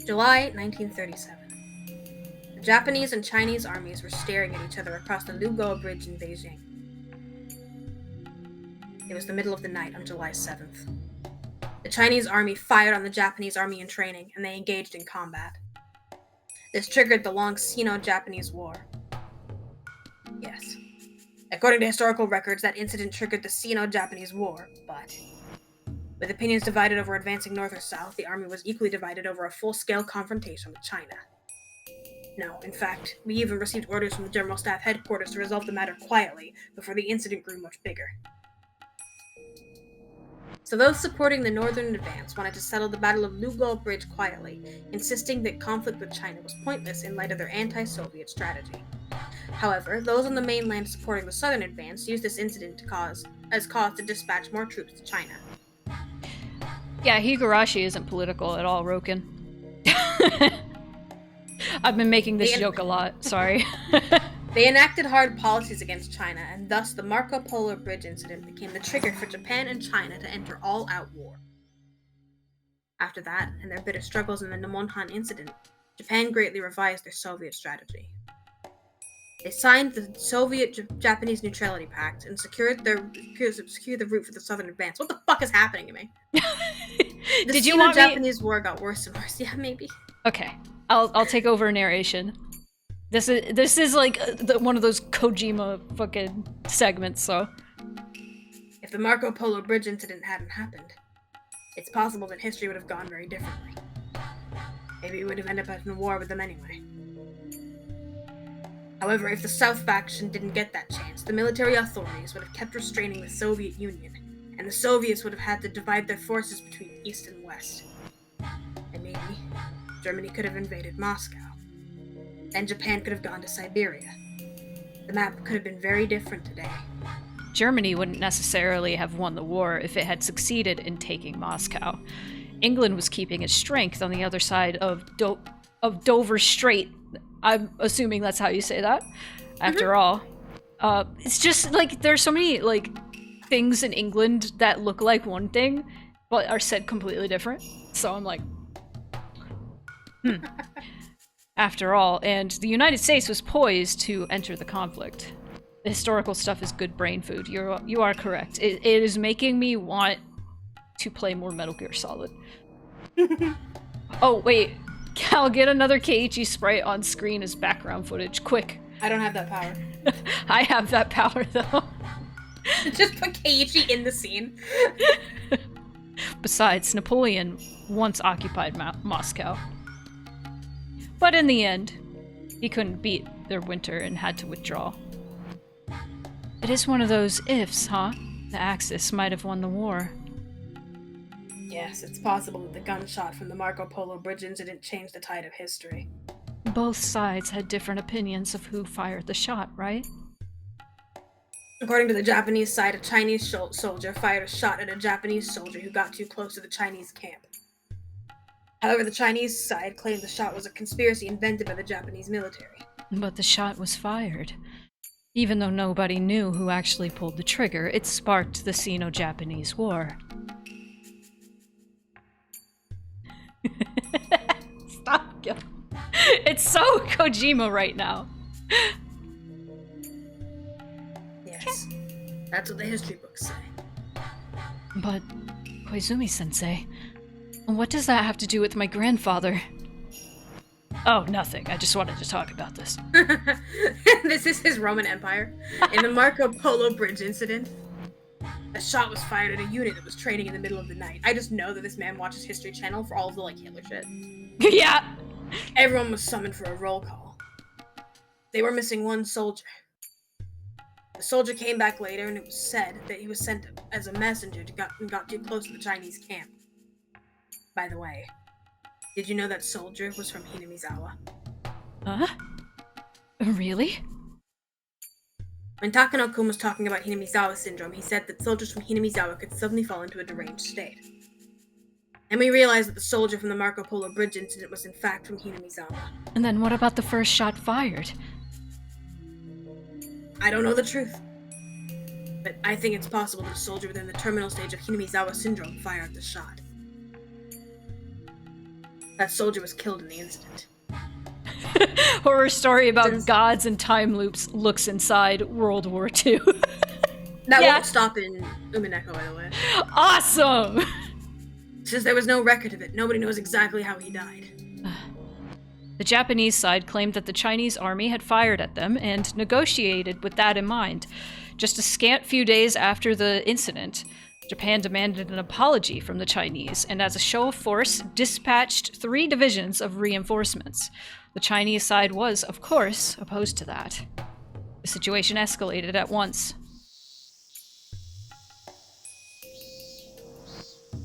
July 1937. The Japanese and Chinese armies were staring at each other across the Lugo Bridge in Beijing. It was the middle of the night on July 7th. The Chinese army fired on the Japanese army in training, and they engaged in combat. This triggered the long Sino-Japanese War. Yes. According to historical records, that incident triggered the Sino-Japanese War, but with opinions divided over advancing north or south, the army was equally divided over a full-scale confrontation with China. No, in fact, we even received orders from the General Staff Headquarters to resolve the matter quietly before the incident grew much bigger. So those supporting the northern advance wanted to settle the Battle of Lugo Bridge quietly, insisting that conflict with China was pointless in light of their anti-Soviet strategy. However, those on the mainland supporting the southern advance used this incident as cause to dispatch more troops to China. Yeah, Higurashi isn't political at all, Roken. I've been making this joke a lot, sorry. They enacted hard policies against China, and thus the Marco Polo Bridge incident became the trigger for Japan and China to enter all-out war. After that, and their bitter struggles in the Nomonhan incident, Japan greatly revised their Soviet strategy. They signed the Soviet-Japanese Neutrality Pact and secured the route for the southern advance. What the fuck is happening to me? The Sino-Japanese War got worse and worse. Yeah, maybe. Okay, I'll take over narration. This is like one of those Kojima fucking segments, so. If the Marco Polo Bridge incident hadn't happened, it's possible that history would have gone very differently. Maybe we would have ended up in a war with them anyway. However, if the South faction didn't get that chance, the military authorities would have kept restraining the Soviet Union, and the Soviets would have had to divide their forces between East and West. And maybe Germany could have invaded Moscow. Then Japan could have gone to Siberia. The map could have been very different today. Germany wouldn't necessarily have won the war if it had succeeded in taking Moscow. England was keeping its strength on the other side of Dover Strait. I'm assuming that's how you say that. After all, it's just like there's so many like things in England that look like one thing, but are said completely different. So I'm like, After all, and the United States was poised to enter the conflict. The historical stuff is good brain food. You are correct. It is making me want to play more Metal Gear Solid. Oh wait, Cal, get another Keiichi sprite on screen as background footage, quick. I don't have that power. I have that power though. Just put Keiichi in the scene. Besides, Napoleon once occupied Moscow. But in the end, he couldn't beat their winter and had to withdraw. It is one of those ifs, huh? The Axis might have won the war. Yes, it's possible that the gunshot from the Marco Polo Bridge incident changed the tide of history. Both sides had different opinions of who fired the shot, right? According to the Japanese side, a Chinese soldier fired a shot at a Japanese soldier who got too close to the Chinese camp. However, the Chinese side claimed the shot was a conspiracy invented by the Japanese military. But the shot was fired. Even though nobody knew who actually pulled the trigger, it sparked the Sino-Japanese War. Stop, Gil. It's so Kojima right now. Yes, that's what the history books say. But, Koizumi-sensei, what does that have to do with my grandfather? Oh, nothing. I just wanted to talk about this. This is his Roman Empire. In the Marco Polo Bridge incident, A shot was fired at a unit that was training in the middle of the night. I just know that this man watches History Channel for all of the, Hitler shit. Yeah. Everyone was summoned for a roll call. They were missing one soldier. The soldier came back later, and it was said that he was sent as a messenger and got too close to the Chinese camp. By the way, did you know that soldier was from Hinamizawa? Huh? Really? When Takano-kun was talking about Hinamizawa syndrome, he said that soldiers from Hinamizawa could suddenly fall into a deranged state. And we realized that the soldier from the Marco Polo Bridge incident was in fact from Hinamizawa. And then what about the first shot fired? I don't know the truth, but I think it's possible that a soldier within the terminal stage of Hinamizawa syndrome fired the shot. That soldier was killed in the incident. Horror story about gods and time loops looks inside World War II. That won't stop in Umineko, by the way. Awesome! Since there was no record of it, nobody knows exactly how he died. The Japanese side claimed that the Chinese army had fired at them and negotiated with that in mind. Just a scant few days after the incident, Japan demanded an apology from the Chinese and, as a show of force, dispatched 3 divisions of reinforcements. The Chinese side was, of course, opposed to that. The situation escalated at once.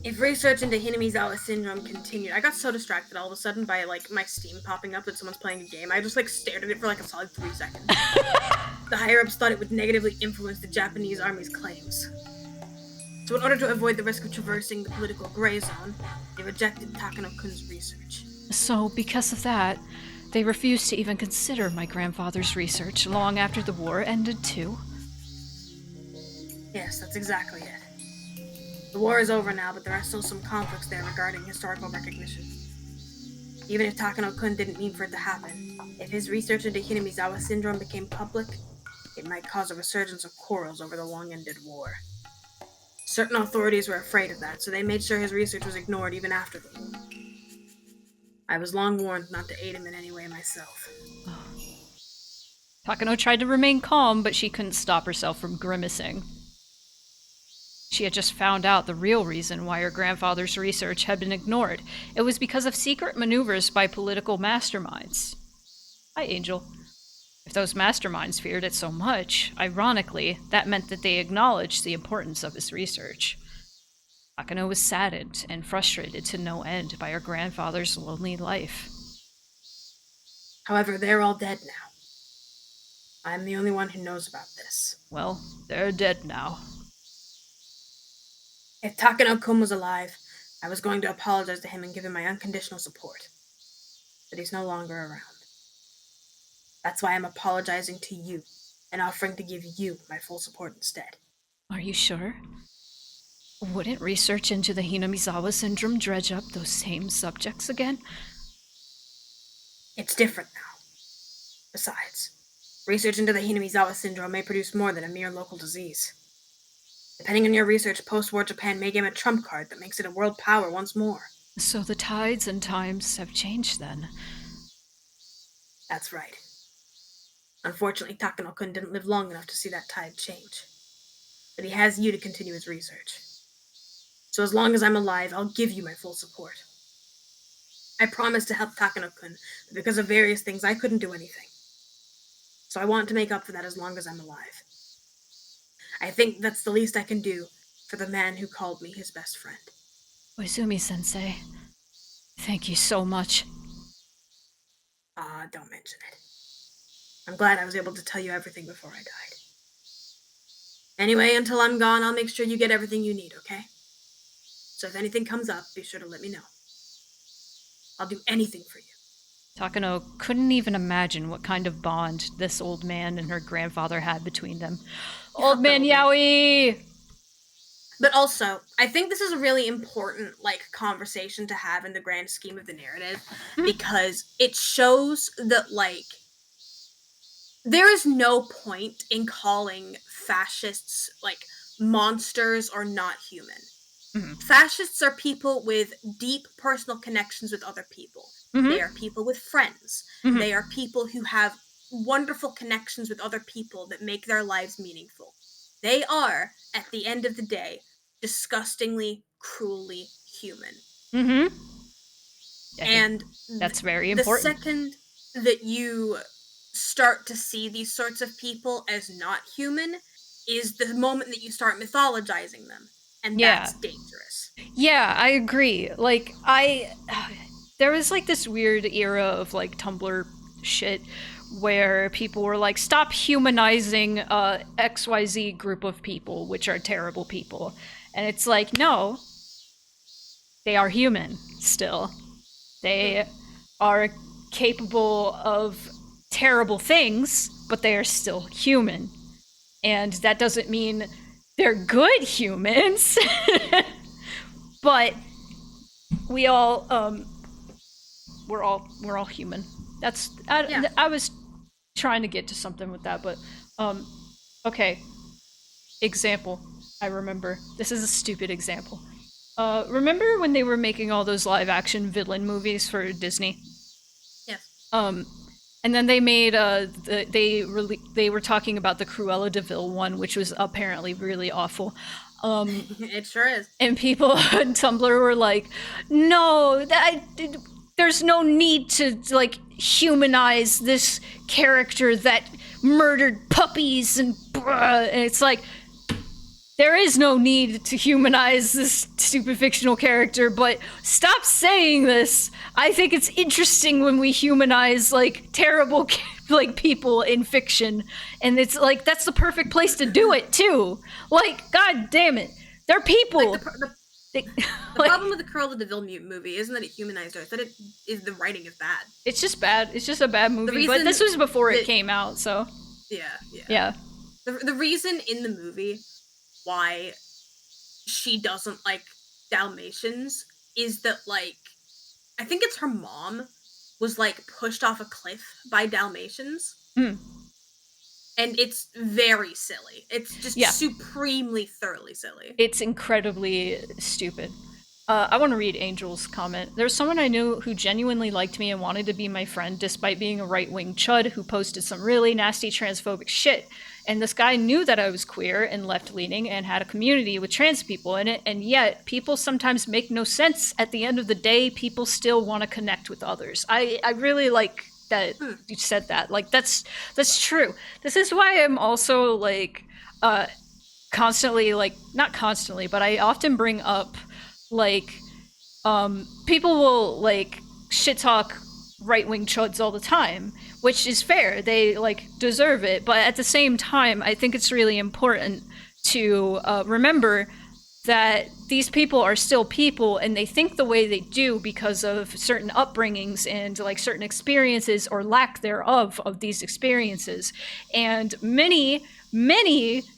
If research into Hinamizawa syndrome continued, I got so distracted all of a sudden by my Steam popping up that someone's playing a game. I just stared at it for a solid 3 seconds. The higher-ups thought it would negatively influence the Japanese army's claims. So in order to avoid the risk of traversing the political gray zone, they rejected Takano-kun's research. So, because of that, they refused to even consider my grandfather's research long after the war ended, too. Yes, that's exactly it. The war is over now, but there are still some conflicts there regarding historical recognition. Even if Takano-kun didn't mean for it to happen, if his research into Hinamizawa syndrome became public, it might cause a resurgence of quarrels over the long-ended war. Certain authorities were afraid of that, so they made sure his research was ignored even after the war. I was long warned not to aid him in any way myself. Takano tried to remain calm, but she couldn't stop herself from grimacing. She had just found out the real reason why her grandfather's research had been ignored. It was because of secret maneuvers by political masterminds. Hi, Angel. If those masterminds feared it so much, ironically, that meant that they acknowledged the importance of his research. Takano was saddened and frustrated to no end by her grandfather's lonely life. However, they're all dead now. I'm the only one who knows about this. Well, they're dead now. If Takano-kun was alive, I was going to apologize to him and give him my unconditional support. But he's no longer around. That's why I'm apologizing to you and offering to give you my full support instead. Are you sure? Wouldn't research into the Hinamizawa syndrome dredge up those same subjects again? It's different now. Besides, research into the Hinamizawa syndrome may produce more than a mere local disease. Depending on your research, post-war Japan may game a trump card that makes it a world power once more. So the tides and times have changed then. That's right. Unfortunately, Takano-kun didn't live long enough to see that tide change. But he has you to continue his research. So as long as I'm alive, I'll give you my full support. I promised to help Takano-kun, but because of various things, I couldn't do anything. So I want to make up for that as long as I'm alive. I think that's the least I can do for the man who called me his best friend. Koizumi-sensei, thank you so much. Don't mention it. I'm glad I was able to tell you everything before I died. Anyway, until I'm gone, I'll make sure you get everything you need, okay? So if anything comes up, be sure to let me know. I'll do anything for you. Takano couldn't even imagine what kind of bond this old man and her grandfather had between them. Old man Yaoi! But also, I think this is a really important, conversation to have in the grand scheme of the narrative, because it shows that, there is no point in calling fascists, monsters or not human. Mm-hmm. Fascists are people with deep personal connections with other people. Mm-hmm. They are people with friends. Mm-hmm. They are people who have wonderful connections with other people that make their lives meaningful. they are, at the end of the day, disgustingly, cruelly human. Mm-hmm. And that's very the important. second that you start to see these sorts of people as not human is the moment that you start mythologizing them. And that's dangerous. Yeah, I agree. Like, there was like this weird era of like Tumblr shit where people were like, stop humanizing XYZ group of people, which are terrible people. And it's like, no, they are human still. They are capable of terrible things, but they are still human. And that doesn't mean they're good humans. But we all we're all human. I was trying to get to something with that, but okay. Example. I remember. This is a stupid example. Remember when they were making all those live action villain movies for Disney? Yes. And then they made they were talking about the Cruella de Vil one, which was apparently really awful. It sure is. And people on Tumblr were like, "No, there's no need to like humanize this character that murdered puppies and it's like, there is no need to humanize this stupid fictional character, but stop saying this. I think it's interesting when we humanize like terrible like people in fiction, and it's like that's the perfect place to do it too. Like, god damn it, they're people. Like the problem with the Cruella de Vil movie isn't that it humanized her; it's that the writing is bad. It's just bad. It's just a bad movie. But this was before it came out, so yeah. The reason in the movie why she doesn't like Dalmatians is that, like, I think it's her mom was like pushed off a cliff by Dalmatians. And it's very silly. It's just supremely, thoroughly silly. It's incredibly stupid. I want to read Angel's comment. There's someone I knew who genuinely liked me and wanted to be my friend despite being a right-wing chud who posted some really nasty transphobic shit. And this guy knew that I was queer and left-leaning and had a community with trans people in it, and yet people sometimes make no sense. At the end of the day, people still want to connect with others. I really like that you said that. Like, that's true. This is why I'm also, like, constantly, like, not constantly, but I often bring up, like, people will, like, shit talk right-wing chuds all the time, which is fair. They, like, deserve it. But at the same time, I think it's really important to remember that these people are still people, and they think the way they do because of certain upbringings and, like, certain experiences or lack thereof of these experiences. And many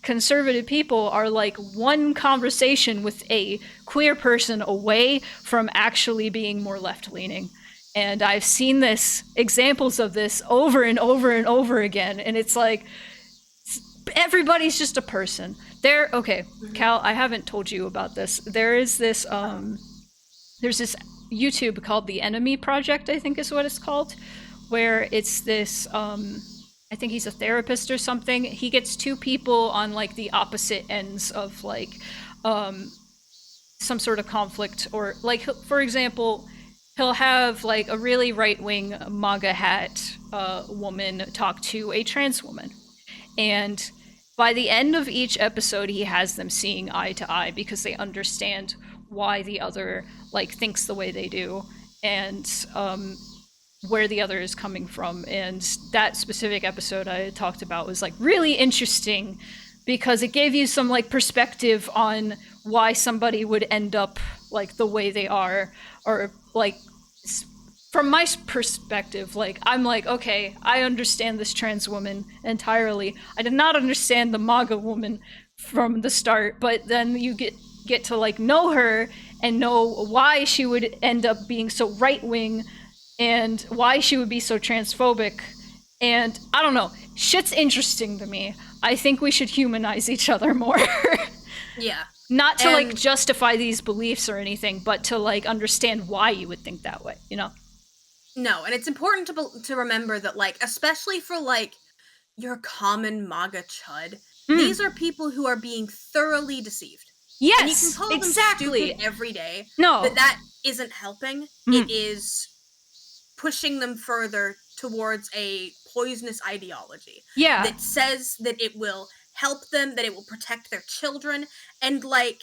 conservative people are like one conversation with a queer person away from actually being more left-leaning. And I've seen examples of this over and over and over again. And it's like, everybody's just a person. Cal, I haven't told you about this. There's this YouTube called The Enemy Project, I think is what it's called, where it's this, I think he's a therapist or something. He gets two people on, like, the opposite ends of, like, some sort of conflict. Or, like, for example, he'll have, like, a really right-wing MAGA hat woman talk to a trans woman. And by the end of each episode, he has them seeing eye to eye because they understand why the other, like, thinks the way they do, and where the other is coming from. And that specific episode I talked about was, like, really interesting because it gave you some, like, perspective on why somebody would end up, like, the way they are. Or, like, from my perspective, like, I'm like, okay, I understand this trans woman entirely. I did not understand the MAGA woman from the start, but then you get to, like, know her and know why she would end up being so right-wing and why she would be so transphobic. And I don't know, shit's interesting to me. I think we should humanize each other more. Yeah. Not to, like, justify these beliefs or anything, but to, like, understand why you would think that way, you know? No, and it's important to remember that, like, especially for, like, your common MAGA chud, These are people who are being thoroughly deceived. Yes, and you can call exactly. them stupid every day, No. but that isn't helping. It is pushing them further towards a poisonous ideology. Yeah. That says that it will help them, that it will protect their children, and, like,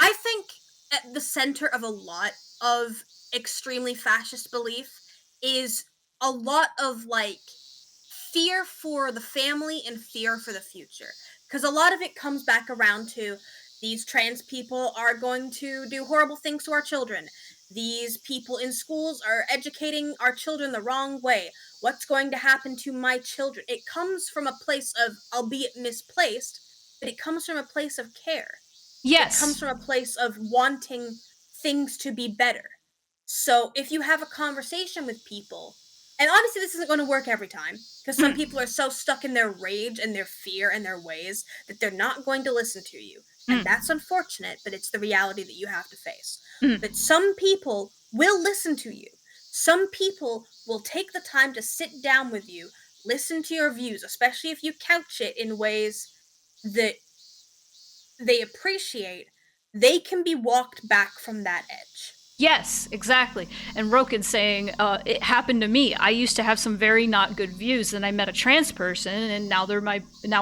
I think at the center of a lot of extremely fascist belief is a lot of, like, fear for the family and fear for the future. Because a lot of it comes back around to these trans people are going to do horrible things to our children. These people in schools are educating our children the wrong way. What's going to happen to my children? It comes from a place of, albeit misplaced, but it comes from a place of care. Yes. It comes from a place of wanting things to be better. So if you have a conversation with people, and obviously this isn't going to work every time, because some people are so stuck in their rage and their fear and their ways that they're not going to listen to you. And that's unfortunate, but it's the reality that you have to face. But some people will listen to you. Some people will take the time to sit down with you, listen to your views, especially if you couch it in ways that they appreciate. They can be walked back from that edge. Yes, exactly. And Rokin's saying, it happened to me. I used to have some very not good views, and I met a trans person, and now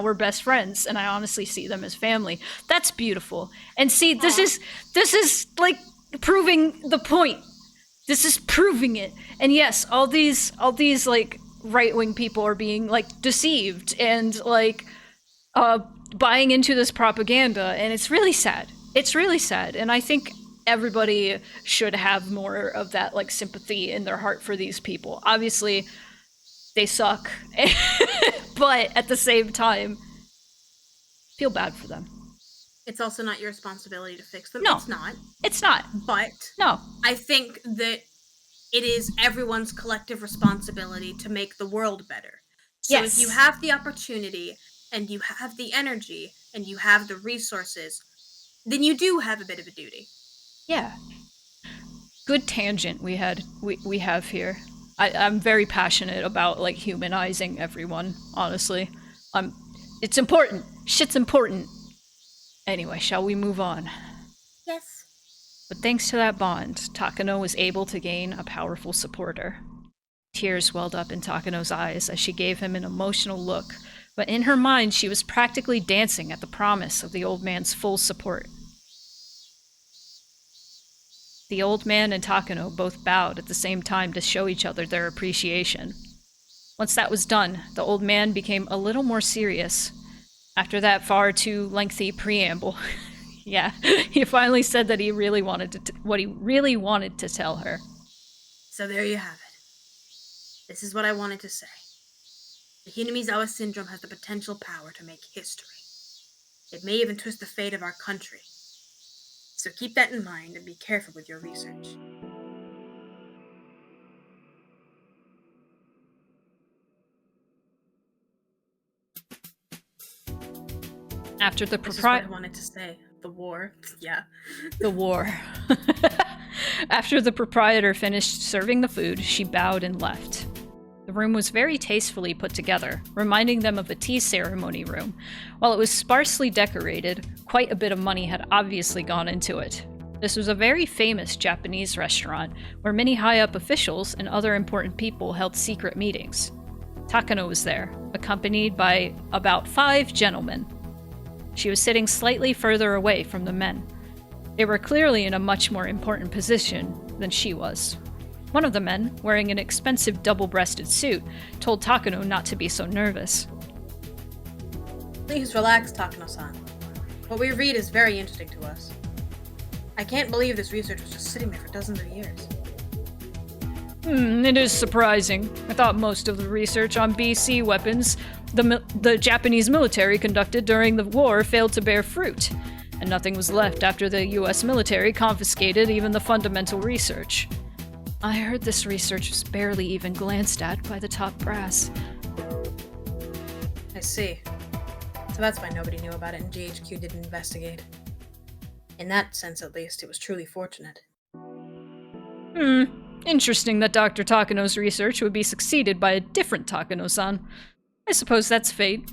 we're best friends, and I honestly see them as family. That's beautiful. And see, this is like proving the point. This is proving it. And yes, all these like right-wing people are being like deceived and like buying into this propaganda, and it's really sad. It's really sad. And I think everybody should have more of that like sympathy in their heart for these people. Obviously, they suck, but at the same time, feel bad for them. It's also not your responsibility to fix them. No, it's not. It's not. But no, I think that it is everyone's collective responsibility to make the world better. So yes. If you have the opportunity and you have the energy and you have the resources, then you do have a bit of a duty. Yeah. Good tangent we have here. I'm very passionate about like humanizing everyone, honestly. It's important. Shit's important. Anyway, shall we move on? Yes. But thanks to that bond, Takano was able to gain a powerful supporter. Tears welled up in Takano's eyes as she gave him an emotional look, but in her mind she was practically dancing at the promise of the old man's full support. The old man and Takano both bowed at the same time to show each other their appreciation. Once that was done, the old man became a little more serious. After that far too lengthy preamble, yeah, he finally said that he really wanted what he really wanted to tell her. So there you have it. This is what I wanted to say. The Hinamizawa syndrome has the potential power to make history. It may even twist the fate of our country. So keep that in mind and be careful with your research. After the This is what I wanted to say. The war. Yeah. The war. After the proprietor finished serving the food, she bowed and left. The room was very tastefully put together, reminding them of a tea ceremony room. While it was sparsely decorated, quite a bit of money had obviously gone into it. This was a very famous Japanese restaurant where many high-up officials and other important people held secret meetings. Takano was there, accompanied by about 5 gentlemen. She was sitting slightly further away from the men. They were clearly in a much more important position than she was. One of the men, wearing an expensive double-breasted suit, told Takano not to be so nervous. Please relax, Takano-san. What we read is very interesting to us. I can't believe this research was just sitting there for dozens of years. It is surprising. I thought most of the research on BC weapons the Japanese military conducted during the war failed to bear fruit, and nothing was left after the US military confiscated even the fundamental research. I heard this research was barely even glanced at by the top brass. I see. So that's why nobody knew about it and GHQ didn't investigate. In that sense, at least, it was truly fortunate. Interesting that Dr. Takano's research would be succeeded by a different Takano-san. I suppose that's fate.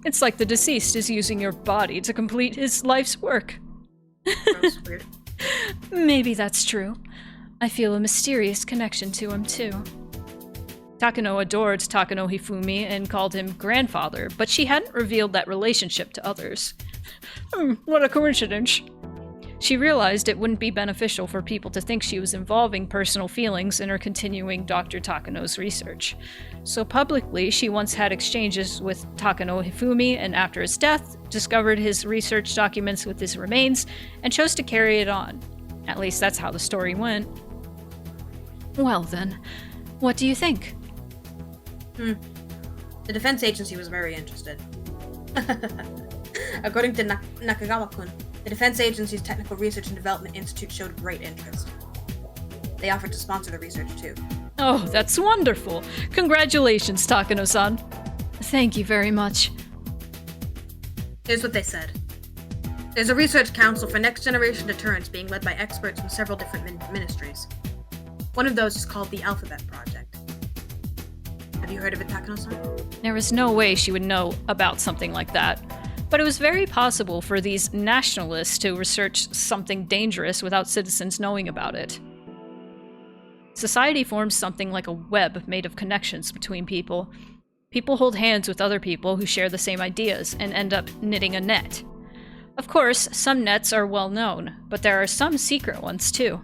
It's like the deceased is using your body to complete his life's work. That's weird. Maybe that's true. I feel a mysterious connection to him, too. Takano adored Takano Hifumi and called him grandfather, but she hadn't revealed that relationship to others. What a coincidence. She realized it wouldn't be beneficial for people to think she was involving personal feelings in her continuing Dr. Takano's research. So publicly, she once had exchanges with Takano Hifumi, and after his death, discovered his research documents with his remains, and chose to carry it on. At least that's how the story went. Well then, what do you think? The defense agency was very interested. According to Nakagawa-kun, the Defense Agency's Technical Research and Development Institute showed great interest. They offered to sponsor the research, too. Oh, that's wonderful. Congratulations, Takano-san. Thank you very much. Here's what they said. There's a research council for next-generation deterrence being led by experts from several different ministries. One of those is called the Alphabet Project. Have you heard of it, Takano-san? There was no way she would know about something like that. But it was very possible for these nationalists to research something dangerous without citizens knowing about it. Society forms something like a web made of connections between people. People hold hands with other people who share the same ideas and end up knitting a net. Of course, some nets are well known, but there are some secret ones too.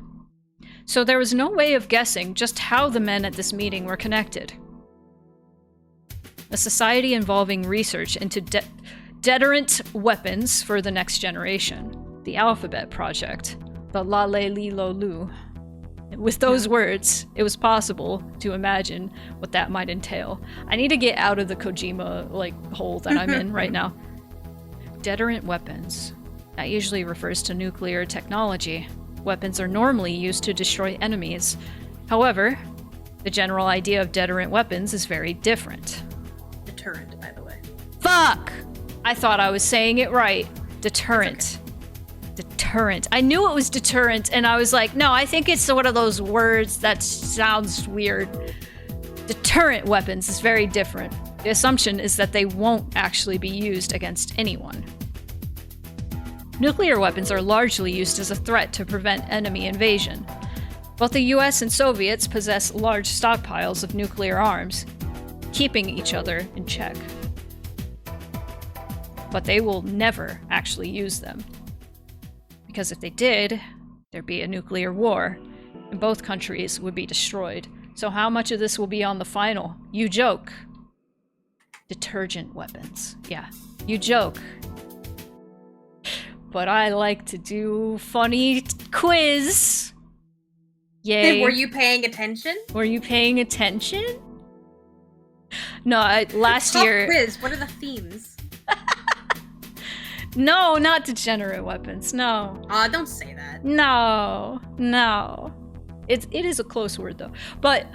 So there was no way of guessing just how the men at this meeting were connected. A society involving research into deterrent weapons for the next generation. The Alphabet Project. The La-Le-Li-Lo-Lu. With those words, it was possible to imagine what that might entail. I need to get out of the Kojima, hole that I'm in right now. Deterrent weapons. That usually refers to nuclear technology. Weapons are normally used to destroy enemies. However, the general idea of deterrent weapons is very different. Deterrent, by the way. Fuck! I thought I was saying it right. Deterrent. Okay. Deterrent. I knew it was deterrent, and I was like, no, I think it's one of those words that sounds weird. Deterrent weapons is very different. The assumption is that they won't actually be used against anyone. Nuclear weapons are largely used as a threat to prevent enemy invasion. Both the US and Soviets possess large stockpiles of nuclear arms, keeping each other in check. But they will never actually use them. Because if they did, there'd be a nuclear war, and both countries would be destroyed. So how much of this will be on the final? You joke. Detergent weapons. Yeah, you joke. But I like to do funny quiz. Yay. Were you paying attention? Were you paying attention? No, last Pop year... quiz, what are the themes? No, not degenerate weapons, no. Don't say that. No. It is a close word, though. But,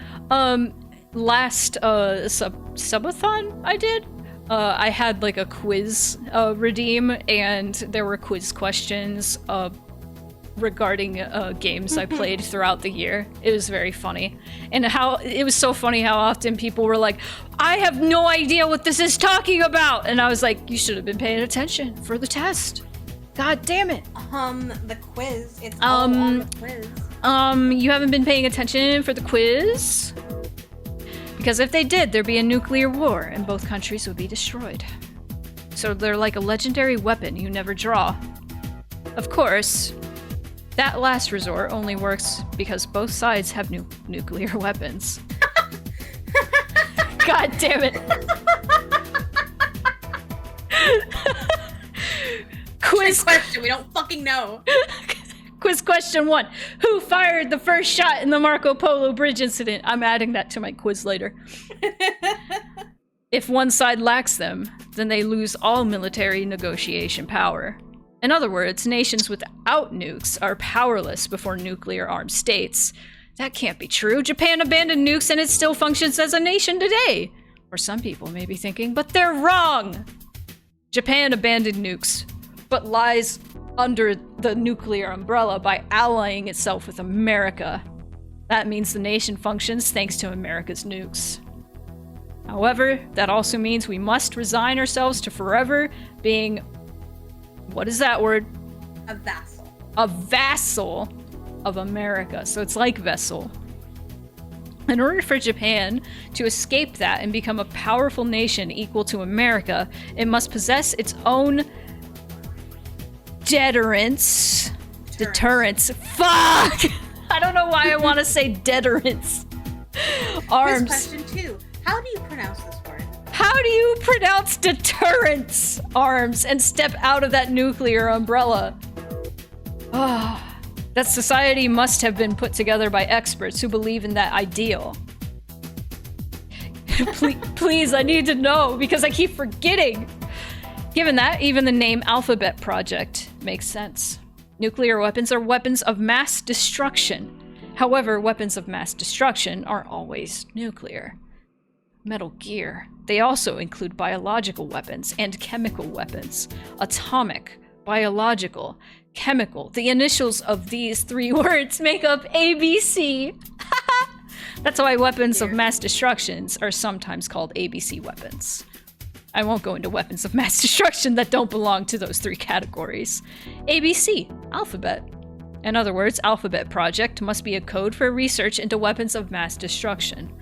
last, subathon I did, I had, a quiz, redeem, and there were quiz questions, regarding games I played throughout the year. It was very funny. And it was so funny how often people were like, I have no idea what this is talking about! And I was like, you should have been paying attention for the test. God damn it. The quiz. It's all on the quiz. You haven't been paying attention for the quiz? Because if they did, there'd be a nuclear war and both countries would be destroyed. So they're like a legendary weapon you never draw. Of course, that last resort only works because both sides have nuclear weapons. God damn it. Quiz question, we don't fucking know. Quiz question 1. Who fired the first shot in the Marco Polo Bridge incident? I'm adding that to my quiz later. If one side lacks them, then they lose all military negotiation power. In other words, nations without nukes are powerless before nuclear-armed states. That can't be true. Japan abandoned nukes and it still functions as a nation today. Or some people may be thinking, but they're wrong! Japan abandoned nukes, but lies under the nuclear umbrella by allying itself with America. That means the nation functions thanks to America's nukes. However, that also means we must resign ourselves to forever being... What is that word? A vassal. A vassal of America. So it's like vessel. In order for Japan to escape that and become a powerful nation equal to America, it must possess its own deterrence. Fuck! I don't know why I want to say deterrence. Arms. Question 2. How do you pronounce this word? How do you pronounce deterrence? Arms and step out of that nuclear umbrella. That society must have been put together by experts who believe in that ideal. Please, I need to know because I keep forgetting. Given that, even the name Alphabet Project makes sense. Nuclear weapons are weapons of mass destruction. However, weapons of mass destruction aren't always nuclear. Metal Gear. They also include biological weapons and chemical weapons. Atomic, biological, chemical. The initials of these 3 words make up ABC. That's why weapons of mass destructions are sometimes called ABC weapons. I won't go into weapons of mass destruction that don't belong to those 3 categories. ABC, alphabet. In other words, Alphabet Project must be a code for research into weapons of mass destruction.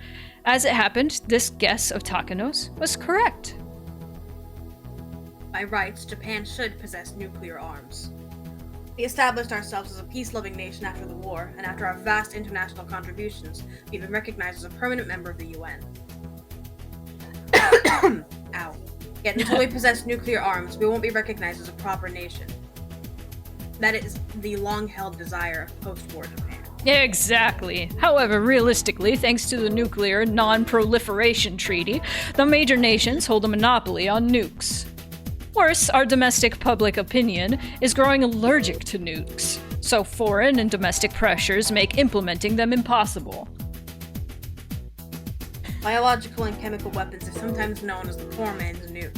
As it happened, this guess of Takano's was correct. By rights, Japan should possess nuclear arms. We established ourselves as a peace-loving nation after the war, and after our vast international contributions, we've been recognized as a permanent member of the UN. Ow. Yet until we possess nuclear arms, we won't be recognized as a proper nation. That is the long-held desire of post-war Japan. Exactly. However, realistically, thanks to the Nuclear Non-Proliferation Treaty, the major nations hold a monopoly on nukes. Worse, our domestic public opinion is growing allergic to nukes, so foreign and domestic pressures make implementing them impossible. Biological and chemical weapons are sometimes known as the poor man's nuke.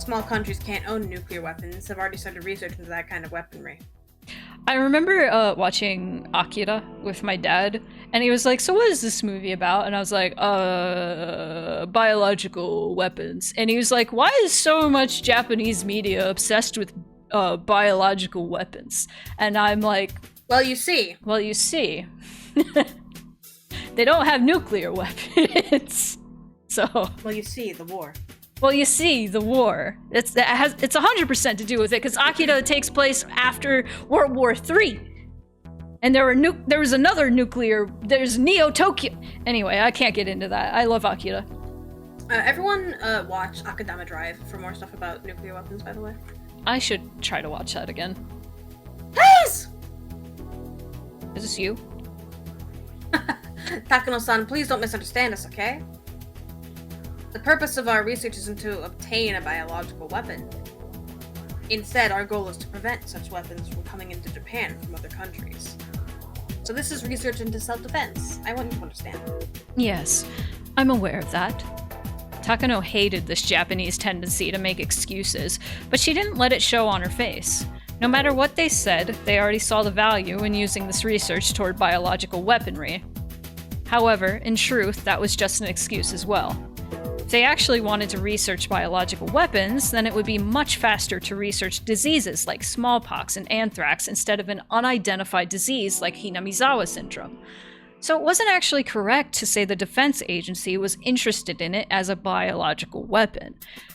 Small countries can't own nuclear weapons, have already started research into that kind of weaponry. I remember watching Akira with my dad, and he was like, so what is this movie about? And I was like, biological weapons. And he was like, why is so much Japanese media obsessed with biological weapons? And I'm like... Well, you see. They don't have nuclear weapons. So... Well, you see, the war. Well, you see, the war. It's 100% to do with it, because Akira takes place after World War III. And there was another nuclear... There's Neo-Tokyo... Anyway, I can't get into that. I love Akira. Everyone watch Akadama Drive for more stuff about nuclear weapons, by the way. I should try to watch that again. Please! Is this you? Takano-san, please don't misunderstand us, okay? The purpose of our research isn't to obtain a biological weapon. Instead, our goal is to prevent such weapons from coming into Japan from other countries. So this is research into self-defense. I want you to understand. Yes, I'm aware of that. Takano hated this Japanese tendency to make excuses, but she didn't let it show on her face. No matter what they said, they already saw the value in using this research toward biological weaponry. However, in truth, that was just an excuse as well. If they actually wanted to research biological weapons, then it would be much faster to research diseases like smallpox and anthrax instead of an unidentified disease like Hinamizawa syndrome. So it wasn't actually correct to say the defense agency was interested in it as a biological weapon.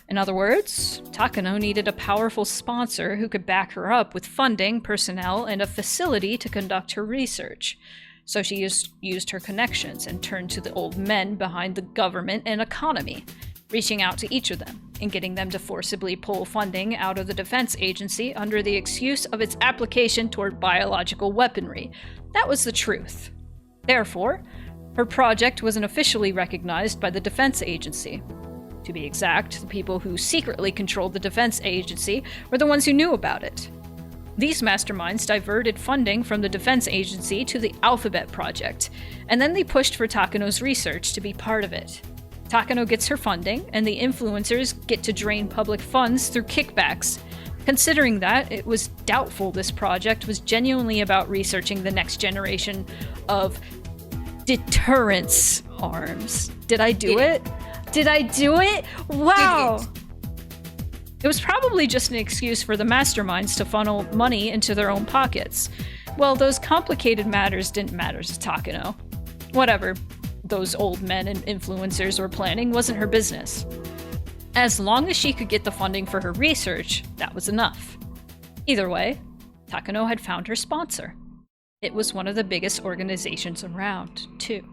In other words, Takano needed a powerful sponsor who could back her up with funding, personnel, and a facility to conduct her research. So she used her connections and turned to the old men behind the government and economy, reaching out to each of them and getting them to forcibly pull funding out of the defense agency under the excuse of its application toward biological weaponry. That was the truth. Therefore, her project wasn't officially recognized by the defense agency. To be exact, the people who secretly controlled the defense agency were the ones who knew about it. These masterminds diverted funding from the defense agency to the Alphabet Project, and then they pushed for Takano's research to be part of it. Takano gets her funding, and the influencers get to drain public funds through kickbacks. Considering that, it was doubtful this project was genuinely about researching the next generation of deterrence arms. Did I do it? Did I do it? Wow! Did It was probably just an excuse for the masterminds to funnel money into their own pockets. Well, those complicated matters didn't matter to Takano. Whatever those old men and influencers were planning wasn't her business. As long as she could get the funding for her research, that was enough. Either way, Takano had found her sponsor. It was one of the biggest organizations around, too.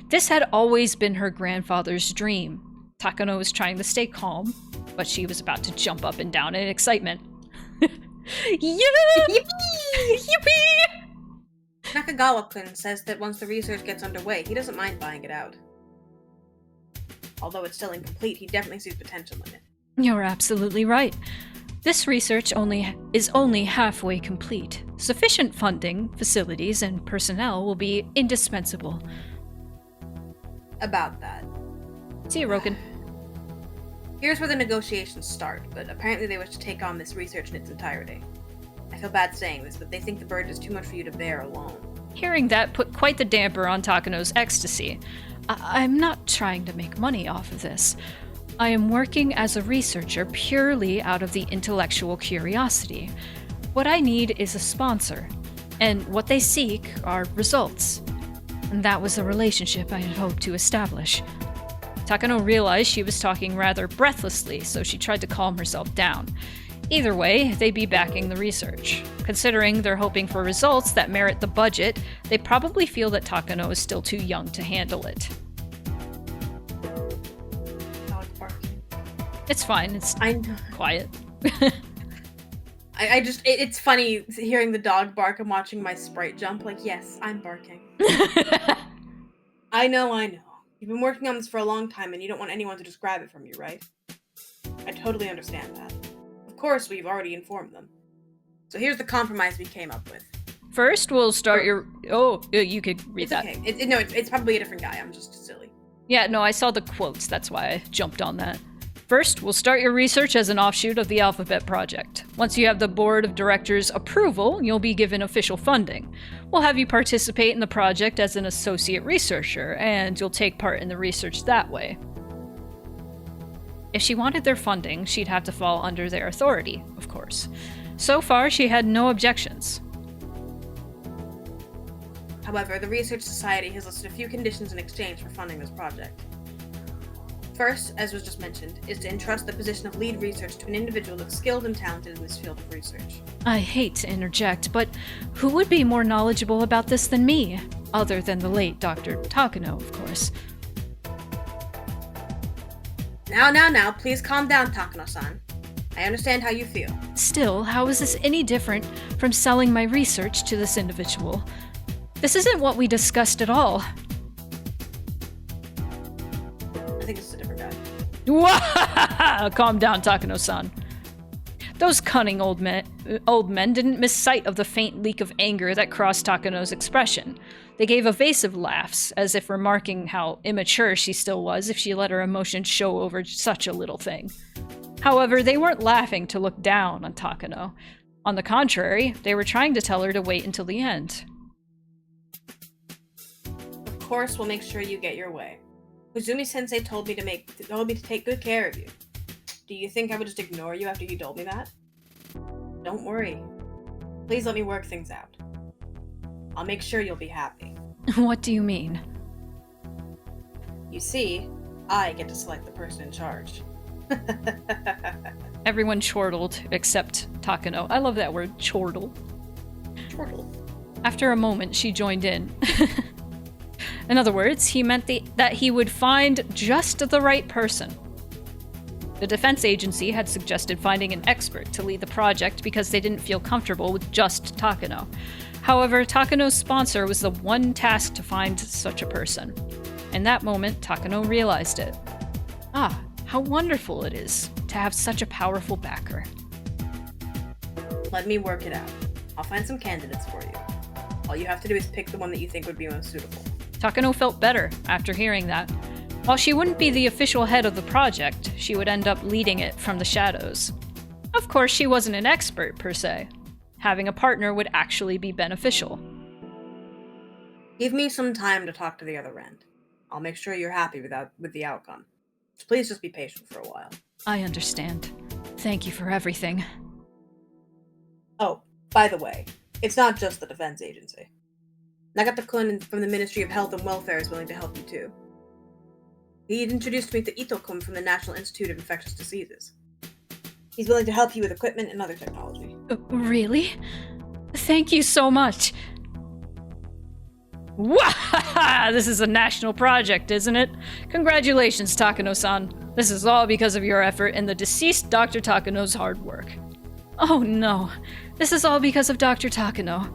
This had always been her grandfather's dream. Takano was trying to stay calm, but she was about to jump up and down in excitement. Yeah! Yippee! Yippee! Nakagawa-kun says that once the research gets underway, he doesn't mind buying it out. Although it's still incomplete, he definitely sees potential in it. You're absolutely right. This research is only halfway complete. Sufficient funding, facilities, and personnel will be indispensable. About that. See you, Roken. Here's where the negotiations start, but apparently they wish to take on this research in its entirety. I feel bad saying this, but they think the burden is too much for you to bear alone. Hearing that put quite the damper on Takano's ecstasy. I'm not trying to make money off of this. I am working as a researcher purely out of the intellectual curiosity. What I need is a sponsor, and what they seek are results. And that was the relationship I had hoped to establish. Takano realized she was talking rather breathlessly, so she tried to calm herself down. Either way, they'd be backing the research. Considering they're hoping for results that merit the budget, they probably feel that Takano is still too young to handle it. Dog barking. It's fine, it's I know. quiet. It's funny hearing the dog bark and watching my sprite jump. Like, yes, I'm barking. I know. You've been working on this for a long time and you don't want anyone to just grab it from you, right? I totally understand that. Of course, we've already informed them. So here's the compromise we came up with. First, we'll start your... Oh, you could read It's that. okay. It's probably a different guy. I'm just silly. Yeah, no, I saw the quotes, that's why I jumped on that. First, we'll start your research as an offshoot of the Alphabet Project. Once you have the board of directors' approval, you'll be given official funding. We'll have you participate in the project as an associate researcher, and you'll take part in the research that way. If she wanted their funding, she'd have to fall under their authority, of course. So far, she had no objections. However, the Research Society has listed a few conditions in exchange for funding this project. First, as was just mentioned, is to entrust the position of lead research to an individual that's skilled and talented in this field of research. I hate to interject, but who would be more knowledgeable about this than me? Other than the late Dr. Takano, of course. Now, please calm down, Takano-san. I understand how you feel. Still, how is this any different from selling my research to this individual? This isn't what we discussed at all. I think it's a different guy. Calm down, Takano-san. Those cunning old men didn't miss sight of the faint leak of anger that crossed Takano's expression. They gave evasive laughs, as if remarking how immature she still was if she let her emotions show over such a little thing. However, they weren't laughing to look down on Takano. On the contrary, they were trying to tell her to wait until the end. Of course, we'll make sure you get your way. Uzumi-sensei told me to take good care of you. Do you think I would just ignore you after you told me that? Don't worry. Please let me work things out. I'll make sure you'll be happy. What do you mean? You see, I get to select the person in charge. Everyone chortled except Takano. I love that word, chortle. Chortle. After a moment, she joined in. In other words, he meant that he would find just the right person. The defense agency had suggested finding an expert to lead the project because they didn't feel comfortable with just Takano. However, Takano's sponsor was the one tasked to find such a person. In that moment, Takano realized it. Ah, how wonderful it is to have such a powerful backer. Let me work it out. I'll find some candidates for you. All you have to do is pick the one that you think would be most suitable. Takano felt better after hearing that. While she wouldn't be the official head of the project, she would end up leading it from the shadows. Of course, she wasn't an expert, per se. Having a partner would actually be beneficial. Give me some time to talk to the other end. I'll make sure you're happy with the outcome. So please just be patient for a while. I understand. Thank you for everything. Oh, by the way, it's not just the defense agency. Nagata-kun from the Ministry of Health and Welfare is willing to help you too. He introduced me to Ito-kun from the National Institute of Infectious Diseases. He's willing to help you with equipment and other technology. Really? Thank you so much. Wahaha! This is a national project, isn't it? Congratulations, Takano-san. This is all because of your effort and the deceased Dr. Takano's hard work. Oh no, this is all because of Dr. Takano.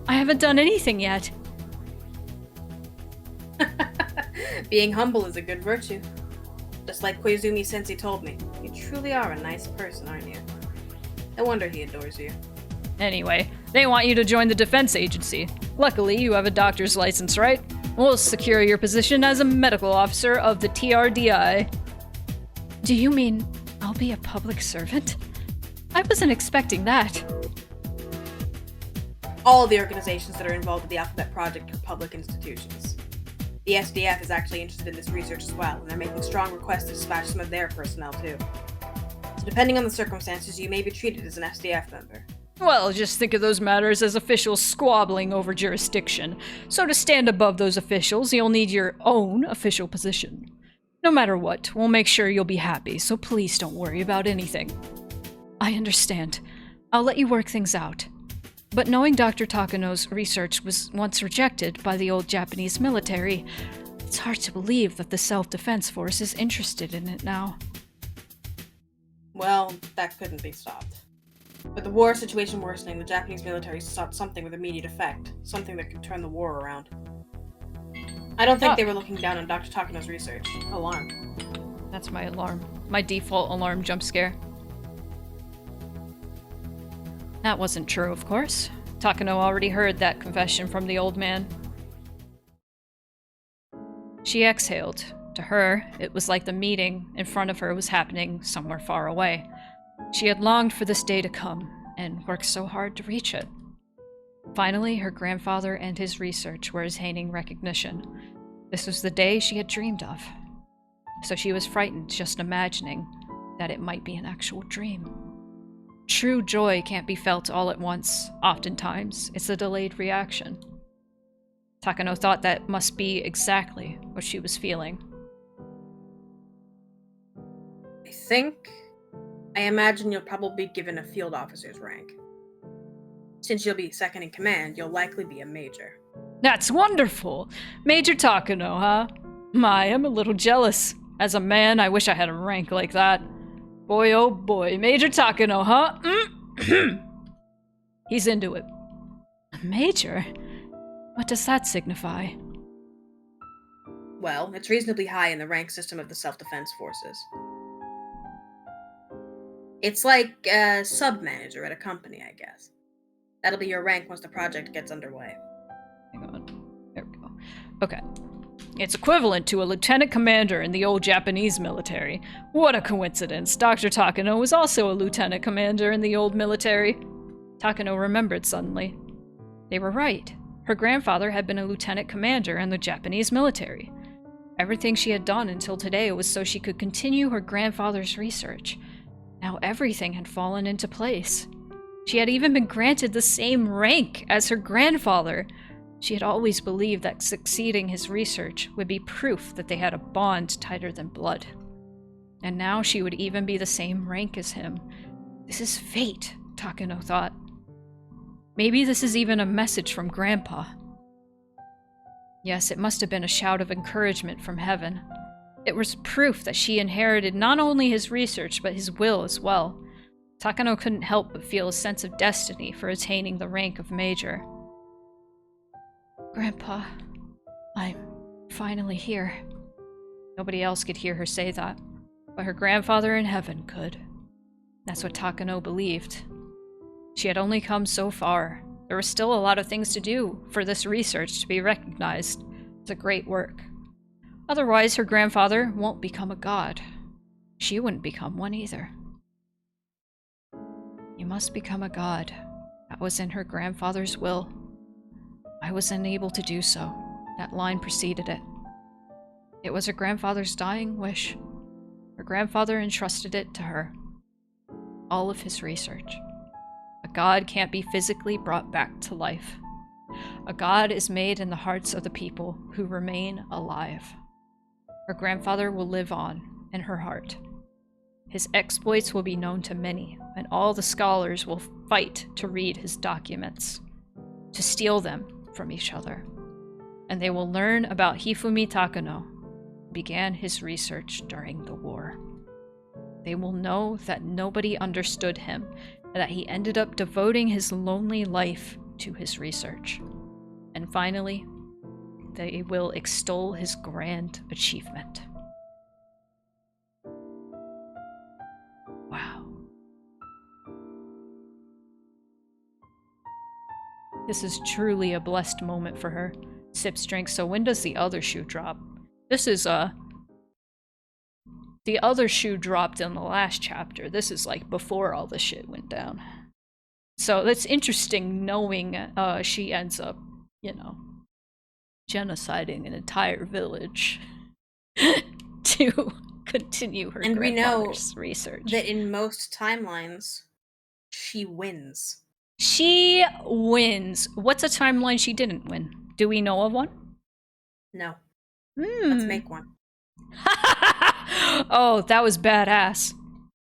I haven't done anything yet. Being humble is a good virtue. Just like Koizumi-sensei told me, you truly are a nice person, aren't you? No wonder he adores you. Anyway, they want you to join the defense agency. Luckily, you have a doctor's license, right? We'll secure your position as a medical officer of the TRDI. Do you mean I'll be a public servant? I wasn't expecting that. All the organizations that are involved with the Alphabet Project are public institutions. The SDF is actually interested in this research as well, and they're making strong requests to dispatch some of their personnel too. So depending on the circumstances, you may be treated as an SDF member. Well, just think of those matters as officials squabbling over jurisdiction. So to stand above those officials, you'll need your own official position. No matter what, we'll make sure you'll be happy, so please don't worry about anything. I understand. I'll let you work things out. But knowing Dr. Takano's research was once rejected by the old Japanese military, it's hard to believe that the Self-Defense Force is interested in it now. Well, that couldn't be stopped. With the war situation worsening, the Japanese military sought something with immediate effect, something that could turn the war around. I don't think they were looking down on Dr. Takano's research. Alarm. That's my alarm. My default alarm jump scare. That wasn't true, of course. Takano already heard that confession from the old man. She exhaled. To her, it was like the meeting in front of her was happening somewhere far away. She had longed for this day to come, and worked so hard to reach it. Finally, her grandfather and his research were attaining recognition. This was the day she had dreamed of. So she was frightened just imagining that it might be an actual dream. True joy can't be felt all at once. Oftentimes, it's a delayed reaction. Takano thought that must be exactly what she was feeling. I imagine you'll probably be given a field officer's rank. Since you'll be second in command, you'll likely be a major. That's wonderful! Major Takano, huh? My, I'm a little jealous. As a man, I wish I had a rank like that. Boy, oh boy, Major Takano, huh? He's into it. A major? What does that signify? Well, it's reasonably high in the rank system of the self-defense forces. It's like a sub-manager at a company, I guess. That'll be your rank once the project gets underway. Hang on. There we go. Okay. It's equivalent to a lieutenant commander in the old Japanese military. What a coincidence. Dr. Takano was also a lieutenant commander in the old military. Takano remembered suddenly. They were right. Her grandfather had been a lieutenant commander in the Japanese military. Everything she had done until today was so she could continue her grandfather's research. Now everything had fallen into place. She had even been granted the same rank as her grandfather. She had always believed that succeeding his research would be proof that they had a bond tighter than blood. And now she would even be the same rank as him. This is fate, Takano thought. Maybe this is even a message from Grandpa. Yes, it must have been a shout of encouragement from heaven. It was proof that she inherited not only his research, but his will as well. Takano couldn't help but feel a sense of destiny for attaining the rank of major. Grandpa, I'm finally here. Nobody else could hear her say that, but her grandfather in heaven could. That's what Takano believed. She had only come so far. There were still a lot of things to do for this research to be recognized. It's a great work. Otherwise, her grandfather won't become a god. She wouldn't become one either. You must become a god. That was in her grandfather's will. I was unable to do so. That line preceded it. It was her grandfather's dying wish. Her grandfather entrusted it to her. All of his research. A god can't be physically brought back to life. A god is made in the hearts of the people who remain alive. Her grandfather will live on in her heart. His exploits will be known to many, and all the scholars will fight to read his documents, to steal them from each other. And they will learn about Hifumi Takano, who began his research during the war. They will know that nobody understood him, and that he ended up devoting his lonely life to his research. And finally, they will extol his grand achievement. Wow. This is truly a blessed moment for her. Sips drink. So when does the other shoe drop? This is the other shoe dropped in the last chapter. This is like before all the shit went down. So that's interesting knowing she ends up, you know, genociding an entire village to continue her And we know grandfather's research. that in most timelines, she wins. She wins. What's a timeline she didn't win? Do we know of one? No. Let's Hmm. make one. Oh, that was badass.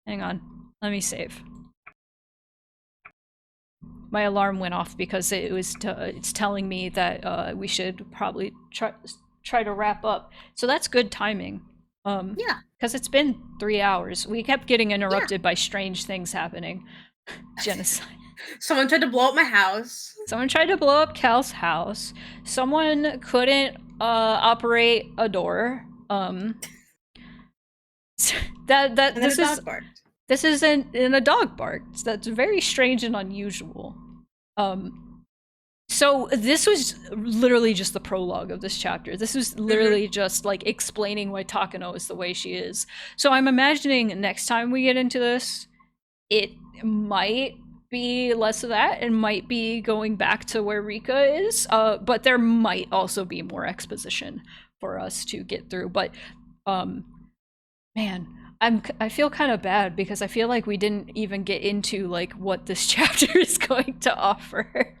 Hang on. Let me save. My alarm went off because it was it's telling me that we should probably try to wrap up. So that's good timing. Yeah. Because it's been 3 hours. We kept getting interrupted by strange things happening. Genocide. Someone tried to blow up my house. Someone tried to blow up Cal's house. Someone couldn't operate a door. This is dog barked. this is in a dog barked. That's very strange and unusual. So this was literally just the prologue of this chapter. This was literally just like explaining why Takano is the way she is. So I'm imagining next time we get into this, it might be less of that and might be going back to where Rika is. But there might also be more exposition for us to get through. But man, I feel kind of bad because I feel like we didn't even get into like what this chapter is going to offer.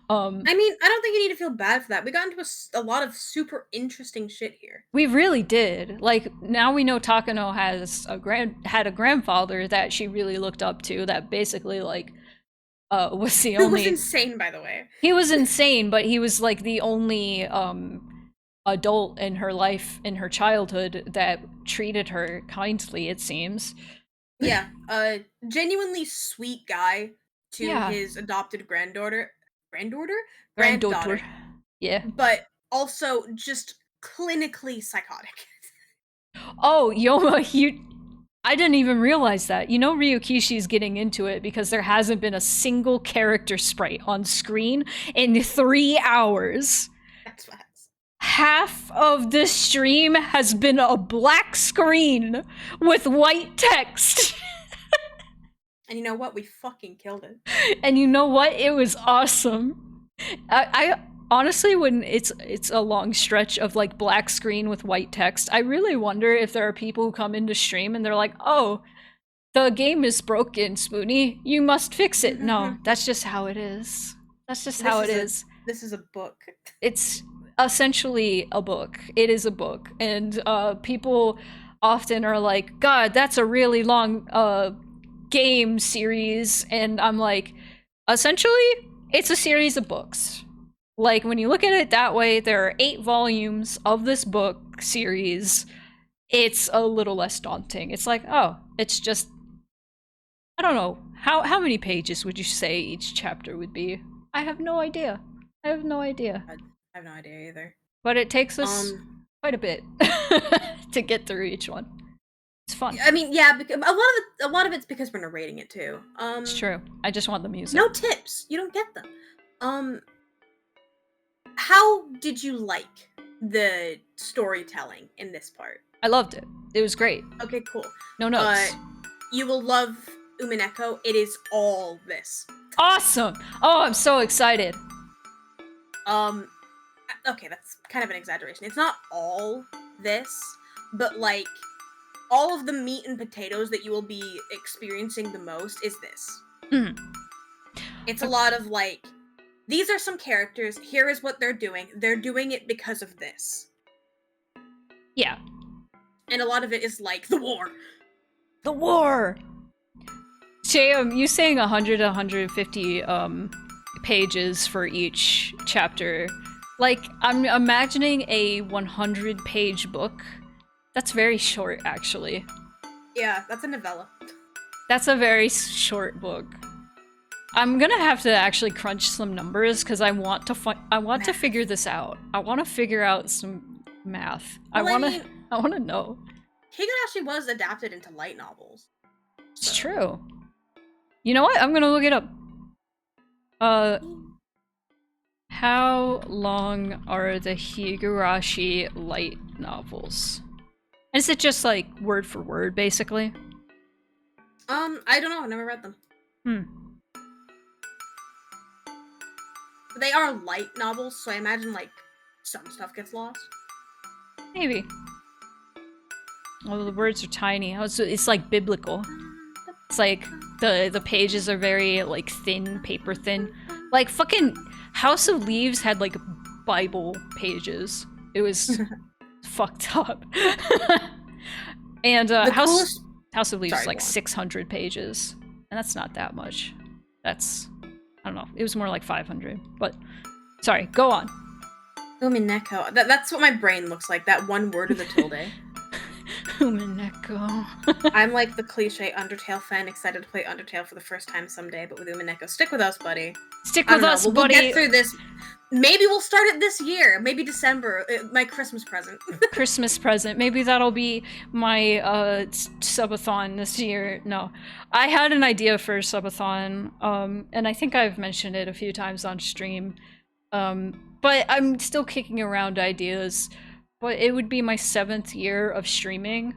I mean, I don't think you need to feel bad for that. We got into a lot of super interesting shit here. We really did. Like, now we know Takano has had a grandfather that she really looked up to that basically, like, was the only... Who was insane, by the way. He was insane, but he was, like, the only, adult in her life, in her childhood, that treated her kindly, it seems. Yeah, genuinely sweet guy to his adopted granddaughter. Granddaughter. Yeah. But also just clinically psychotic. Oh, Yoma, I didn't even realize that. You know Ryukishi's getting into it because there hasn't been a single character sprite on screen in 3 hours. That's facts. Half of this stream has been a black screen with white text. And you know what? We fucking killed it. And you know what? It was awesome. I honestly, when it's a long stretch of like black screen with white text, I really wonder if there are people who come into stream and they're like, "Oh, the game is broken, Spoonie. You must fix it." No, that's just how it is. That's just how it is. This is a book. It's essentially a book. It is a book, and people often are like, "God, that's a really long game series," and I'm like, essentially it's a series of books. Like, when you look at it that way, there are 8 volumes of this book series. It's a little less daunting. It's like, oh, it's just, I don't know, how many pages would you say each chapter would be? I have no idea. I have no idea. I have no idea either. But it takes us quite a bit to get through each one. It's fun. I mean, yeah, because a lot of it's because we're narrating it too. It's true. I just want the music. No tips. You don't get them. How did you like the storytelling in this part? I loved it. It was great. Okay, cool. No notes. You will love Umineko. It is all this. Awesome! Oh, I'm so excited. Okay, that's kind of an exaggeration. It's not all this, but like all of the meat and potatoes that you will be experiencing the most is this. Mhm. It's a lot of like, these are some characters, here is what they're doing it because of this. Yeah. And a lot of it is like the war. The war! Shay, you saying 100 to 150 pages for each chapter. Like, I'm imagining a 100-page book. That's very short, actually. Yeah, that's a novella. That's a very short book. I'm gonna have to actually crunch some numbers because I want to figure this out. I want to figure out some math. Well, I want to know. Higurashi was adapted into light novels. It's true. You know what? I'm gonna look it up. How long are the Higurashi light novels? Is it just like word for word, basically? I don't know. I've never read them. They are light novels, so I imagine like some stuff gets lost. Maybe. Well, the words are tiny. It's like biblical. It's like the pages are very like thin, paper thin. Like fucking House of Leaves had like Bible pages. It was fucked up. And House of Leaves is like 600 pages, and that's not that much. That's, I don't know. It was more like 500. But sorry, go on. Umineko. That's what my brain looks like. That one word of the tilde. Umineko. I'm like the cliche Undertale fan, excited to play Undertale for the first time someday, but with Umineko. Stick with us, buddy. Stick with us, buddy. We'll get through this. Maybe we'll start it this year. Maybe December. My Christmas present. Christmas present. Maybe that'll be my subathon this year. No. I had an idea for a subathon, and I think I've mentioned it a few times on stream. But I'm still kicking around ideas. But it would be my 7th year of streaming.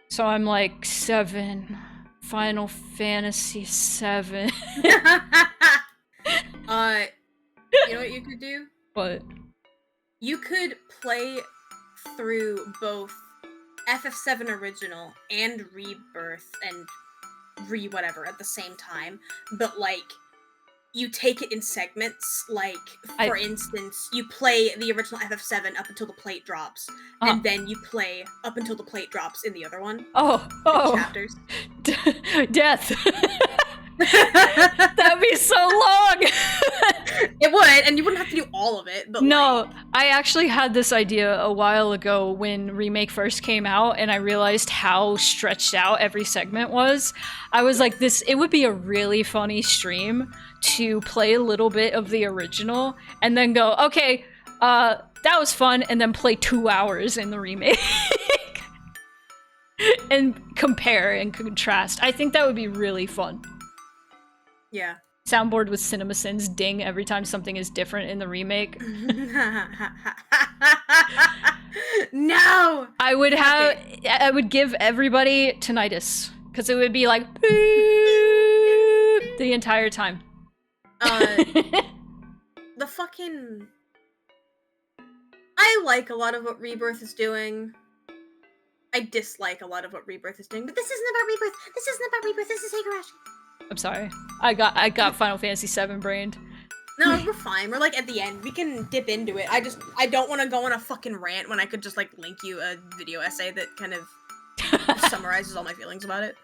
So I'm like, 7. Final Fantasy 7. You know what you could do? What? You could play through both FF7 Original and Rebirth and whatever at the same time, but like you take it in segments. Like, for instance, you play the original FF7 up until the plate drops, and then you play up until the plate drops in the other one. Oh. Chapters. Death. That'd be so long. It would, and you wouldn't have to do all of it. But no, like... I actually had this idea a while ago when Remake first came out, and I realized how stretched out every segment was. I was like, it would be a really funny stream to play a little bit of the original, and then go, okay, that was fun, and then play 2 hours in the remake. And compare and contrast. I think that would be really fun. Yeah. Soundboard with CinemaSins ding every time something is different in the remake. No! I would give everybody tinnitus. Because it would be like the entire time. The fucking... I like a lot of what Rebirth is doing. I dislike a lot of what Rebirth is doing, but this isn't about Rebirth. This isn't about Rebirth. This is Higurashi. I'm sorry. I got Final Fantasy VII brained. No, we're fine. We're like at the end. We can dip into it. I don't want to go on a fucking rant when I could just like link you a video essay that kind of summarizes all my feelings about it.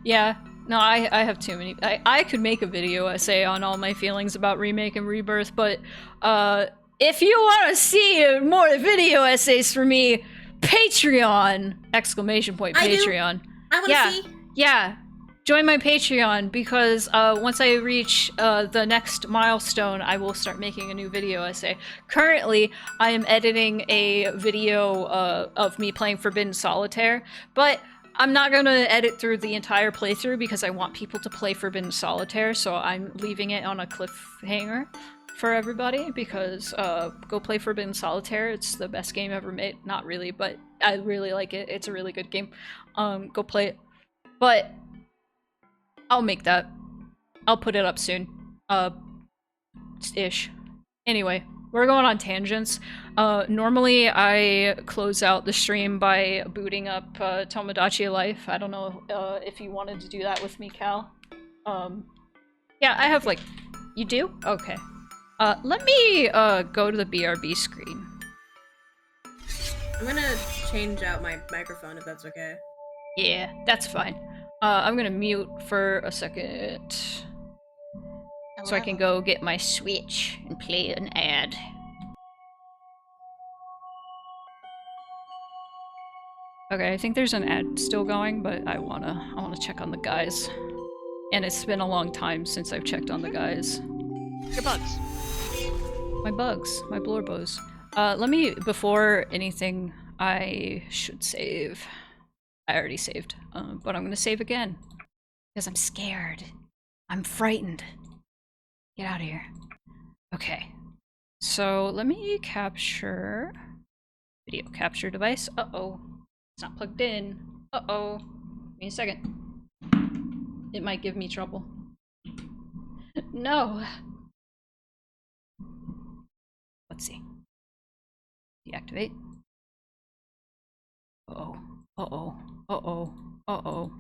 Yeah. No, I have too many. I could make a video essay on all my feelings about Remake and Rebirth, but if you want to see more video essays from me, Patreon! Exclamation point, Patreon. I want to see. Yeah. Join my Patreon, because once I reach the next milestone, I will start making a new video essay. Currently, I am editing a video of me playing Forbidden Solitaire, but I'm not going to edit through the entire playthrough because I want people to play Forbidden Solitaire, so I'm leaving it on a cliffhanger for everybody, because go play Forbidden Solitaire. It's the best game ever made. Not really, but I really like it. It's a really good game. Go play it. But I'll make that. I'll put it up soon. Ish. Anyway, we're going on tangents. Normally I close out the stream by booting up Tomodachi Life. I don't know if you wanted to do that with me, Cal. Yeah, I have like... You do? Okay. Let me go to the BRB screen. I'm gonna change out my microphone if that's okay. Yeah, that's fine. I'm gonna mute for a second. So I can go get my Switch and play an ad. Okay, I think there's an ad still going, but I wanna check on the guys. And it's been a long time since I've checked on the guys. Your bugs. My bugs, my blorbos. Let me, before anything, I should save. I already saved, but I'm gonna save again. Because I'm scared. I'm frightened. Get out of here. Okay. So let me capture video capture device. Uh-oh. It's not plugged in. Uh-oh. Give me a second. It might give me trouble. No. Let's see. Deactivate. Uh-oh. Uh-oh. Uh-oh. Uh-oh.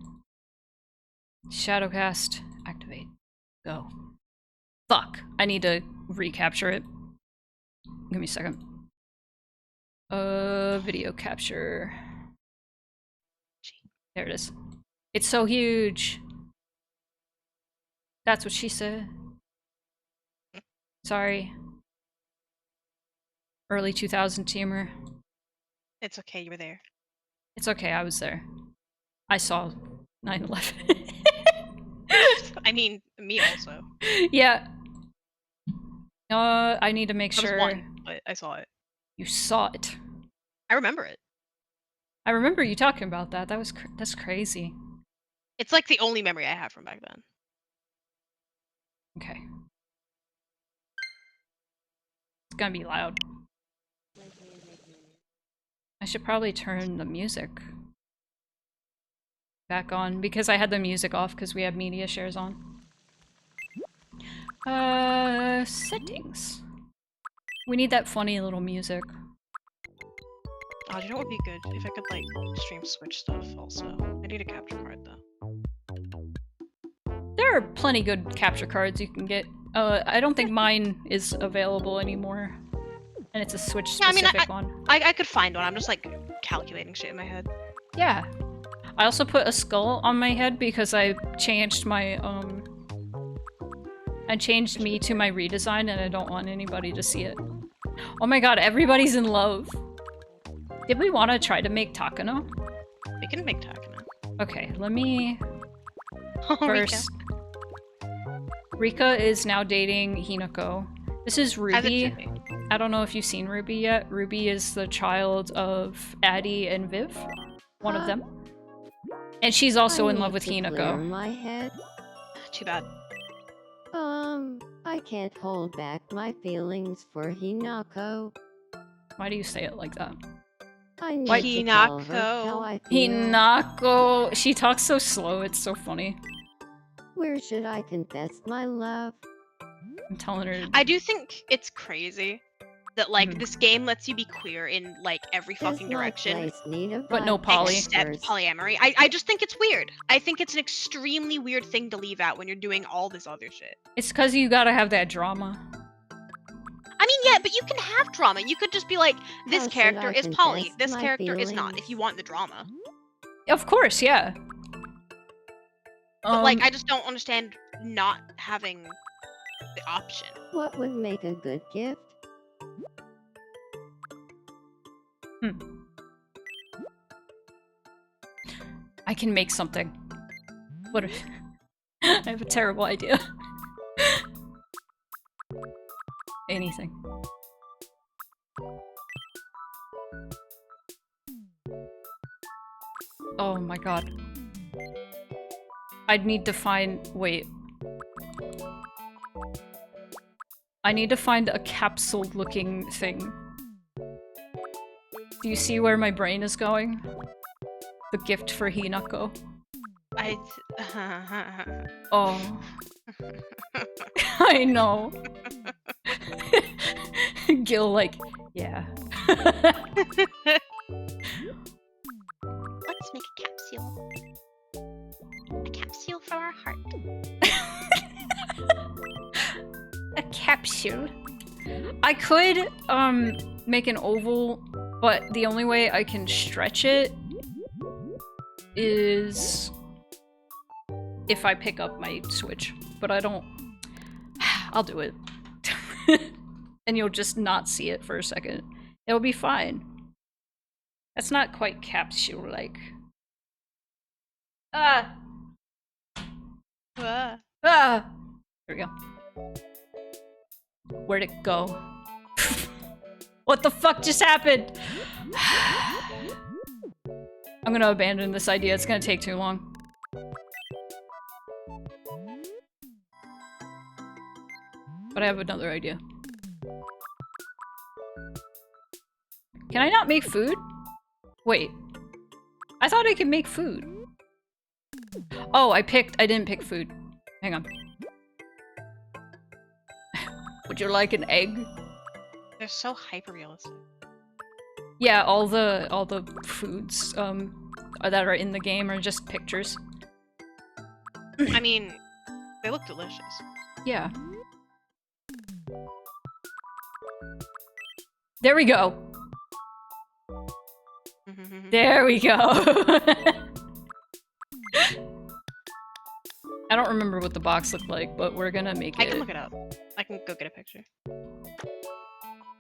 Shadowcast. Activate. Go. Fuck. I need to recapture it. Give me a second. Video capture. There it is. It's so huge. That's what she said. Sorry. Early 2000 teamer. It's okay, you were there. It's okay, I was there. I saw 9/11. I mean, me also. Yeah. I need to make sure. I was one, but I saw it. You saw it. I remember it. I remember you talking about that. That's crazy. It's like the only memory I have from back then. Okay. It's gonna be loud. I should probably turn the music back on because I had the music off because we have media shares on. Settings. We need that funny little music. Oh, you know what would be good? If I could, like, stream Switch stuff also. I need a capture card, though. There are plenty good capture cards you can get. I don't think mine is available anymore. And it's a Switch-specific one. I could find one. I'm just, like, calculating shit in my head. Yeah. I also put a skull on my head because I changed my, I changed me to my redesign and I don't want anybody to see it. Oh my god, everybody's in love. Did we want to try to make Takano? We can make Takano. Okay, let me... Oh, first... Rika is now dating Hinako. This is Ruby. I don't know if you've seen Ruby yet. Ruby is the child of Addie and Viv. One of them. And she's also in love with Hinako. My head. Too bad. I can't hold back my feelings for Hinako. Why do you say it like that? I need to tell her how I feel. Hinako! She talks so slow, it's so funny. Where should I confess my love? I'm telling her. I do think it's crazy that, like, this game lets you be queer in, like, every fucking direction. But no poly. Except polyamory. I just think it's weird. I think it's an extremely weird thing to leave out when you're doing all this other shit. It's because you gotta have that drama. I mean, yeah, but you can have drama. You could just be like, this character is poly, this character is not, if you want the drama. Of course, yeah. But, like, I just don't understand not having the option. What would make a good gift? I can make something. What if... I have a terrible idea. Anything. Oh my god. I'd need to find... wait. I need to find a capsule-looking thing. Do you see where my brain is going? The gift for Hinako. I Oh. I know. Gil, like, yeah. Let's make a capsule. A capsule for our heart. A capsule. I could make an oval, but the only way I can stretch it is if I pick up my Switch, but I don't. I'll do it. And you'll just not see it for a second. It'll be fine. That's not quite capsule-like. Ah! Ah! There we go. Where'd it go? What the fuck just happened? I'm gonna abandon this idea. It's gonna take too long. But I have another idea. Can I not make food? Wait. I thought I could make food. Oh, I didn't pick food. Hang on. Would you like an egg? They're so hyper-realistic. Yeah, all the foods that are in the game are just pictures. I mean, they look delicious. Yeah. There we go. There we go. I don't remember what the box looked like, but we're gonna make it. I can look it up. I can go get a picture.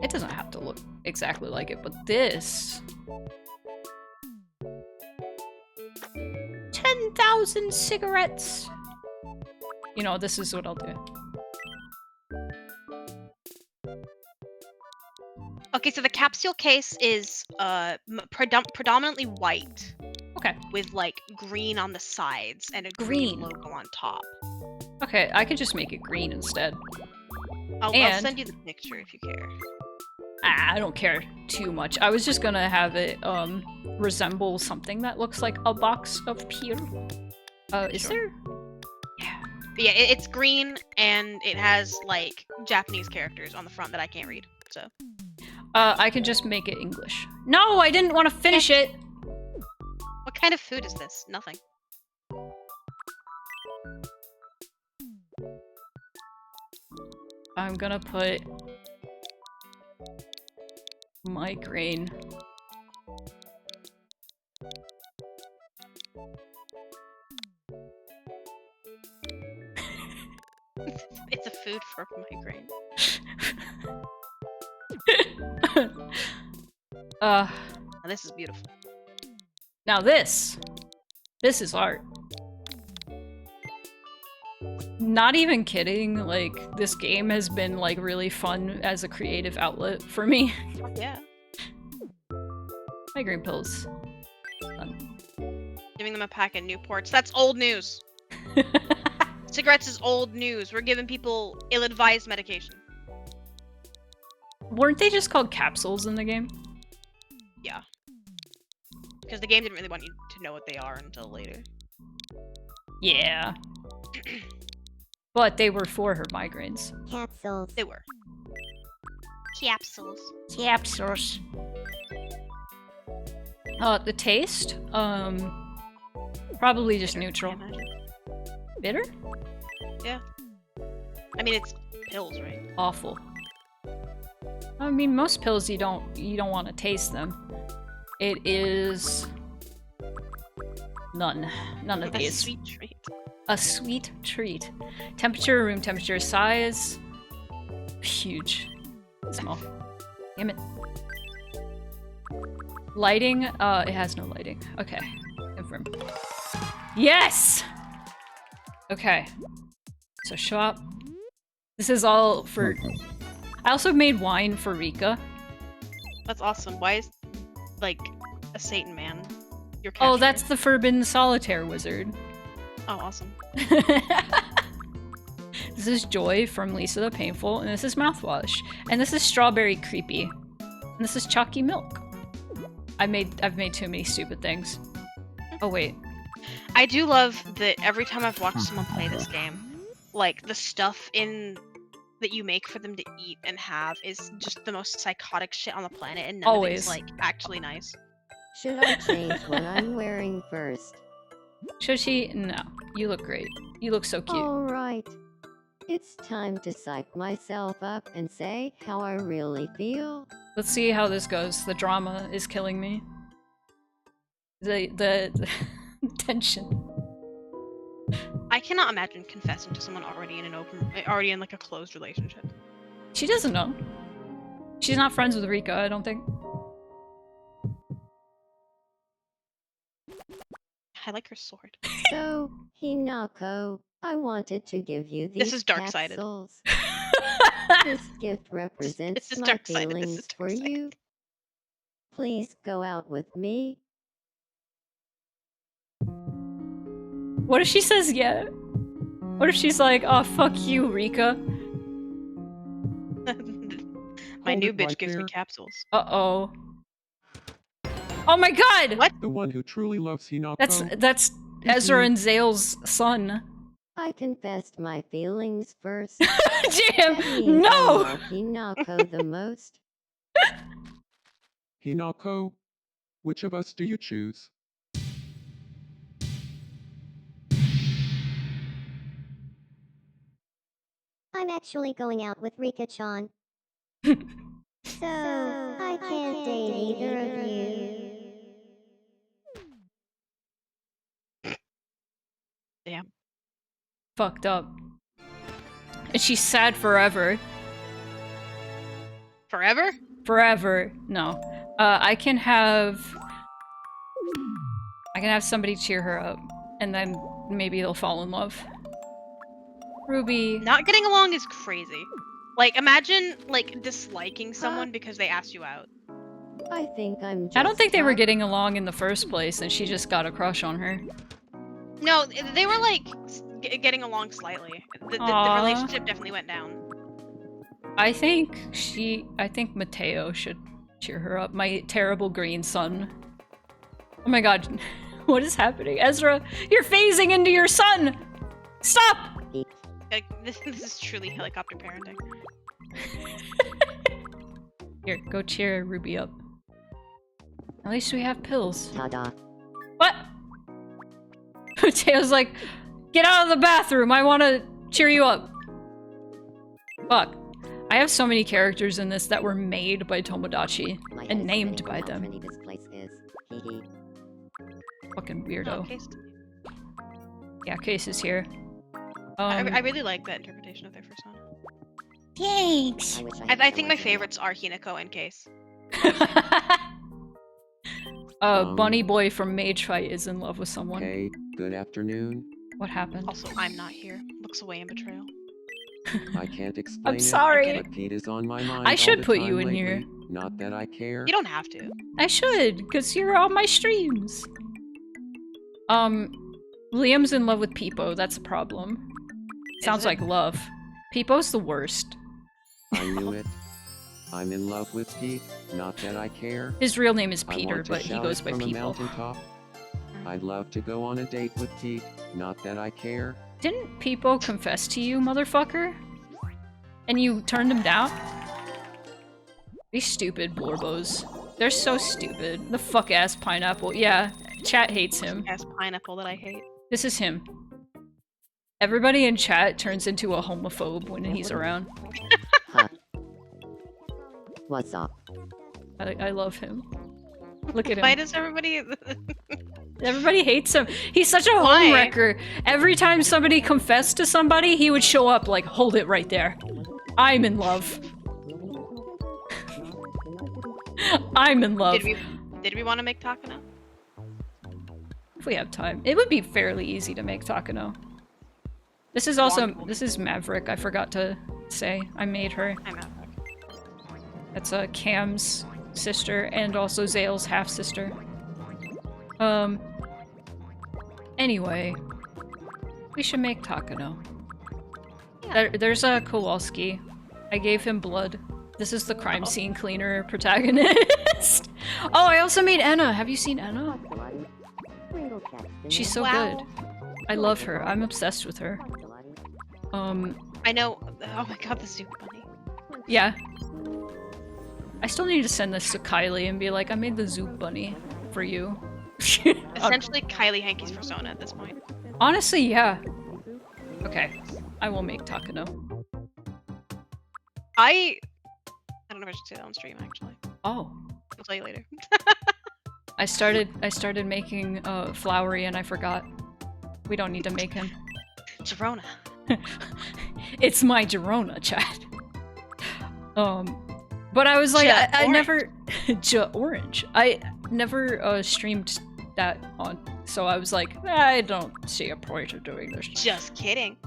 It doesn't have to look exactly like it, but this... 10,000 cigarettes! You know, this is what I'll do. Okay, so the capsule case is predominantly white. Okay. With like green on the sides and a green logo on top. Okay, I could just make it green instead. I'll send you the picture if you care. I don't care too much. I was just gonna have it resemble something that looks like a box of peel. Is there? Yeah. But yeah, it's green and it has like Japanese characters on the front that I can't read. So. I can just make it English. No, I didn't want to finish it. What kind of food is this? Nothing. I'm gonna put migraine. It's a food for migraine. Now this is beautiful. Now this is art. Not even kidding, like, this game has been, like, really fun as a creative outlet for me. Yeah. Migraine pills. Fun. Giving them a pack of Newports. That's old news. Cigarettes is old news. We're giving people ill-advised medication. Weren't they just called capsules in the game? Yeah. Because the game didn't really want you to know what they are until later. Yeah. But they were for her migraines. Capsules. They were. Capsules. Capsules. The taste? Probably just neutral. Bitter? Yeah. I mean, it's pills, right? Awful. I mean, most pills you don't want to taste them. It is none of these. A sweet treat. A sweet treat. Temperature, room temperature, size. Huge. Small. Damn it. Lighting? It has no lighting. Okay. Confirm. Yes! Okay. So shop. This is all for... I also made wine for Rika. That's awesome. Why is, like, a Satan man your cashier? Oh, that's the Forbidden Solitaire Wizard. Oh, awesome. This is Joy from Lisa the Painful, and this is Mouthwash. And this is Strawberry Creepy. And this is Chalky Milk. I've made too many stupid things. Oh, wait. I do love that every time I've watched someone play this game, like, the stuff in that you make for them to eat and have is just the most psychotic shit on the planet, and none of it is like actually nice. Should I change what I'm wearing first? Should she? No. You look great. You look so cute. Alright. It's time to psych myself up and say how I really feel. Let's see how this goes. The drama is killing me. The tension. I cannot imagine confessing to someone already in like a closed relationship. She doesn't know. She's not friends with Rika, I don't think. I like her sword. So, Hinako, I wanted to give you these This is dark-sided. capsules. This gift represents This is my dark-sided. This is feelings for dark-sided. you. Please go out with me. What if she says yeah? What if she's like, oh, fuck you, Rika? My new Hold it bitch right gives me there. capsules. Uh-oh. Oh my god! What? The one who truly loves Hinako. That's Ezra and Zale's son. I confessed my feelings first. Damn! That means I No! love Hinako the most. Hinako, which of us do you choose? I'm actually going out with Rika-chan. So, I can't date either of you. Damn. Fucked up. And she's sad forever. Forever? Forever. No. I can have somebody cheer her up, and then maybe they'll fall in love. Ruby. Not getting along is crazy. Like, imagine, like, disliking someone because they asked you out. I think I'm just I don't think they were fine. getting along in the first place, and she just got a crush on her. No, they were, like, getting along slightly. The Aw. relationship definitely went down. I think Mateo should cheer her up. My terrible green son. Oh my god. What is happening? Ezra, you're phasing into your son! Stop! Like, this is truly helicopter parenting. Here, go cheer Ruby up. At least we have pills. Ta-da. What? Mateo's like, get out of the bathroom, I want to cheer you up. Fuck. I have so many characters in this that were made by Tomodachi My and head is named spinning by from how them. trendy this place is. Hee hee. Fucking Oh, weirdo. okay. Yeah, Case is here. I really like that interpretation of their persona. Thanks! I wish I had I think my someone to favorites are Hinako and Case. Bunny Boy from Mage Fight is in love with someone. Hey, good afternoon. What happened? Also, I'm not here. Looks away in betrayal. I can't explain I'm it, sorry. but Pete is on my mind I all should the put time you in lately. here. Not that I care. You don't have to. I should, because you're on my streams. Liam's in love with Peepo, that's a problem. Sounds it? like love. Peepo's the worst. I knew it. I'm in love with Pete. Not that I care. His real name is I Peter, want to but he shout goes it by from a Peepo. mountaintop. I'd love to go on a date with Pete. Not that I care. Didn't Peepo confess to you, motherfucker? And you turned him down? These stupid Blorbos. They're so stupid. The fuck-ass pineapple. Yeah, chat hates him. As pineapple that I hate. This is him. Everybody in chat turns into a homophobe when he's around. Huh. What's up? I love him. Look at Why him. does everybody? Everybody hates him. He's such a Why? homewrecker. Every time somebody confessed to somebody, he would show up like, hold it right there. I'm in love. I'm in love. Did we want to make Takano? If we have time. It would be fairly easy to make Takano. This is also- this is Maverick, I forgot to say. I made her. I'm out. That's Cam's sister and also Zale's half-sister. Anyway. We should make Takano. Yeah. There's a Kowalski. I gave him blood. This is the crime scene cleaner protagonist. Oh, I also made Enna. Have you seen Enna? She's so Wow. good. I love her. I'm obsessed with her. I know. Oh my god, the soup bunny. Yeah. I still need to send this to Kylie and be like, I made the Zoop bunny for you. Essentially, Kylie Hankey's persona at this point. Honestly, yeah. Okay, I will make Takano. I don't know if I should say that on stream, actually. Oh. I'll tell you later. I started making Flowery and I forgot. We don't need to make him. Girona. It's my Girona, chat. But I was like, I never... Orange. I never streamed that on, so I was like, I don't see a point of doing this. Just kidding.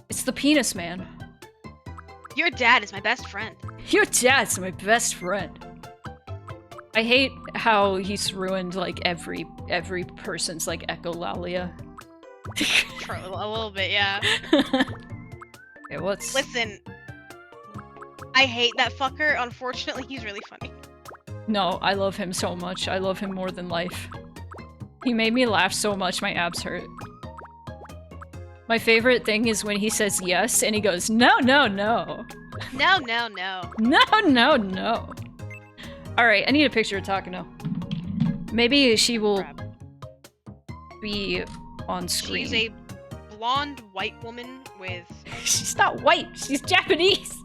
It's the penis man. Your dad is my best friend. Your dad's my best friend. I hate how he's ruined like every person's like echolalia. A little bit, yeah. Okay, what's... Listen, I hate that fucker. Unfortunately, he's really funny. No, I love him so much. I love him more than life. He made me laugh so much my abs hurt. My favorite thing is when he says yes and he goes, no, no, no. No, no, no. No, no, no. Alright, I need a picture of Takano. Maybe she will be on screen. She's a blonde white woman with... She's not white, she's Japanese!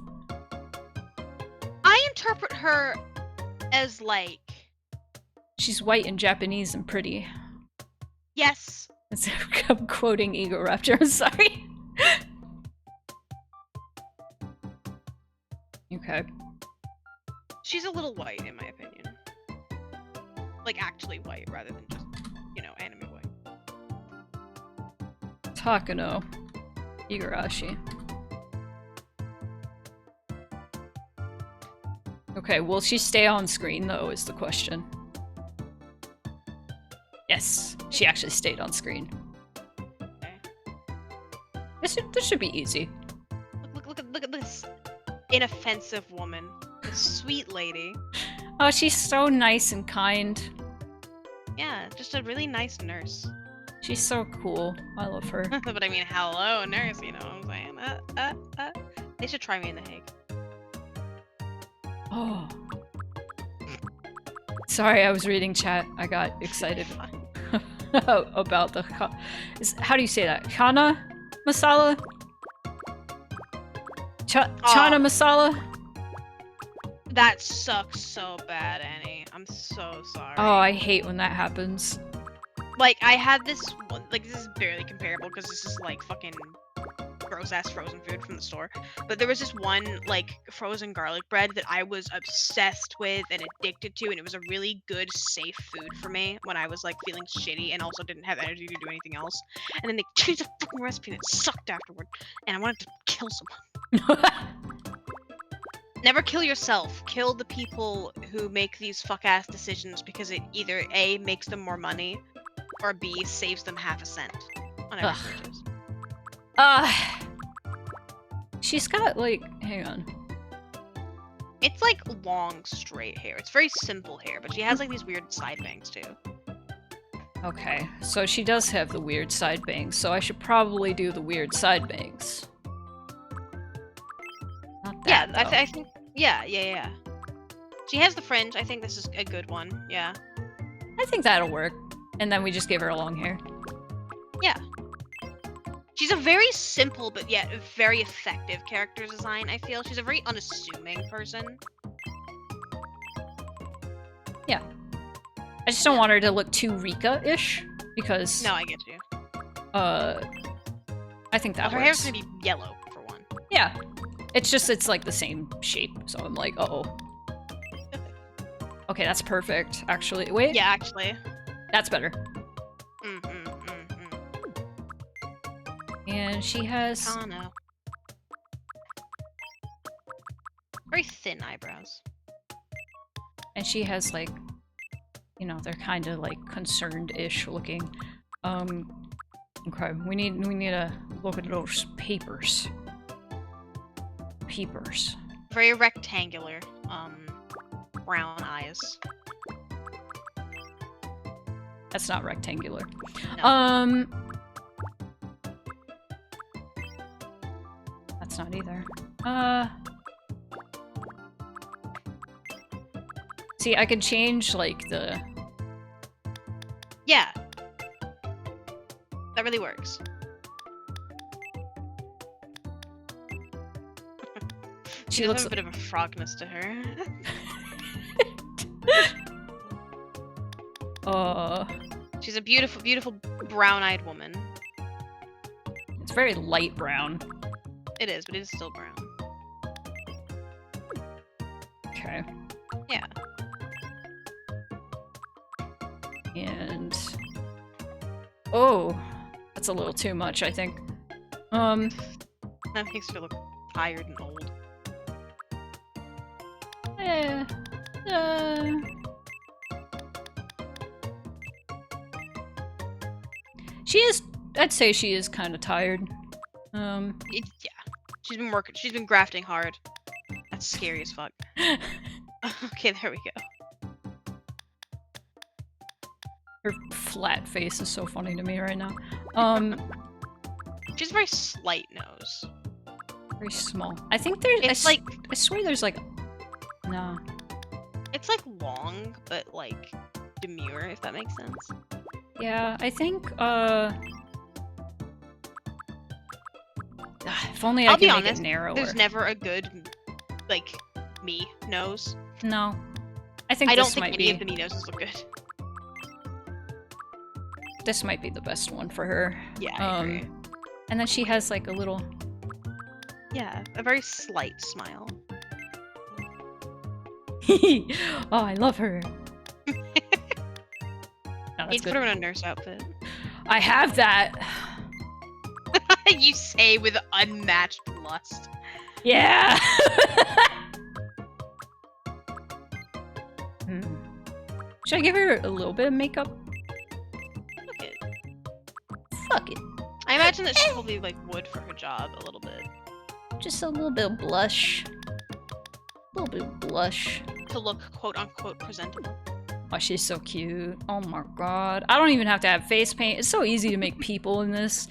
I interpret her as like... She's white and Japanese and pretty. Yes. I'm quoting Ego Raptor, I'm sorry. Okay. She's a little white, in my opinion. Like, actually white, rather than just, you know, anime white. Takano. Higurashi. Okay, will she stay on screen, though, is the question. Yes, she actually stayed on screen. Okay. This should be easy. Look at this inoffensive woman. This sweet lady. Oh, she's so nice and kind. Yeah, just a really nice nurse. She's so cool. I love her. But I mean, hello, nurse, you know what I'm saying? They should try me in The Hague. Oh. Sorry, I was reading chat. I got excited about the... How do you say that? Chana masala? Chana masala? That sucks so bad, Annie. I'm so sorry. Oh, I hate when that happens. Like, I had this one, like, this is barely comparable because this is like fucking gross-ass frozen food from the store. But there was this one, like, frozen garlic bread that I was obsessed with and addicted to, and it was a really good, safe food for me when I was, like, feeling shitty and also didn't have energy to do anything else. And then they changed the fucking recipe and it sucked afterward, and I wanted to kill someone. Never kill yourself. Kill the people who make these fuck-ass decisions because it either A, makes them more money, or B, saves them half a cent on every purchase. She's got, like, hang on. It's, like, long, straight hair. It's very simple hair, but she has, like, these weird side bangs, too. Okay, so she does have the weird side bangs, so I should probably do the weird side bangs. Not that, Yeah, I think... Yeah. She has the fringe. I think this is a good one. Yeah. I think that'll work. And then we just give her long hair. Yeah. She's a very simple, but yet very effective character design, I feel. She's a very unassuming person. Yeah. I just don't want her to look too Rika-ish, because... No, I get you. I think that Her works. hair's gonna be yellow, for one. Yeah. It's like the same shape, so I'm like, uh-oh. Okay, that's perfect, actually. Wait. Yeah, actually. That's better. And she has... Takano. Very thin eyebrows. And she has, like... You know, they're kind of, like, concerned-ish looking. Okay, we need to look at those papers. Peepers. Very rectangular, brown eyes. That's not rectangular. No. That's not either. See, I could change, like, the... Yeah. That really works. She does looks have a bit of a frogness to her. She's a beautiful, beautiful brown-eyed woman. It's very light brown. It is, but it is still brown. Okay. Yeah. And... Oh! That's a little too much, I think. That makes her look tired and old. She is... I'd say she is kind of tired. Yeah. She's been working. She's been grafting hard. That's scary as fuck. Okay, there we go. Her flat face is so funny to me right now. She's a very slight nose. Very small. I think there's... It's like... I swear there's like... No. It's like long, but like demure, if that makes sense. Yeah, I think, if only I I'll could be make honest, it narrower. there's never a good, like, me nose. No. I think I don't this think might any be... of the me noses look good. This might be the best one for her. Yeah, I agree. And then she has like a little... Yeah, a very slight smile. Oh, I love her. No, that's Needs to good. put her in a nurse outfit. I have that. You say with unmatched lust. Yeah. Should I give her a little bit of makeup? Fuck it. Fuck it. I imagine that she probably like would for her job a little bit. Just a little bit of blush. A little bit of blush. To look quote unquote presentable. Oh, she's so cute. Oh my god. I don't even have to have face paint. It's so easy to make people in this.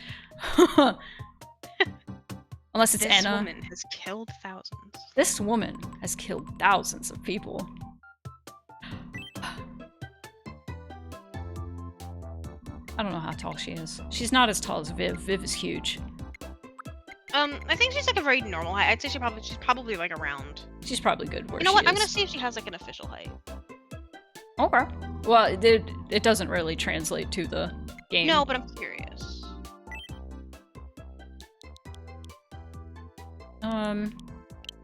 Unless it's This Anna. woman has killed thousands. This woman has killed thousands of people. I don't know how tall she is. She's not as tall as Viv. Viv is huge. I think she's like a very normal height. I'd say she's probably like around. She's probably good where You know she what? I'm is. gonna see if she has like an official height. Okay. Well, it doesn't really translate to the game. No, but I'm curious.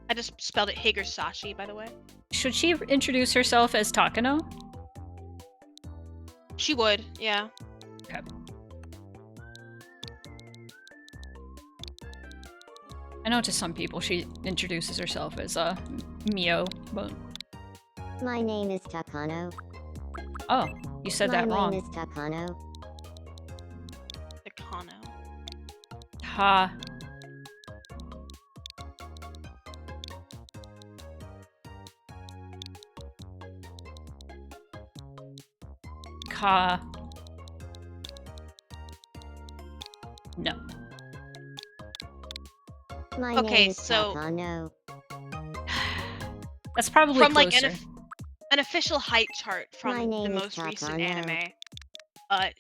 I just spelled it Higurashi, by the way. Should she introduce herself as Takano? She would, yeah. Okay. I know to some people she introduces herself as Mio, but... My name is Takano. Oh, you said that My wrong. name is Takano. Takano. Ha. Ka. No. My Okay, name is so- Takano. That's probably From closer. like an official height chart My from name the is most recent Takano. anime.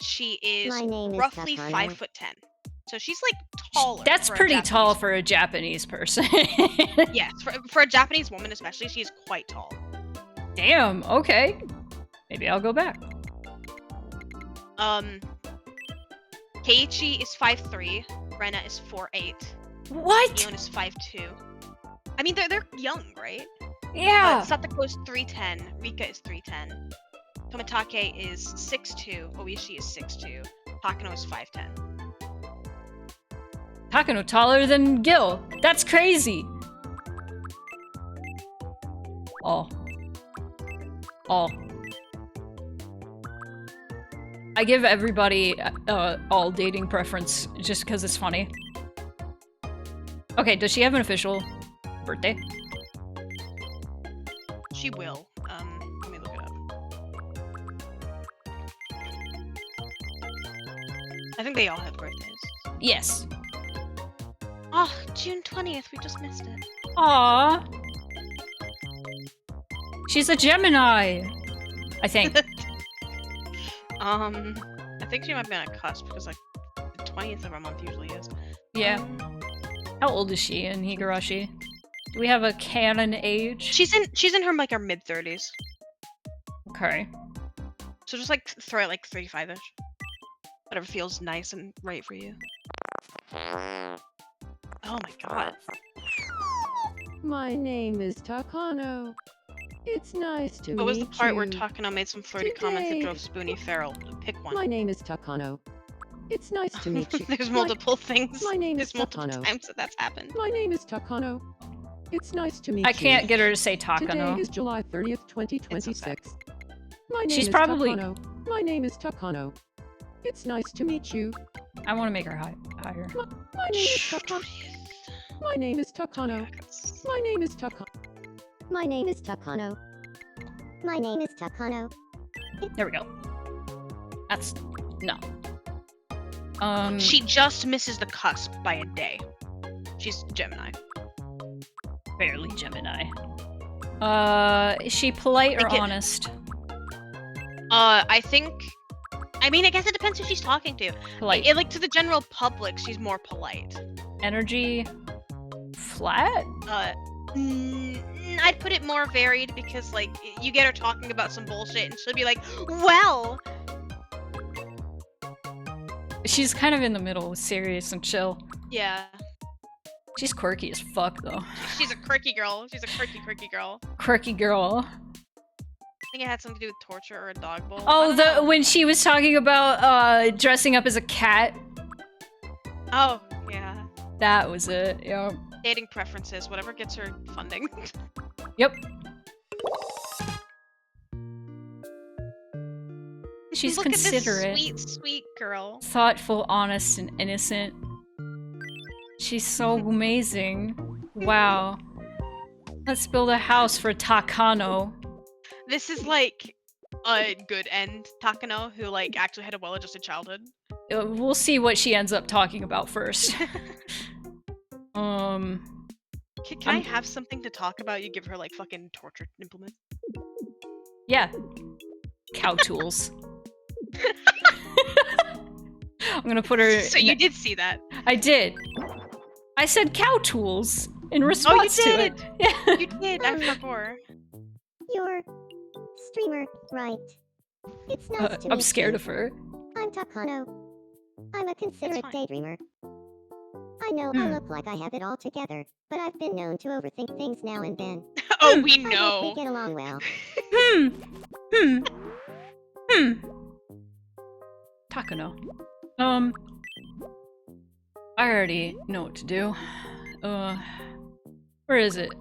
She is My name is roughly Takano. 5'10". So she's like taller. That's for a pretty tall Japanese- for a Japanese person. Yes, for a Japanese woman especially, she is quite tall. Damn, okay. Maybe I'll go back. Keiichi is 5'3", Rena is 4'8", What? Ion is 5'2". I mean, they're young, right? Yeah. Satoko is 3'10", Rika is 3'10", Tomitake is 6'2", Oishi is 6'2", Takano is 5'10". Takano taller than Gil. That's crazy. Oh. I give everybody all dating preference just because it's funny. Okay, does she have an official birthday? She will. Let me look it up. I think they all have birthdays. Yes. Oh, June 20th. We just missed it. Aww. She's a Gemini, I think. I think she might be on a cusp because like the 20th of our month usually is. Yeah. How old is she in Higurashi? Do we have a canon age? She's in her like her mid-30s. Okay. So just like throw it like 35ish. Whatever feels nice and right for you. Oh my god. My name is Takano. It's nice to meet you. What was the part where Takano made some flirty comments that Today- drove Spoonie feral? Pick one. My name is Takano. It's nice to meet you. There's multiple things. My name is There's multiple Takano. times that that's happened. My name is Takano. It's nice to meet you. I can't get her to say Today Takano. is July 30th, 2026. My name She's is probably- Takano. My name is Takano. It's nice to meet you. I want to make her higher. My name is Takano. My name is Takano. My name is Takano. My name is Takano. My name is Takano. There we go. That's no. She just misses the cusp by a day. She's Gemini. Barely Gemini. Is she polite or honest? I think. I mean, I guess it depends who she's talking to. Polite. Like to the general public, she's more polite. Energy flat? I'd put it more varied because, like, you get her talking about some bullshit and she'll be like, well. She's kind of in the middle, serious and chill. Yeah. She's quirky as fuck, though. She's a quirky girl. She's a quirky girl. Quirky girl. I think it had something to do with torture or a dog bowl. Oh, when she was talking about dressing up as a cat. Oh, yeah. That was it, yeah. Dating preferences, whatever gets her funding. Yep. She's Look considerate. At this sweet girl. Thoughtful, honest, and innocent. She's so amazing. Wow. Let's build a house for Takano. This is like a good end Takano, who like actually had a well-adjusted childhood. We'll see what she ends up talking about first. Can I have something to talk about? You give her like fucking torture implements. Yeah. Cow tools. I'm gonna put her. So you did see that? I did. I said cow tools in response to it. Yeah. You did. I forgot. You're streamer, right? It's nice to meet I'm scared you. of her. I'm Takano. I'm a considerate fine. daydreamer. I know I look like I have it all together, but I've been known to overthink things now and then. Oh, we I hope know. we get along well. Takano. I already know what to do. Where is it?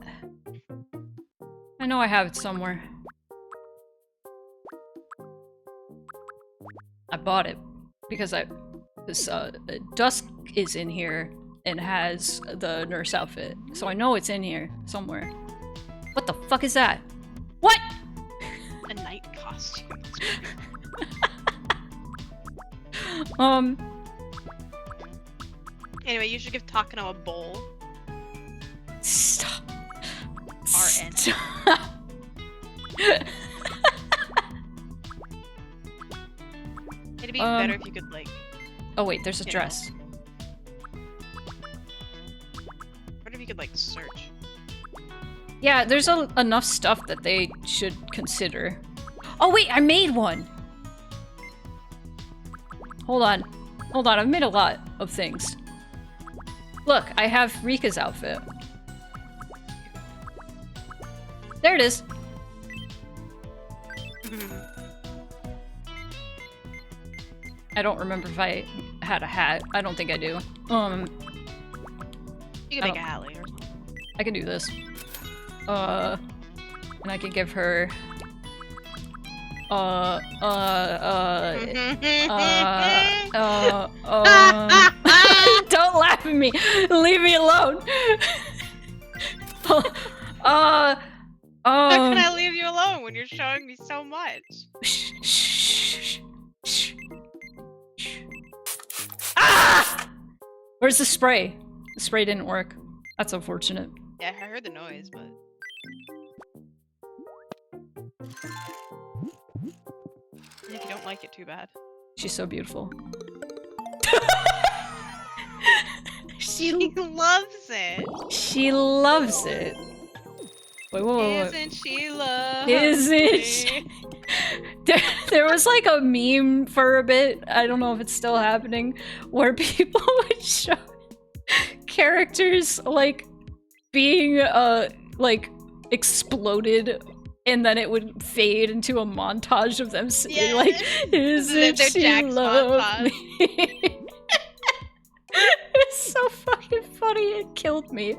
I know I have it somewhere. I bought it because Dusk is in here and has the nurse outfit, so I know it's in here somewhere. What the fuck is that? What? A night costume. Anyway, you should give Takano a bowl. Stop. RN. Stop. It'd be better if you could like. Oh wait, there's a You know. dress. What if you could like search? Yeah, there's enough stuff that they should consider. Oh wait, I made one! Hold on. Hold on, I've made a lot of things. Look, I have Rika's outfit. There it is. I don't remember if I had a hat. I don't think I do. You I can make don't- a Hallie or something. I can do this. And I can give her... Don't laugh at me! Leave me alone! How can I leave you alone when you're showing me so much? Ah! Where's the spray? The spray didn't work. That's unfortunate. Yeah, I heard the noise, but... And if you don't like it, too bad. She's so beautiful. She loves it! She loves it. Wait. Isn't she lovely? Isn't she? There was like a meme for a bit, I don't know if it's still happening, where people would show characters like being like exploded, and then it would fade into a montage of them saying like, "Isn't Their she Jax love me?" It's so fucking funny. It killed me.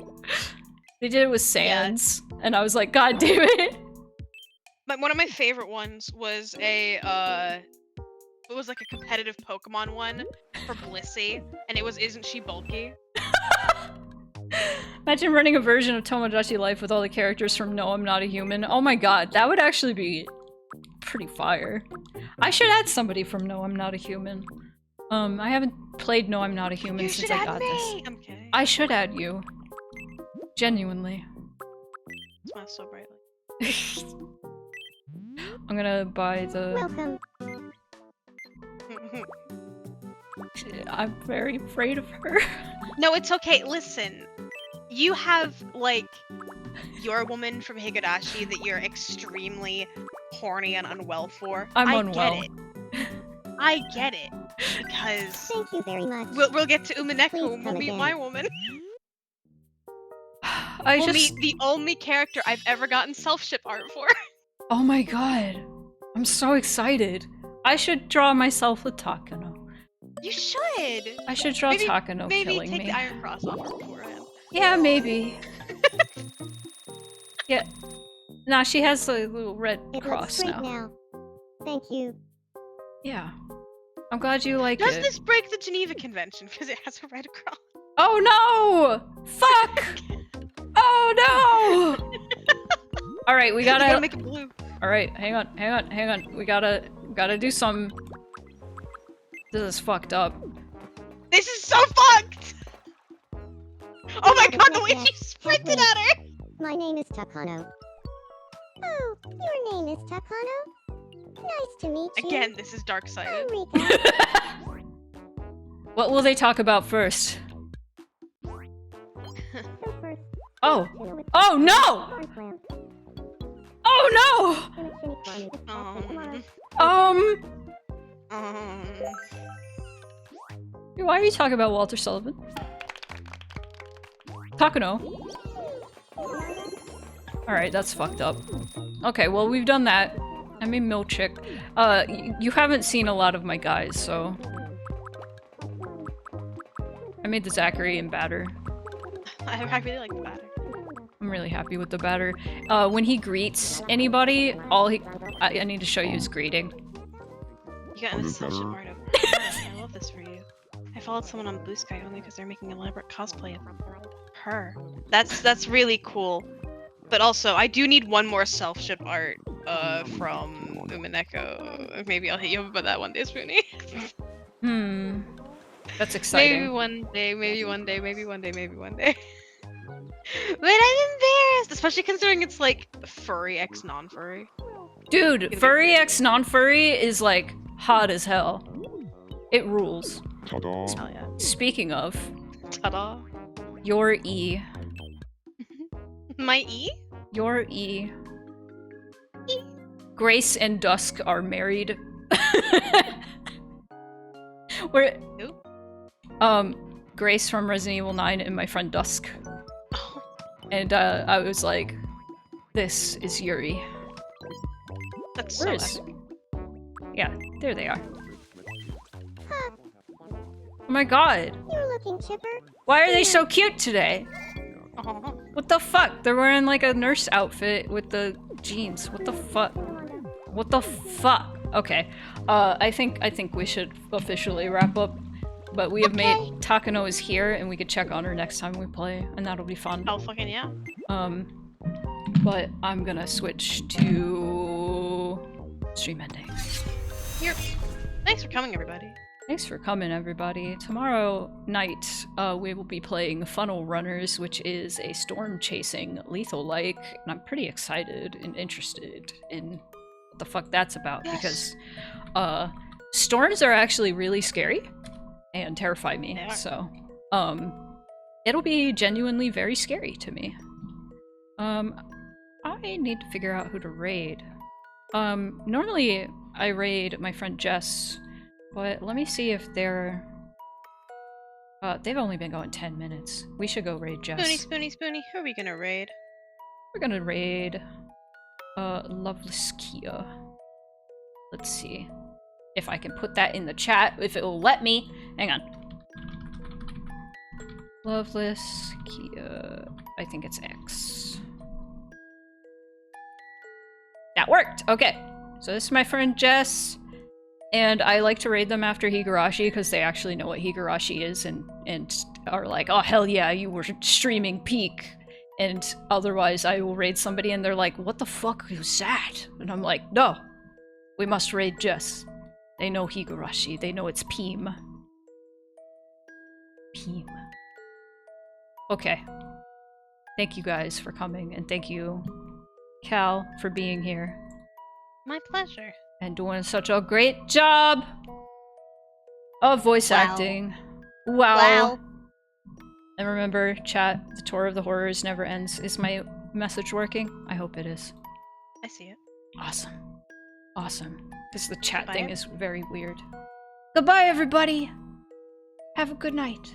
They did it with Sans, and I was like, God damn it. One of my favorite ones was it was like a competitive Pokemon one for Blissey, and it was Isn't She Bulky? Imagine running a version of Tomodachi Life with all the characters from No, I'm Not a Human. Oh my god, that would actually be pretty fire. I should add somebody from No, I'm Not a Human. I haven't played No, I'm Not a Human since I got this. I'm kidding. I should add you. Genuinely. Smiles so brightly. I'm gonna buy the... Welcome. I'm very afraid of her. No, it's okay. Listen, you have, like, your woman from Higurashi that you're extremely horny and unwell for. I'm I unwell. Get it. I get it. Because Thank you very much. we'll get to Umineko Please and we'll come meet again. my woman. I We'll just... meet the only character I've ever gotten self-ship art for. Oh my god. I'm so excited. I should draw myself with Takano. You should! I should draw Takano Maybe killing take me. the Iron Cross off her beforehand. Yeah, maybe. Yeah. Nah, she has a little red It looks cross great now. now. Thank you. Yeah. I'm glad you like Does it. this break the Geneva Convention? Because it has a red cross. Oh no! Fuck! Oh no! Alright, we You gotta gotta... make it blue. Alright, hang on. We gotta do some... This is fucked up. This is so fucked! Oh my god, the way she sprinted at her! My name is Takano. Oh, your name is Takano? Nice to meet you. Again, this is I'm dark-sided. Rika. What will they talk about first? So first, Oh! you know, it's Oh no! farmland. Oh Gonna finish farming this pasta tomorrow. no! Um, Why are you talking about Walter Sullivan? Takano. Alright, that's fucked up. Okay, well, we've done that. I made Milkchick. You haven't seen a lot of my guys, so... I made the Zachary and Batter. I really like the batter. I'm really happy with the Batter. When he greets anybody, I need to show you his greeting. You got this self-ship art of I love this for you. I followed someone on Blue Sky only because they're making an elaborate cosplay of her. That's really cool. But also, I do need one more self-ship art from Umineko. Maybe I'll hit you up about that one day, Spoonie. That's exciting. Maybe one day, maybe one day, maybe one day, maybe one day. But I'm embarrassed, especially considering it's like furry x non-furry. Dude, furry x non-furry is like hot as hell. It rules. Hell yeah. Speaking of, Ta-da. your E. My E? Your E. Grace and Dusk are married. We're Who? Grace from Resident Evil 9 and my friend Dusk. Oh, And I was like, this is Yuri. that's so Where is... epic. Yeah, there they are. Oh my god. You're looking chipper. Why are they so cute today? Aw. What the fuck? They're wearing like a nurse outfit with the jeans. What the fuck? What the fuck? Okay. I think we should officially wrap up. But we have made Takano is here and we could check on her next time we play, and that'll be fun. Oh fucking yeah. But I'm gonna switch to stream ending. Thanks for coming, everybody. Thanks for coming, everybody. Tomorrow night, we will be playing Funnel Runners, which is a storm-chasing lethal-like, and I'm pretty excited and interested in what the fuck that's about, because storms are actually really scary and terrify me, so it'll be genuinely very scary to me. I need to figure out who to raid. Normally I raid my friend Jess, but let me see if they're... they've only been going 10 minutes. We should go raid Jess. Spoony, who are we gonna raid? We're gonna raid... Loveless Kia. Let's see if I can put that in the chat, if it will let me. Hang on. Loveless Kia... I think it's X. That worked! Okay. So this is my friend Jess. And I like to raid them after Higurashi because they actually know what Higurashi is and are like, oh hell yeah, you were streaming Peak. And otherwise I will raid somebody and they're like, what the fuck was that? And I'm like, no, we must raid Jess. They know Higurashi, they know it's Peem. Peem. Okay. Thank you guys for coming, and thank you, Cal, for being here. My pleasure. And doing such a great job of voice acting. Wow. And remember, chat, the tour of the horrors never ends. Is my message working? I hope it is. I see it. Awesome. Awesome. Because the chat Goodbye. thing is very weird. Goodbye, everybody! Have a good night.